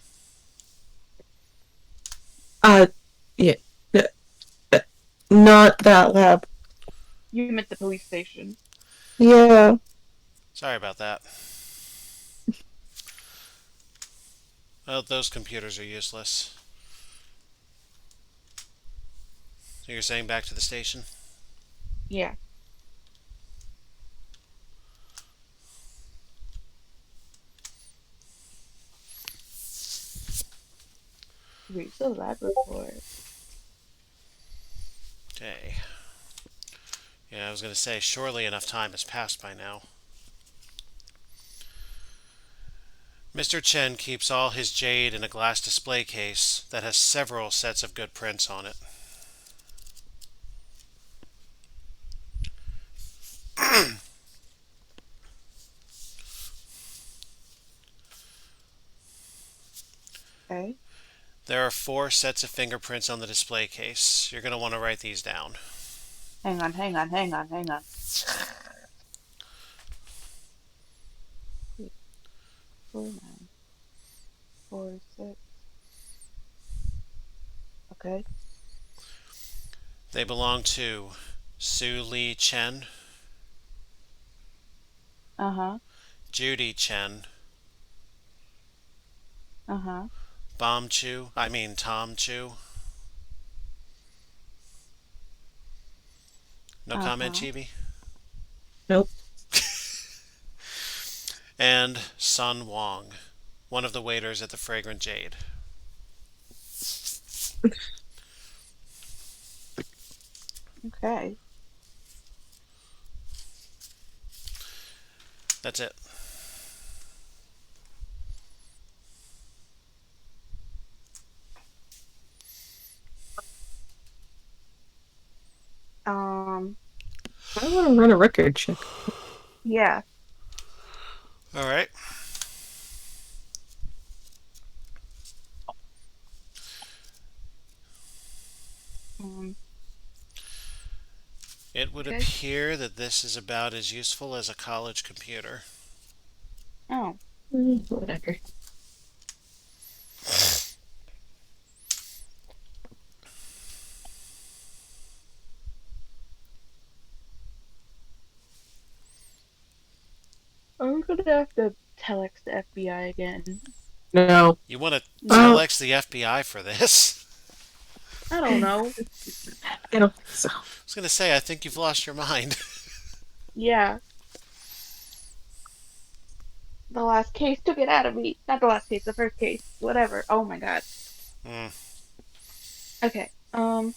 Uh, yeah. N- uh, Not that lab. You meant the police station. Yeah. Sorry about that. Well, those computers are useless. So you're saying back to the station? Yeah. Read the lab report. Okay. Yeah, I was going to say, surely enough time has passed by now. Mr. Chen keeps all his jade in a glass display case that has several sets of good prints on it. Okay. There are 4 sets of fingerprints on the display case. You're going to want to write these down. Hang on. 3, 4, 9, 4, 6. Okay. They belong to Su Li Chen, Uh-huh. Judy Chen, Uh-huh. Tom Chu. No comment, Uh-huh. Chibi? Nope. And Sun Wong, one of the waiters at the Fragrant Jade. Okay. That's it. Um, I want to run a record check. yeah. All right. Um, It would okay. appear that this is about as useful as a college computer. Oh, Whatever. I'm gonna have to telex the FBI again. No. You want to Uh, telex the FBI for this? I don't know. I don't think so. I was going to say, I think you've lost your mind. Yeah. The last case took it out of me. Not the last case, the first case. Whatever. Oh my god. Hmm. Okay. I don't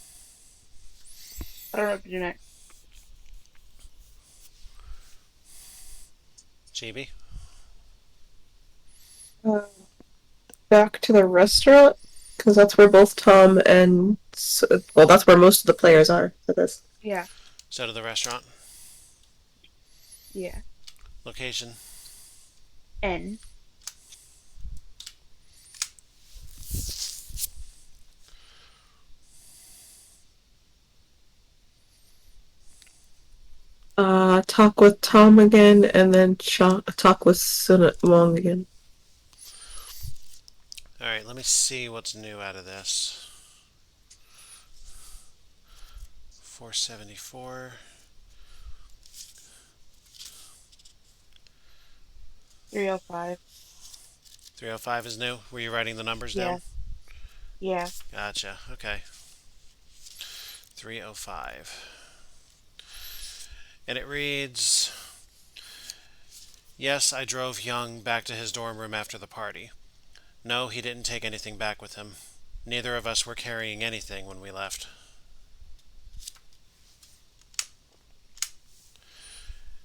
know what to do next. GB? Uh, back to the restaurant because that's where both Tom and well, that's where most of the players are for this. Yeah. So to the restaurant. Yeah. Location. N. Talk with Tom again, and then talk with Sun Wong again. Alright, let me see what's new out of this. 474. 305. 305 is new. Were you writing the numbers down? Yeah. Yeah. Gotcha. Okay. 305. And it reads, yes, I drove Young back to his dorm room after the party. No, he didn't take anything back with him. Neither of us were carrying anything when we left.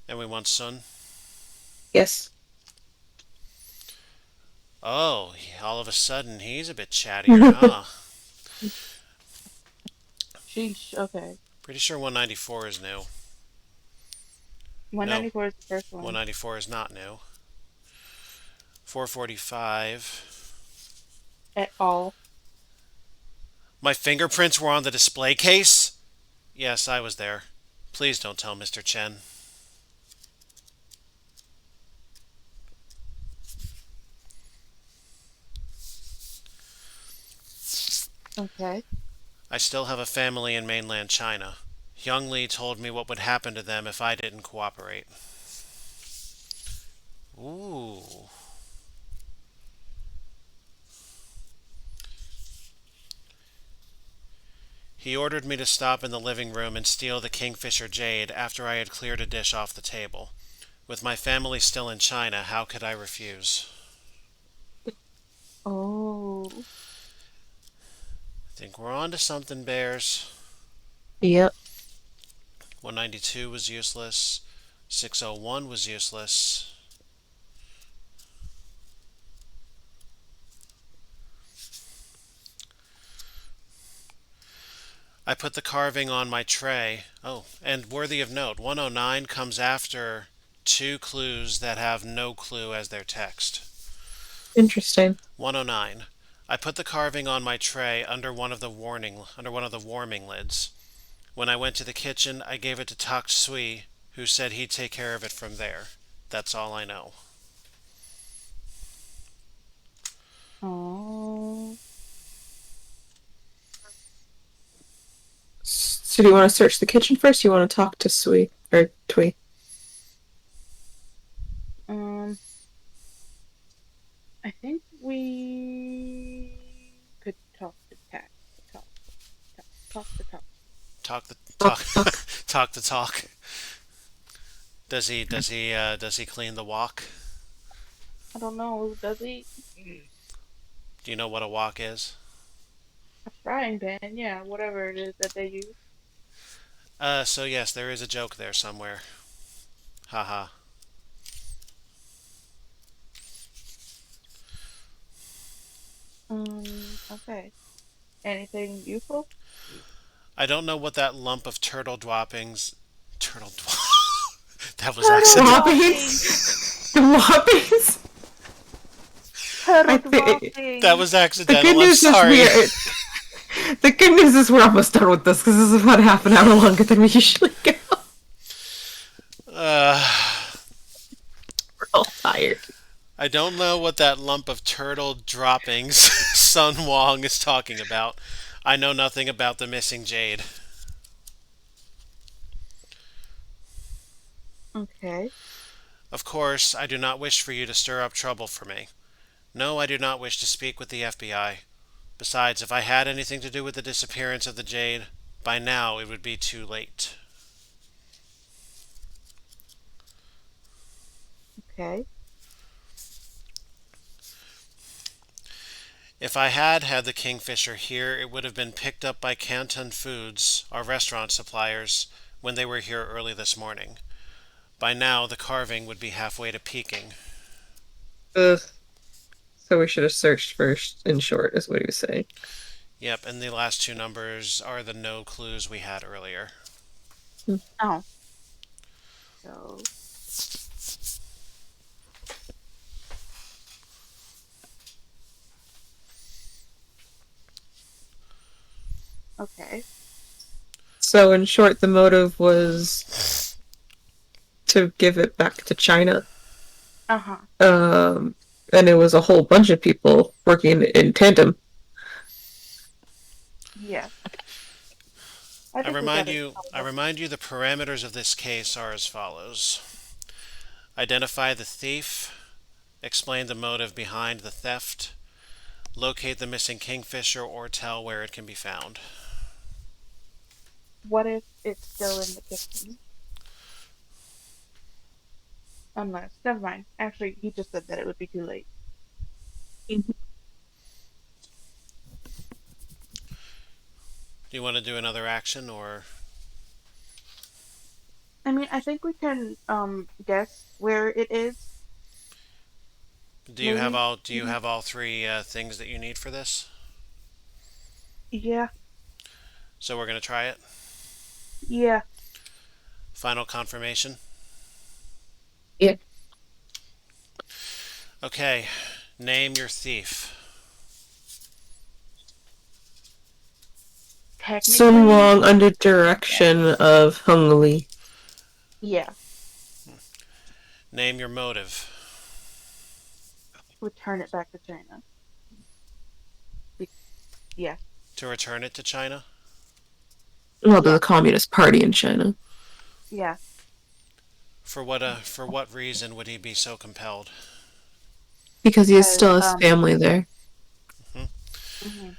And we want Sun. Yes. Oh, all of a sudden he's a bit chattier, huh? Sheesh. Okay. Pretty sure 194 is new. No, 194 is the first one. 194 is not new. 445. At all. My fingerprints were on the display case? Yes, I was there. Please don't tell Mr. Chen. Okay. I still have a family in mainland China. Young Lee told me what would happen to them if I didn't cooperate. Ooh. He ordered me to stop in the living room and steal the Kingfisher jade after I had cleared a dish off the table. With my family still in China, how could I refuse? Oh. Think we're on to something, Bears. Yep. 192 was useless. 601 was useless. I put the carving on my tray. Oh, and worthy of note, 109 comes after two clues that have no clue as their text. Interesting. 109. I put the carving on my tray under one of the warming lids. When I went to the kitchen, I gave it to Tak Sui, who said he'd take care of it from there. That's all I know. Oh. So do you want to search the kitchen first? Or you want to talk to Sui or Tui? Um. I think we could talk to Tack. Talk. Talk to talk. Talk the Talk, talk. talk. Talk the talk. Does he clean the wok? I don't know. Does he? Do you know what a wok is? A frying pan. Yeah. Whatever it is that they use. So yes, there is a joke there somewhere. Haha. Okay. Anything useful? I don't know what that lump of turtle droppings. Turtle. That was Turtle accident. dropping. Whoppings. Whoppings. Turtle I think That dropping. was the good accidental. I'm news is sorry. the good news is we're almost done with this because this is about half an hour longer than we usually go. Uh, We're all tired. I don't know what that lump of turtle droppings Sun Wong is talking about. I know nothing about the missing jade. Okay. Of course, I do not wish for you to stir up trouble for me. No, I do not wish to speak with the FBI. Besides, if I had anything to do with the disappearance of the jade, by now it would be too late. Okay. If I had had the kingfisher here, it would have been picked up by Canton Foods, our restaurant suppliers, when they were here early this morning. By now, the carving would be halfway to Peking. Ugh. So we should have searched first, in short, is what he was saying. Yep, and the last two numbers are the no clues we had earlier. Oh, so okay. So in short, the motive was to give it back to China. Uh-huh. Um, and it was a whole bunch of people working in tandem. Yeah. I I think we remind got it. you I remind you the parameters of this case are as follows. Identify the thief, explain the motive behind the theft, locate the missing kingfisher or tell where it can be found. What if it's still in the kitchen? Unless, never mind. Actually, he just said that it would be too late. Do you want to do another action or I mean, I think we can guess where it is. Maybe. do you have all three things that you need for this? Yeah. So we're going to try it. Yeah. Final confirmation. Yeah. Okay, name your thief. Sun Technically, Wong under direction of Hung Lee. yeah. Name your motive. Return it back to China. Be- yeah. To return it to China. Well, to Yeah. the Communist Party in China. Yeah. For what reason would he be so compelled? Because he Because still has family there. Hmm. mhm.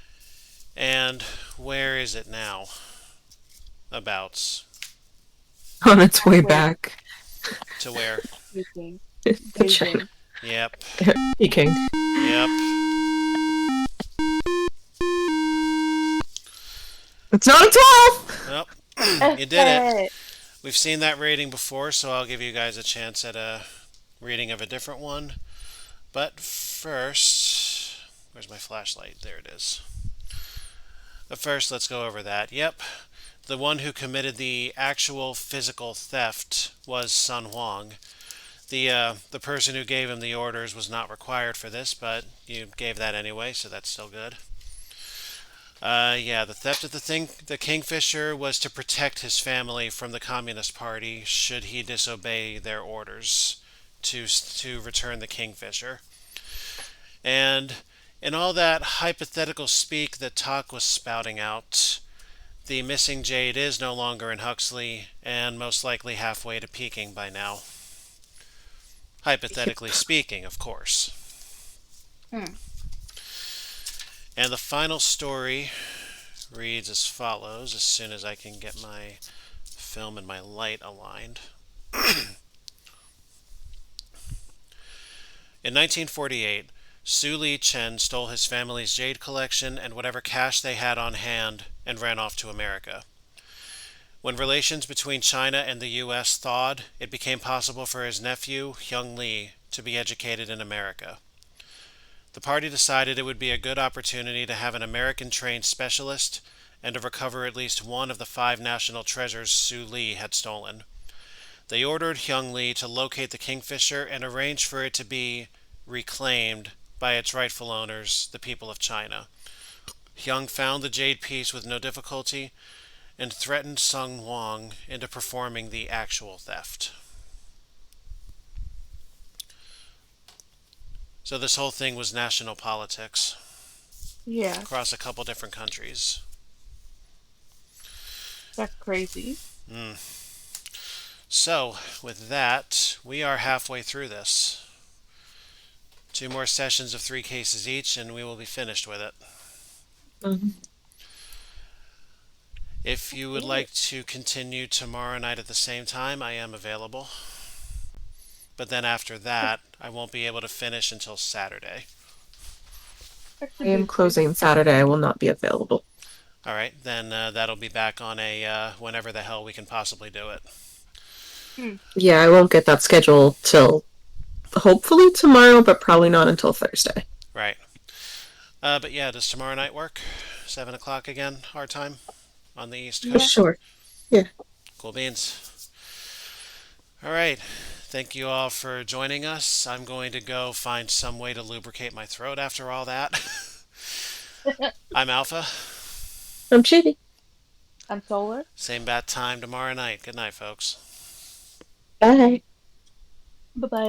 And where is it now? Abouts. On its way Halfway back To where? speaking, to China. Beijing. Yep. Peking. Yep. It's not a 12! Well, you did it. We've seen that rating before, so I'll give you guys a chance at a reading of a different one. But first, where's my flashlight? There it is. But first, let's go over that. Yep, the one who committed the actual physical theft was Sun Huang. The person who gave him the orders was not required for this, but you gave that anyway, so that's still good. Yeah, the theft of the Kingfisher was to protect his family from the Communist Party should he disobey their orders to return the Kingfisher. And in all that hypothetical speak that Talk was spouting out, the missing jade is no longer in Huxley and most likely halfway to Peking by now. Hypothetically speaking, of course. Hmm. And the final story reads as follows, as soon as I can get my film and my light aligned. In 1948, Su Li Chen stole his family's jade collection and whatever cash they had on hand and ran off to America. When relations between China and the U.S. thawed, it became possible for his nephew, Hyung Lee, to be educated in America. The party decided it would be a good opportunity to have an American-trained specialist and to recover at least one of the 5 national treasures Su Li had stolen. They ordered Hyung Lee to locate the Kingfisher and arrange for it to be reclaimed by its rightful owners, the people of China. Hyung found the jade piece with no difficulty and threatened Sun Wang into performing the actual theft. So this whole thing was national politics Yeah, across a couple different countries. that's crazy. Mm. So, with that, we are halfway through this. 2 more sessions of 3 cases each, and we will be finished with it. Mhm. If you would like to continue tomorrow night at the same time, I am available. But then after that, I won't be able to finish until Saturday. That's a I am good thing. closing Saturday. I will not be available. All right, then that'll be back on a whenever the hell we can possibly do it. Hmm. Yeah, I won't get that schedule till hopefully tomorrow, but probably not until Thursday. Right. But yeah, does tomorrow night work? 7 o'clock again, our time on the East Yeah. Coast. Sure. Yeah. Cool beans. All right. Thank you all for joining us. I'm going to go find some way to lubricate my throat after all that. I'm Alpha. I'm Chitty. I'm solar. Same bat time tomorrow night. Good night, folks. Bye. Bye bye.